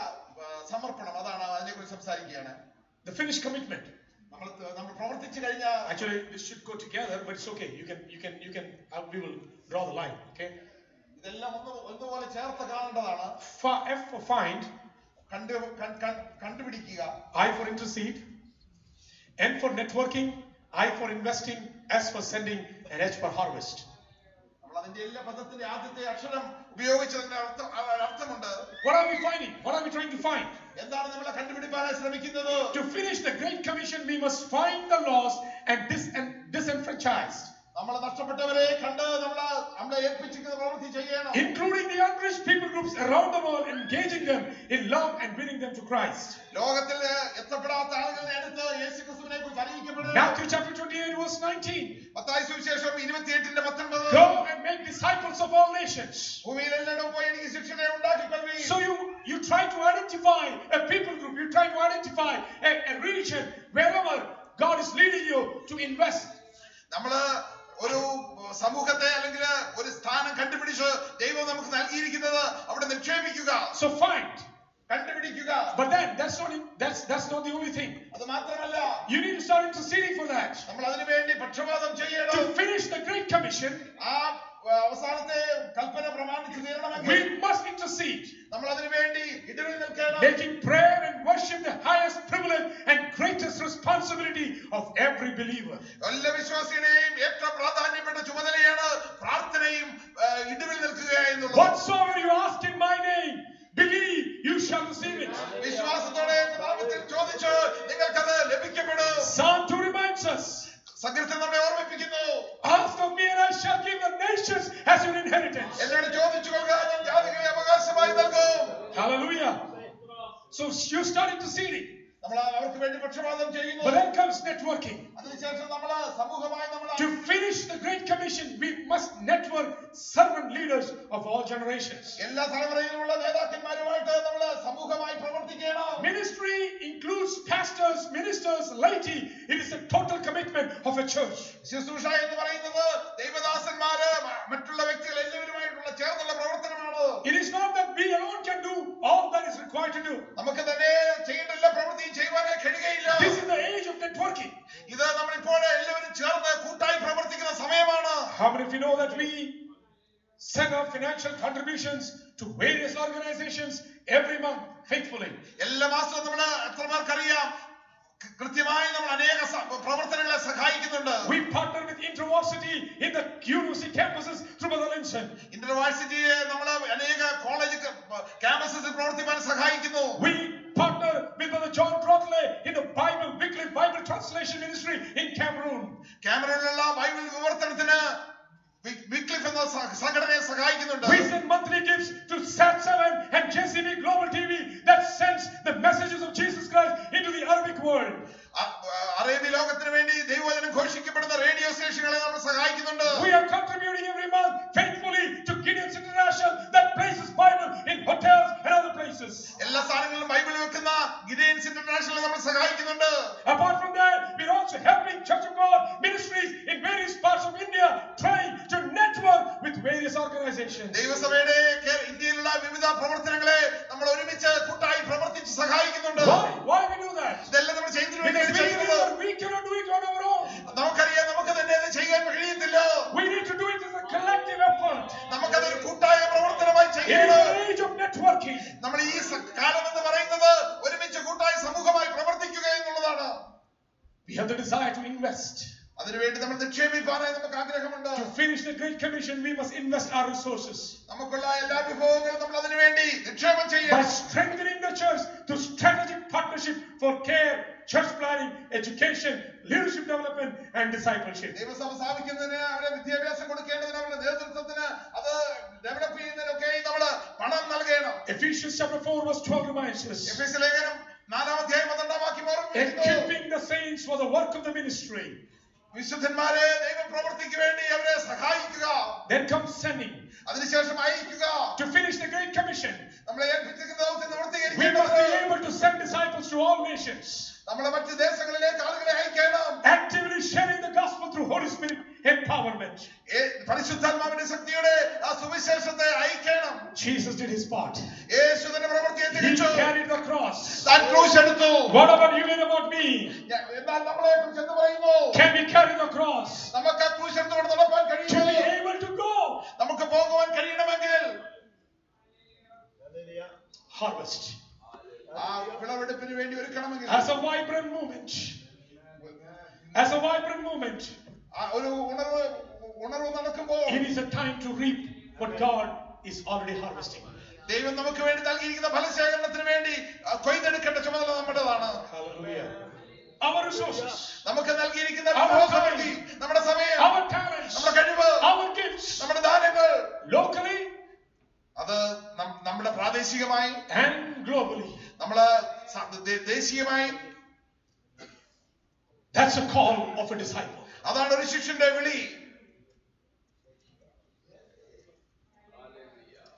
സമർപ്പണം, അതാണ് അതിനെക്കുറിച്ച് സംസാരിക്കുകയാണ്. The finished commitment. നമ്മൾ പ്രവർത്തിച്ചു കഴിഞ്ഞാൽ Actually, this should go together, but it's okay. You can. We will draw the line. Okay. ഇതെല്ലാം ഒന്നുപോലെ ചേർത്ത് കാണേണ്ടതാണ്. F for find. കണ്ടുപിടിക്കുക. I for intercede. N for networking. I for investing. S for sending. And H for harvest. നമ്മൾ അതിന്റെ എല്ലാ പദത്തിന്റെ ആദ്യത്തെ അക്ഷരം ഉപയോഗിച്ചതിന്റെ അർത്ഥമുണ്ട്. What are we finding? What are we trying to find? എന്താണ് നമ്മൾ കണ്ടുപിടിക്കാനായി ശ്രമിക്കുന്നത്? To finish the Great Commission, we must find the lost and disenfranchised. നമ്മൾ നഷ്ടപ്പെട്ടവരെ കണ്ട് നമ്മളെ ഏൽപ്പിച്ചിരിക്കുന്ന പ്രവൃത്തി ചെയ്യണം. Including the unreached people groups around the world, engaging them in love and winning them to Christ. ലോകത്തിൽ എത്തപ്പെടാത്ത ആളുകളെ അടുത്ത് യേശുക്രിസ്തുവിനെ കുറിച്ച് അറിയിക്കപ്പെടുക. Matthew chapter 28 verse 19. മത്തായി സുവിശേഷം 28:19. Go and make disciples of all nations. ഭൂമിയിലെല്ലാം പോയി എനിക്ക് ശിഷ്യരെ ഉണ്ടാക്കിക്കൊള്ളുവിൻ. So you try to identify a people group, you try to identify a region wherever God is leading you to invest. നമ്മള് ഒരു സമൂഹത്തെ അല്ലെങ്കിൽ ഒരു സ്ഥാനം കണ്ടുപിടിച്ച് ദൈവം നമുക്ക് നൽകിയിരിക്കുന്നത് അവിടെ നിക്ഷേപിക്കുക. So find, കണ്ടുപിടിക്കുക. but then that's not the only thing. അത് മാത്രമല്ല, You need to start interceding for that. നമ്മൾ അതിനു വേണ്ടി പക്ഷപാതം ചെയ്യണം. To finish the Great Commission, ആ അവസാനത്തെ കൽപ്പന പ്രമാണിച്ചു തീരണമെങ്കിൽ we must intercede. നമ്മൾ അതിനു വേണ്ടി ഇടവിൽ നിൽക്കണം. Making prayer and worship the highest privilege and greatest responsibility of every believer. എല്ലാ വിശ്വാസിയുടെയും ഏറ്റവും പ്രാധാന്യപ്പെട്ട ചുമതലയാണ് പ്രാർത്ഥനയും ഇടവിൽ നിൽക്കുക എന്നുള്ളത്. Whatsoever you ask in my name, believe you shall receive it. വിശ്വാസത്തോടെ നാമത്തിൽ ചോദിച്ച് നിങ്ങൾക്കത് ലഭിക്കപ്പെടും. Psalm 2 reminds us. സങ്കീർത്തനം നമ്മെ ഓർമ്മിപ്പിക്കുന്നു. Ask of me and I shall give the nations as your inheritance. എന്നോട് ചോദിച്ചുകൊള്ളുക, ഞാൻ ജാതികളെ അവകാശമായി നൽകും. Hallelujah. So you start interceding. നമ്മൾ അവർക്ക് വേണ്ടി പക്ഷപാതം ചെയ്യുന്നു. But then comes networking. അതിനുശേഷം നമ്മൾ സമൂഹമായി To finish the Great Commission, we must network servant leaders of all generations. എല്ലാ തലമുറയിലുമുള്ള നേതാക്കന്മാരുമായിട്ട് നമ്മൾ സമൂഹമായി പ്രവർത്തിക്കണം. Ministry includes pastors, ministers, laity. It is a total commitment of a church. ശുശ്രൂഷ എന്ന് പറയുന്നത് ദൈവദാസന്മാര് മറ്റുള്ള വ്യക്തികൾ എല്ലാവരുമായിട്ടുള്ള ചേർന്നുള്ള പ്രവർത്തനമാണ്. It is not that we alone can do all that is required to do. നമുക്ക് തന്നെ ചെയ്യേണ്ട എല്ലാ പ്രവൃത്തിയും ചെയ്യുവാനേ കഴിയുകയില്ല. This is the age of networking. ഇത് നമ്മൾ ഇപ്പോൾ എല്ലാവരും ചേർന്ന് കൂട്ടായി പ്രവർത്തിക്കുന്ന സമയമാണ്. How many of you know that we send our financial contributions to various organizations every month faithfully? എല്ലാ മാസവും നമ്മൾ എത്ര പേർക്കറിയാം കൃത്യമായി നമ്മൾ അനേക പ്രവർത്തനങ്ങളെ സഹായിക്കുന്നുണ്ട്. We partner with InterVarsity in the university campuses through Brother Linson. ഇന്റർവാഴ്സിറ്റിയെ നമ്മൾ അനേക കോളേജ് ക്യാമ്പസിൽ പ്രവർത്തിക്കാൻ സഹായിക്കുന്നു. We partner with Brother John Trothley in the Wycliffe Bible Translation Ministry in Cameroon. കാമറൂണിലുള്ള ബൈബിൾ വിവർത്തനത്തിന് വിക്ലിഫ് എന്ന സംഘടനയെ സഹായിക്കുന്നുണ്ട്. We send monthly gifts to Sat7 and JCB Global TV that sends the messages of Jesus Christ into the Arabic world. Arabia ലോകത്തിന് വേണ്ടി ദൈവവചനം ഘോഷിക്കപ്പെടുന്ന radio സ്റ്റേഷനുകളെ നമ്മൾ സഹായിക്കുന്നുണ്ട്. We are contributing every month faithfully to Gideon's International that places Bible in hotels and other places. എല്ലാ സ്ഥാനങ്ങളിലും Bible വെക്കുന്ന ഗിഡെയൻസ് international നമ്മൾ സഹായിക്കുന്നുണ്ട്. Apart from that, we are also helping Church of God ministries in various parts of India trying to network with various organizations. ദൈവസഭയുടെ ഇന്ത്യയിലുള്ള വിവിധ പ്രവർത്തനങ്ങളെ നമ്മൾ ഒരുമിച്ച് കൂട്ടായി പ്രവർത്തിച്ച് സഹായിക്കുന്നുണ്ട്. Why we do that? ഇതെല്ലാം നമ്മൾ ചെയ്യുന്നതിന് വേണ്ടി Because we cannot do it on our own. നമുക്കറിയാം നമുക്ക് തന്നെ ഇത് ചെയ്യാൻ കഴിയത്തില്ല. We need to do it as a collective effort. നമുക്കതൊരു കൂട്ടായ പ്രവർത്തനമായി In ചെയ്യണം. the age of networking, നമ്മൾ ഈ കാലം എന്ന് പറയുന്നത് ഒരുമിച്ച് കൂട്ടായ സമൂഹമായി പ്രവർത്തിക്കുക എന്നുള്ളതാണ്. we have the desire to invest. അതിനുവേണ്ടി നമ്മൾ നിക്ഷേപിക്കാനായി നമുക്ക് ആഗ്രഹമുണ്ട്. To finish the Great Commission, we must invest our resources. നമുക്കുള്ള എല്ലാ വിഭവങ്ങളും നമ്മൾ അതിനുവേണ്ടി നിക്ഷേപം By ചെയ്യണം. strengthening the church through strategic partnership for care, church planning, education, leadership development and discipleship. ദൈവസഭ സ്ഥാപിക്കുന്നതിന് അവരെ വിദ്യാഭ്യാസം കൊടുക്കേണ്ടതിന് അവരുടെ നേതൃത്വത്തിന് അത് ഡെവലപ്പ് ചെയ്യുന്നതിനൊക്കെ നമ്മൾ പണം നൽകണം. Ephesians chapter 4 verse 12 reminds us. എഫേസ്യ ലേഖനം 4-12 ഓർമ്മിപ്പിക്കുന്നു. Equipping the saints for the work of the ministry. വിശുദ്ധന്മാരെ ദൈവപ്രവൃത്തിക്ക് വേണ്ടി അവരെ സഹായിക്കുക. Then comes sending. അതിനുശേഷം അയക്കുക. To finish the Great Commission, നമ്മളെ ഏൽപ്പിച്ചിരിക്കുന്ന ദൗത്യം we must പൂർത്തീകരിക്കേണ്ടത്. be able to send disciples to all nations, നമ്മളെ മറ്റ് ദേശങ്ങളിലേക്ക് ആളുകളെ അയക്കണം. actively sharing the gospel through Holy Spirit empowerment. പരിശുദ്ധാത്മാവിന്റെ ശക്തിയുടെ ആ സുവിശേഷത്തെ അയക്കണം. Jesus did his part. യേശു തന്റെ പ്രവൃത്തിയെ He തികച്ചു. carried the cross. താൻ ക്രൂശ് എടുത്തു. What about you and about me? എന്നാൽ നമ്മളെ കുറിച്ച് എന്ത് പറയുന്നു? Can we carry the cross? നമുക്ക് ആ ക്രൂശ് എടുത്തുകൊണ്ട് നടക്കാൻ To be കഴിയുമോ? able to go. നമുക്ക് പോകുവാൻ കഴിയണമെങ്കിൽ Harvest. ആ വിളവെടുപ്പിന് വേണ്ടി ഒരുക്കണമെങ്കിൽ As a vibrant movement. As a vibrant movement. ഒരു ഉണർവ് നടക്കുമ്പോൾ It is a time to reap what God is already harvesting. ദൈവം നമുക്ക് വേണ്ടി നൽകിയിരിക്കുന്ന ഫലശേഖരണത്തിന് വേണ്ടി കൊയ്തെടുക്കേണ്ട ചുമതല നമ്മുടേതാണ്. Hallelujah. Our resources, നമുക്ക് നൽകിയിരിക്കുന്ന Our വിഭവസമൃദ്ധി, നമ്മുടെ സമയം, our talents, നമ്മുടെ കഴിവ്, our gifts, നമ്മുടെ ദാനങ്ങൾ, locally അത് നമ്മുടെ പ്രാദേശികമായി and globally. നമ്മള് ദേശീയമായി. That's a call of a disciple. അതാണ് ഒരു ശിഷ്യന്റെ വിളി.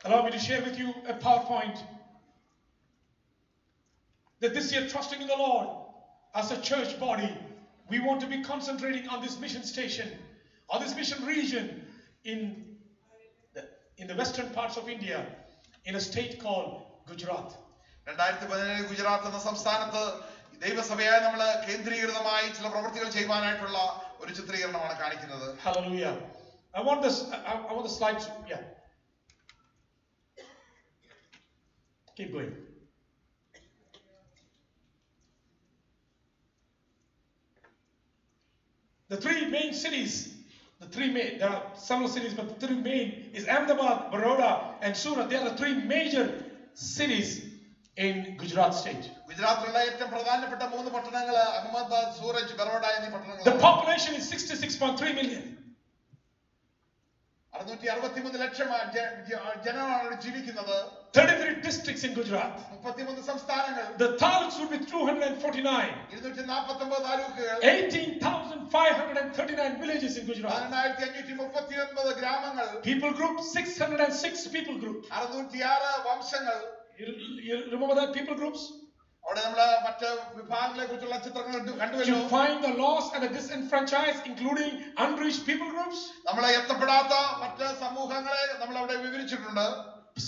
Allow me to share with you a PowerPoint that this year, trusting in the Lord, as a church body, we want to be concentrating on this mission station, on this mission region in the western parts of India, in a state called Gujarat. 2017 Gujarat എന്ന സംസ്ഥാനത്ത് ദൈവസഭയായി നമ്മൾ കേന്ദ്രീകൃതമായി ചില പ്രവൃത്തികൾ ചെയ്യുവാനായിട്ടുള്ള ഒരു ചിത്രീകരണമാണ് കാണിക്കുന്നത്. Hallelujah. I want the slides. Yeah. Keep going. The three main cities, there are several cities, but the three main is Ahmedabad, Baroda, and Surat. They are the three major cities in Gujarat state. ഗുജറാത്തിലുള്ള ഏറ്റവും പ്രധാനപ്പെട്ട 3 പട്ടണങ്ങൾ അഹമ്മദാബാദ്, സൂറജ്, ബറോഡ എന്നീ The പട്ടണങ്ങളാണ്. population is 66.3 million. 663 ലക്ഷം ജനമാണ് അവിടെ ജീവിക്കുന്നത്. 33 districts in Gujarat. 33 സംസ്ഥാനങ്ങൾ. The taluks would be 249. 249 താലൂക്കുകൾ. 18,539 villages in Gujarat. 1539 ഗ്രാമങ്ങൾ. People group 606 people group. 606 വംശങ്ങൾ. You remember that people groups? അവിടെ നമ്മള് മറ്റ് വിഭാഗങ്ങളെ കുറിച്ചുള്ള ചിത്രങ്ങൾ കണ്ടുവല്ലോ. You find the lost and the disenfranchised, including unreached people groups. നമ്മളെ എത്തപ്പെടാത്ത മറ്റ് സമൂഹങ്ങളെ നമ്മൾ അവിടെ വിവരിച്ചിട്ടുണ്ട്.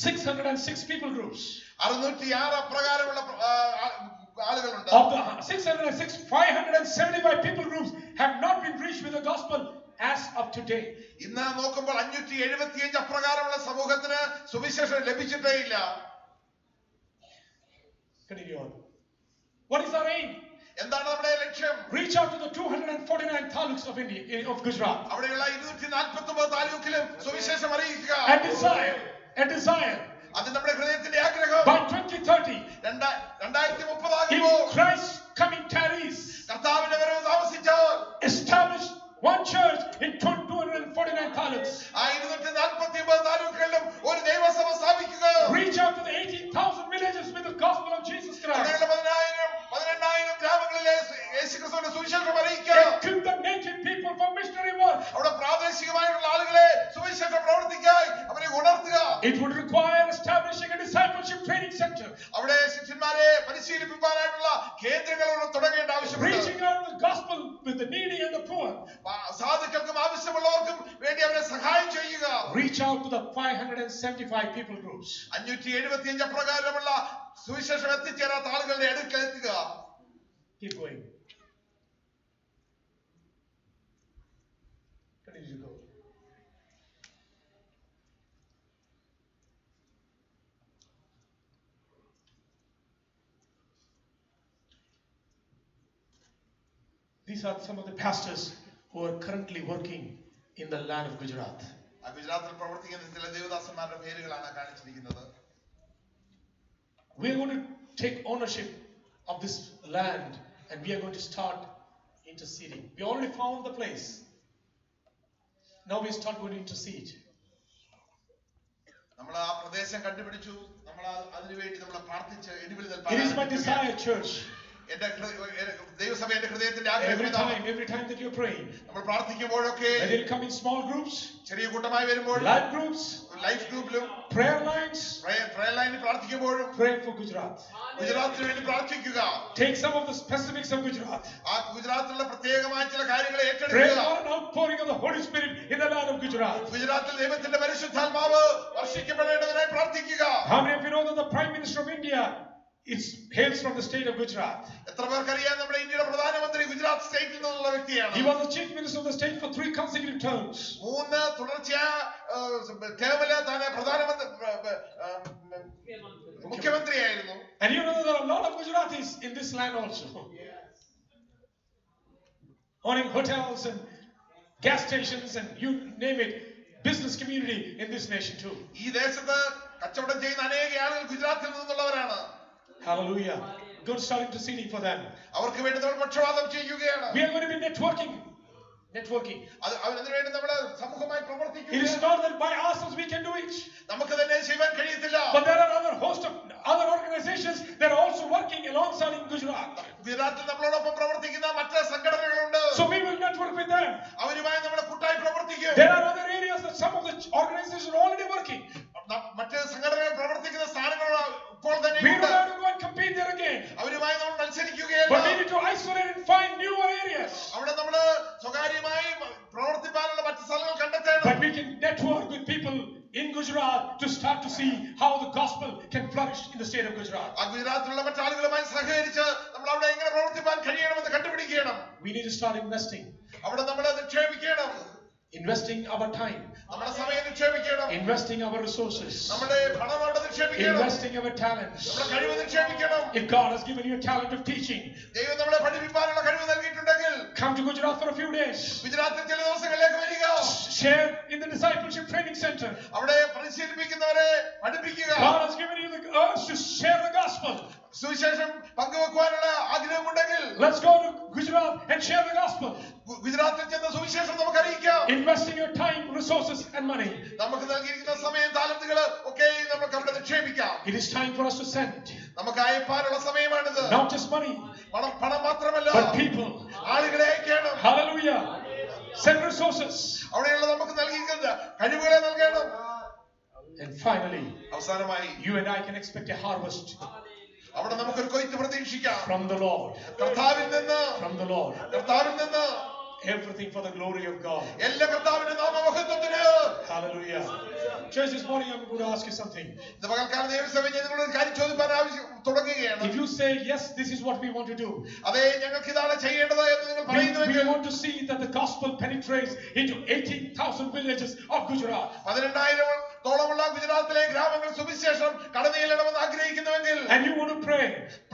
606 people groups. 606 അപ്രകാരമുള്ള ആളുകളുണ്ട്. Of the 606, 575 people groups have not been reached with the gospel as of today. ഇന്ന് നോക്കുമ്പോൾ 575 അപ്രകാരമുള്ള സമൂഹത്തിന് സുവിശേഷം ലഭിച്ചിട്ടേ ഇല്ല. Continue on. What is our aim? എന്താണ് നമ്മുടെ ലക്ഷ്യം? Reach out to the 249 taluks of India, of Gujarat. അവിടെയുള്ള 249 താലൂക്കിലും സുവിശേഷം അറിയിക്കുക. A desire. അത് നമ്മുടെ ഹൃദയത്തിന്റെ ആഗ്രഹം. By 2030, 2030 ആകുമ്പോൾ if Christ coming tarries, കർത്താവിന്റെ വരവ് താമസിച്ചാൽ establish one church in 249 taluks. 249 താലൂക്കുകളിലും ഒരു ദൈവസഭ സ്ഥാപിക്കുക. Reach out to the 18,000 villages with the gospel of Jesus Christ. അവിടെയുള്ള 18,000 ഗ്രാമങ്ങളിലെ യേശുക്രിസ്തുവിന്റെ സുവിശേഷം അറിയിക്കുക. Equip the native people for missionary work. അവിടെ പ്രാദേശികമായുള്ള ആളുകളെ സുവിശേഷ പ്രവർത്തിക്കായി അവരെ ഉണർത്തുക. It would require establishing a discipleship training center. അവിടെ ശിഷ്യന്മാരെ പരിശീലിപ്പിക്കാനായിട്ടുള്ള കേന്ദ്രങ്ങൾ തുടങ്ങേണ്ട ആവശ്യമുണ്ട്. Reaching out the gospel with the needy and the poor. സാധുക്കൾക്കും ആവശ്യമുള്ളവർക്കും വേണ്ടി അവരെ സഹായം ചെയ്യുക. Reach out to the 575 people groups. 575 അപ്രകാരമുള്ള സുവിശേഷം എത്തിച്ചേരാത്ത ആളുകളുടെ അടുക്കൽ എത്തുക. Keep going. Continue to go. These are some of the pastors who are currently working in the land of Gujarat. ഗുജറാത്തിൽ പ്രവർത്തിക്കുന്ന ചില ദേവദാസന്മാരുടെ പേരുകളാണ് കാണിച്ചിരിക്കുന്നത്. We are going to take ownership of this land and we are going to start interceding. We already found the place. Now we start going to intercede. നമ്മൾ ആ പ്രദേശം കണ്ടുപിടിച്ചു. നമ്മൾ അതിനുവേണ്ടി നമ്മൾ പ്രാർത്ഥിച്ച് It is my desire, church. ദൈവസഭയുടെ ഹൃദയത്തിന്റെ ആഗ്രഹം. Every time that you're praying, നമ്മൾ പ്രാർത്ഥിക്കുമ്പോഴൊക്കെ whether you come in small groups, ചെറിയ കൂട്ടമായി വരുമ്പോൾ, large groups, ലൈഫ് ഗ്രൂപ്പിലും prayer lines, പ്രയർ ലൈനിൽ പ്രാർത്ഥിക്കുമ്പോഴും pray for Gujarat. ഗുജറാത്തിന് വേണ്ടി പ്രാർത്ഥിക്കുക. Take some of the specifics of Gujarat. ആ ഗുജറാത്തിലുള്ള പ്രത്യേകമായ ചില കാര്യങ്ങളെ Pray ഏറ്റെടുക്കുക. for an outpouring of the Holy Spirit in the land of Gujarat. ഗുജറാത്തിൽ ദൈവത്തിന്റെ പരിശുദ്ധാത്മാവ് വർഷിക്കപ്പെടേണ്ടതിനായി പ്രാർത്ഥിക്കുക. How many of you know that the Prime Minister of India hails from the state of Gujarat? എത്ര പേർക്കറിയാം നമ്മുടെ ഇന്ത്യയുടെ പ്രധാനമന്ത്രി ഗുജറാത്ത് സ്റ്റേറ്റിൽ നിന്നുള്ള വ്യക്തിയാണ്. He was the chief minister of the state for 3 consecutive terms. 3 തുടർച്ചയായ ടേമില് തന്നെ പ്രധാനമന്ത്രി മുഖ്യമന്ത്രിയായിരുന്നു. And you know that there are a lot of Gujaratis in this land also. Owning hotels and gas stations and you name it, business community in this nation too. ഈ ദേശത്ത് കച്ചവടം ചെയ്യുന്ന അനേക ആളുകൾ ഗുജറാത്തിൽ നിന്നുള്ളവരാണ്. Hallelujah. Good starting to seeding for them. അവർക്ക് വേണ്ടി നമ്മൾ പക്ഷപാതം ചെയ്യുകയാണ്. We are going to be networking. അതിനു വേണ്ടി നമ്മുടെ സമൂഹമായി It is പ്രവർത്തിക്കുക. not that by ourselves we can do it. നമുക്ക് തന്നെ ചെയ്യാൻ കഴിയത്തില്ല. But there are other host of other organizations that are also working alongside in Gujarat. ഗുജറാത്തിൽ നമ്മളോടൊപ്പം പ്രവർത്തിക്കുന്ന മറ്റ് സംഘടനകളുണ്ട്. So we will network with them. അവരുമായി നമ്മൾ കൂട്ടായി പ്രവർത്തിക്കും. There are other areas that some of the organizations are already working. മറ്റ് സംഘടനകൾ പ്രവർത്തിക്കുന്ന സ്ഥാനങ്ങൾ ഇപ്പോൾ തന്നെ We ഉണ്ട്. don't have to go and compete there again. അവരുമായി നമ്മൾ മത്സരിക്കുകയല്ല. But we need to isolate and find newer areas. അവിടെ നമ്മൾ സ്വകാര്യമായി പ്രവർത്തിക്കാനുള്ള മറ്റ് സ്ഥലങ്ങൾ കണ്ടെത്തണം. But we can network with people in Gujarat to start to see how the gospel can flourish in the state of Gujarat. ആ ഗുജറാത്തിലുള്ള മറ്റാളുകളുമായി സഹകരിച്ച് നമ്മൾ അവിടെ എങ്ങനെ പ്രവർത്തിക്കാൻ കഴിയണമെന്ന് കണ്ടുപിടിക്കണം. We need to start investing. അവിടെ നമ്മൾ നിക്ഷേപിക്കണം. Investing our time. നമ്മുടെ സമയം നിക്ഷേപിക്കണം. Investing our resources. നമ്മുടെ പണം അവിടെ നിക്ഷേപിക്കണം. Investing our talents. നമ്മുടെ കഴിവ് നിക്ഷേപിക്കണം. If God has given you a talent of teaching, ദൈവം നമ്മളെ പഠിപ്പിക്കാനുള്ള കഴിവ് നൽകിയിട്ടുണ്ടെങ്കിൽ come to Gujarat for a few days. ഗുജറാത്തിൽ ചില ദിവസങ്ങളിലേക്ക് വരിക. Share in the discipleship training center. അവിടെ പരിശീലിപ്പിക്കുന്നവരെ പഠിപ്പിക്കുക. God has given you the urge to share the gospel. സുവിശേഷം പങ്കുവെക്കുവാനുള്ള ആഗ്രഹമുണ്ടെങ്കിൽ Let's go to Gujarat and share the gospel. ഗുജറാത്തിൽ ചെന്ന സുവിശേഷം നമുക്ക് അറിയിക്കാം. Investing your time, resources and money. നമുക്ക് നൽകിയിരിക്കുന്ന സമയം താലന്തുകൾ ഒക്കെ നമുക്ക് അവിടെ നിക്ഷേപിക്കാം. It is time for us to send. നമുക്ക് അയപ്പാനുള്ള സമയമാണിത്. Not just money, പണം മാത്രമല്ല, but people. ആളുകളെ അയക്കണം. Hallelujah. Send resources. അവിടെയുള്ള നമുക്ക് നൽകിയിരിക്കുന്ന കഴിവുകളെ നൽകണം. And finally, അവസാനമായി you and I can expect a harvest അവിടെ നമുക്കൊരു കൊയ്ത്ത് പ്രതീക്ഷിക്കാം. from the Lord. കർത്താവിൽ നിന്ന്, From the Lord. കർത്താവിൽ നിന്ന് Everything for the glory of God. എല്ലാ കർത്താവിന്റെ നാമമഹത്വത്തിന്. Hallelujah. Church, this morning I'm going to ask you something. ഇന്ന് പകൽക്കാലം ദൈവസഭ നിങ്ങളോട് ഒരു കാര്യം ചോദിക്കാൻ തുടങ്ങുകയാണ്. If you say yes, this is what we want to do. അതെ, ഞങ്ങൾക്ക് ഇതാണ് ചെയ്യേണ്ടത് എന്ന് നിങ്ങൾ We പറയുന്നുവെങ്കിൽ want to see that the gospel penetrates into 18,000 villages of Gujarat. 12,000-ഓളമുള്ള ഗുജറാത്തിലെ ഗ്രാമങ്ങൾ സുവിശേഷം കടന്നു ചെല്ലണമെന്ന് ആഗ്രഹിക്കുന്നുവെങ്കിൽ, And you want to pray.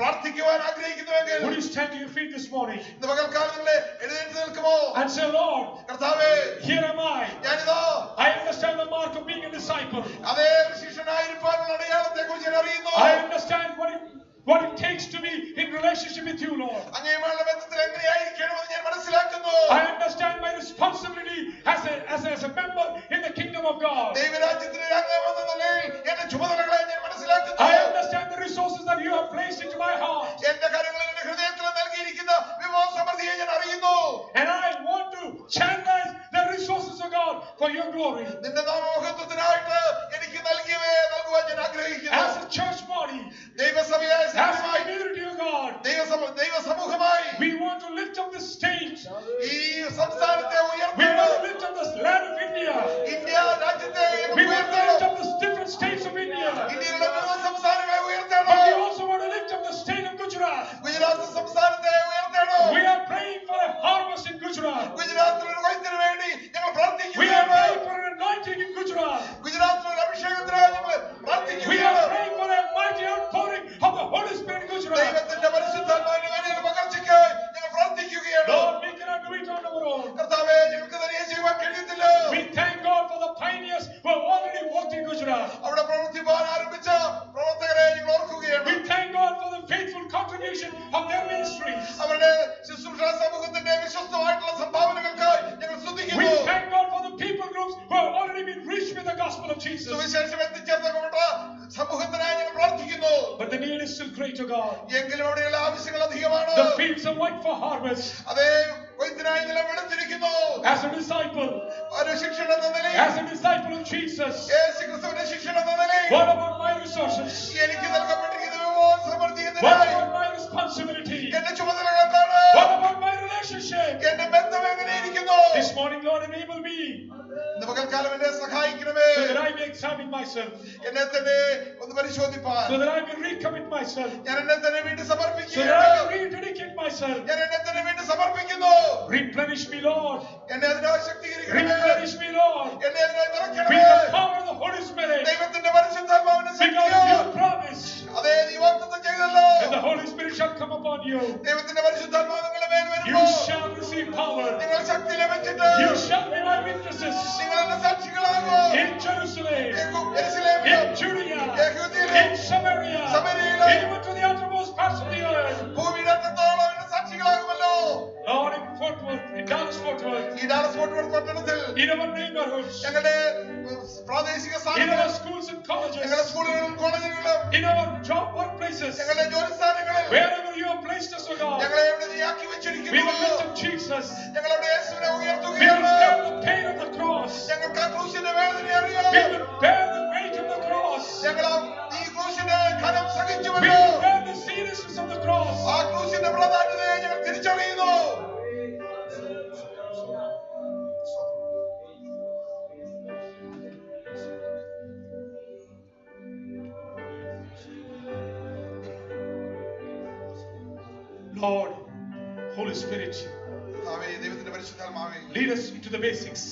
പ്രാർത്ഥിക്കുവാൻ ആഗ്രഹിക്കുന്നുവെങ്കിൽ, Would you stand to your feet this morning ഇന്ന് പകൽക്കാലം നിങ്ങൾ എഴുന്നേറ്റ് നിൽക്കുമോ? and say, Lord, കർത്താവേ, here am I. ഞാനിതാ I understand the mark of being a disciple. അതേ ശിഷ്യനായിരിക്കാനുള്ള അടയാളത്തെ കുറിച്ച് ഞാൻ അറിയുന്നു. I understand what it takes to be in relationship with you, Lord. അങ്ങയുമായുള്ള ബന്ധത്തിൽ എങ്ങനെയായിരിക്കണമെന്ന് ഞാൻ മനസ്സിലാക്കുന്നു. I understand my responsibility as a member in the kingdom of God. ദൈവരാജ്യത്തിലെ അംഗമെന്ന നിലയിൽ എന്റെ ചുമതലകളെ ഞാൻ മനസ്സിലാക്കുന്നു. I understand the resources that you have placed into my heart. എന്റെ കരങ്ങളിൽ എന്റെ ഹൃദയത്തിൽ നൽകിയിരിക്കുന്ന വിഭവസമൃദ്ധിയെ ഞാൻ അറിയുന്നു. And I want to channelize the resources of God for your glory. നിന്റെ നാമമഹത്വത്തിനായിട്ട് എനിക്ക് നൽകിയവയെ നൽകുവാൻ ഞാൻ ആഗ്രഹിക്കുന്നു. As a church body, ദൈവസഭയായ as a സംഘമായി, community of God, ദൈവസമൂഹമായി we want to lift up the state. ഈ സംസ്ഥാനത്തെ We want to ഉയർത്തണം. lift up this land of India. India രാജ്യത്തെ We want to lift ഉയർത്തണം. up the different states of India. ഇന്ത്യയിലുള്ള വിവിധ സംസ്ഥാനങ്ങളെ ഉയർത്തണം. But we also want to lift up the state of Gujarat. Gujarat സംസ്ഥാനത്തെ ഉയർത്തണം. We are praying for a harvest in Gujarat. ഗുജറാത്തിൽ ഒരു കൊയ്ത്തിന് വേണ്ടി ഞങ്ങൾ We are പ്രാർത്ഥിക്കുകയാണ്. praying for an anointing in Gujarat. ഗുജറാത്തിൽ ഒരു അഭിഷേകത്തിനായി ഞങ്ങൾ We are പ്രാർത്ഥിക്കുകയാണ്. praying for a mighty outpouring of the Holy Spirit in Gujarat. ദൈവത്തിന്റെ പരിശുദ്ധാത്മാവിന്റെ വലിയൊരു പകർച്ചയ്ക്ക് ഞങ്ങൾ പ്രാർത്ഥിക്കുകയാണ്. Lord, we cannot do it on our own. കർത്താവേ, ഞങ്ങൾക്ക് തനിയെ ചെയ്യുവാൻ കഴിയത്തില്ല. We thank God for the pioneers who have already walked in Gujarat. അവിടെ പ്രവർത്തിപ്പാൻ ആരംഭിച്ച പ്രവർത്തകരെ ഞങ്ങൾ ഓർക്കുകയാണ്. We thank God for the faithful contribution of their ministries. അവരുടെ ശുശ്രൂഷ സമൂഹത്തിന്റെ വിശ്വസ്തമായിട്ടുള്ള സംഭാവനകൾക്കായി ഞങ്ങൾ We സ്തുതിക്കുന്നു. thank God for the people groups who have already been reached with the gospel of Jesus. സുവിശേഷം എത്തിച്ചേർന്നപ്പെട്ട സമൂഹത്തിനായി ഞങ്ങൾ പ്രാർത്ഥിക്കുന്നു. But the need is still great, O God. എങ്കിലും അവിടെയുള്ള ആവശ്യങ്ങൾ അധികമാണ്. The fields are white for harvest. അതേ കൊയ്ത്തിനായി നിലം വെളുത്തിരിക്കുന്നു. As a disciple, ഒരു ശിക്ഷണം എന്ന നിലയിൽ, as a disciple of Jesus, യേശുക്രിസ്തുവിന്റെ ശിക്ഷണം എന്ന നിലയിൽ, what about my resources? എനിക്ക് നൽകപ്പെട്ടിരിക്കുന്ന വിഭവം സമൃദ്ധി What എന്നതിനായി about my responsibility? എന്റെ ചുമതലകൾ എന്താണ്? What about my relationship? എന്റെ ബന്ധം എങ്ങനെയിരിക്കുന്നു? This morning, Lord, enable me ഇന്ന് പകൽക്കാലം എന്നെ സഹായിക്കണമേ, so that I may examine myself, എന്നെ തന്നെ ഒന്ന് പരിശോധിപ്പാൻ, so that I may recommit myself, ഞാൻ എന്നെ തന്നെ വീണ്ടും so that I സമർപ്പിക്കുകയാണ്, may rededicate myself. ഞാൻ എന്നെ തന്നെ വീണ്ടും സമർപ്പിക്കുന്നു. Replenish me, Lord. എന്നെ അതിനായി ശക്തീകരിക്കണമേ, Replenish me, Lord. എന്നെ അതിനായി With നിറയ്ക്കണമേ. the power of the Holy Spirit. ദൈവത്തിന്റെ പരിശുദ്ധാത്മാവിന്റെ Because ശക്തിയാൽ, you promised അതേ നീ വാഗ്ദത്തം ചെയ്തല്ലോ, that the Holy Spirit shall come upon you. ദൈവത്തിന്റെ പരിശുദ്ധാത്മാവ് നിങ്ങളുടെ മേൽ You വരുമ്പോൾ shall receive power. നിങ്ങൾ ശക്തി ലഭിച്ചിട്ട് You shall be my witnesses നിങ്ങൾ എന്റെ സാക്ഷികളാകും. in Jerusalem, യെരൂശലേമിലും, in Judea, യഹൂദയിലും, in Samaria, ശമര്യയിലും, even to the uttermost parts of the earth. ഭൂമിയുടെ അറ്റത്തോളം എന്റെ സാക്ഷികളാകുമല്ലോ. Lord, in Fort Worth, in Dallas Fort Worth, ഈ Dallas fort worth പട്ടണത്തിൽ in our neighborhoods, ഞങ്ങളുടെ പ്രാദേശിക in സ്ഥാനങ്ങളിൽ, our schools and colleges, ഞങ്ങളുടെ സ്കൂളുകളിലും കോളേജുകളിലും, in our job workplaces, ഞങ്ങളുടെ ജോലി സ്ഥാനങ്ങളിൽ wherever you have placed us, O God, ഞങ്ങളെ എവിടെ നീ ആക്കി we വെച്ചിരിക്കുന്നു, will lift up Jesus. ഞങ്ങളുടെ യേശുവിനെ We will ഉയർത്തുകയാണ്. bear the pain of the cross. ഞങ്ങൾക്ക് ആ ക്രൂശിന്റെ വേദന അറിയാം. We will bear the weight of the cross. ഞങ്ങൾ ഈ ക്രൂശിന്റെ കനം We സഹിച്ചുവല്ലോ. will bear the seriousness of the cross. ആ ക്രൂശിന്റെ പ്രാധാന്യതയെ ഞങ്ങൾ തിരിച്ചറിയുന്നു. Lord, Holy Spirit, കർത്താവേ, ദൈവത്തിന്റെ പരിശുദ്ധാത്മാവേ, lead us into the basics.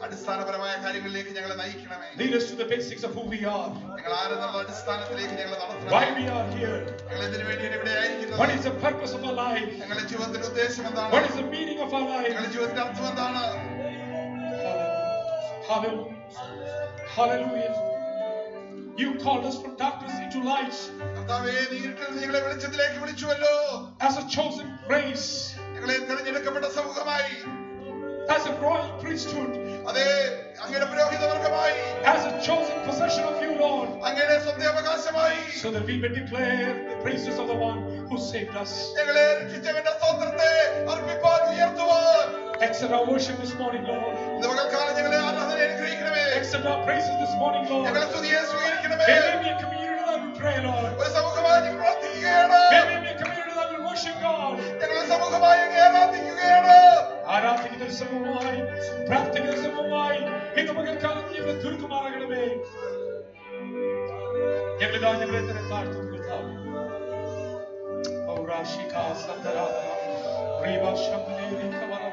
അടിസ്ഥാനപരമായ കാര്യങ്ങളിലേക്ക് ഞങ്ങളെ നയിക്കണമേ. Lead us to the basics of who we are, ഞങ്ങൾ ആരെന്നുള്ള അടിസ്ഥാനത്തിലേക്ക് ഞങ്ങളെ നടത്തണമേ. why we are here, ഞങ്ങൾ എന്തിനു വേണ്ടിയാണ് ഇവിടെ ആയിരിക്കുന്നത്? what is the purpose of our life, ഞങ്ങളുടെ ജീവിതത്തിന്റെ ഉദ്ദേശം എന്താണ്? what is the meaning of our life. ഞങ്ങളുടെ ജീവിതത്തിന്റെ അർത്ഥം എന്താണ്? Hallelujah. Hallelujah. You called us from darkness into light കർത്താവേ, നീ ഇരുട്ടിൽ നിന്ന് ഞങ്ങളെ വെളിച്ചത്തിലേക്ക് വിളിച്ചുവല്ലോ. as a chosen race, ഞങ്ങളെ തിരഞ്ഞെടുക്കപ്പെട്ട സമൂഹമായി, as a royal priesthood, അതേ അങ്ങയുടെ പുരോഹിതവർഗമായി, as a chosen possession of you, Lord, അങ്ങയുടെ സ്വന്തം അവകാശമായി, so that we may declare the praises of the one who saved us. ഞങ്ങളെ രക്ഷിച്ചവന്റെ സ്തോത്രത്തെ അർപ്പിപ്പാൻ ഉയർത്തുവാൻ. Accept our worship this morning, Lord. ഇന്ന് പകൽക്കാലം ഞങ്ങളെ ആരാധന അനുഗ്രഹിക്കണമേ. Accept our praises this morning, Lord. ഞങ്ങളെ സ്തുതിയെ സ്വീകരിക്കണമേ. May we be a community that will pray, Lord. ഒരു സമൂഹമായി ഞങ്ങൾ പ്രാർത്ഥിക്കുകയാണ്. May we be a community that will worship God. ഞങ്ങൾ സമൂഹമായി അങ്ങേ ആരാധിക്കുകയാണ്. ആരാധിക്കുന്ന സമൂഹമായി, പ്രാർത്ഥിക്കുന്ന സമൂഹമായി ഇന്ന് പകൽക്കാലം ഞങ്ങളെ തീർക്കുമാറാകണമേ. ഞങ്ങളിതാ ഞങ്ങളെ തന്നെ താഴ്ത്തുന്നു കർത്താവേ. ഔറാശികാ സന്തരാധന, റീവാ ശബ്ദനേരി കവലവ.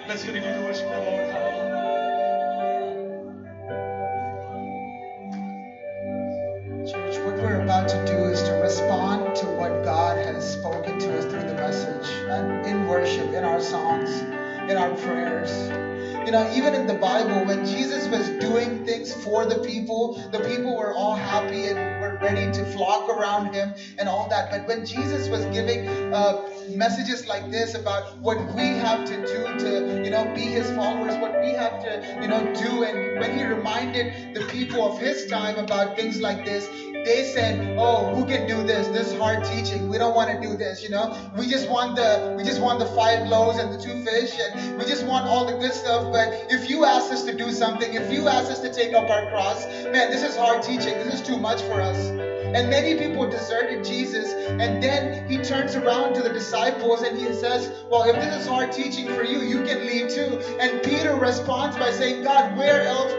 Let's continue to worship the Lord. Hallelujah. Church, what we're about to do is to respond to what God has spoken to us through the message and in worship, in our songs, in our prayers. You know, even in the Bible, when Jesus was doing things for the people were all happy and were ready to flock around him and all that. But when Jesus was giving messages like this about what we have to do to, be his followers, what we have to, do, and when he reminded the people of his time about things like this, they said, "Oh, who can do this? This hard teaching. We don't want to do this. We just want the 5 loaves and the 2 fish, and we just want all the good stuff. But if you ask us to do something, if you ask us to take up our cross, man, this is hard teaching. This is too much for us." And many people deserted Jesus, and then he turns around to the disciples and he says, "Well, if this is hard teaching for you, you can leave too." And Peter responds by saying, "God, where else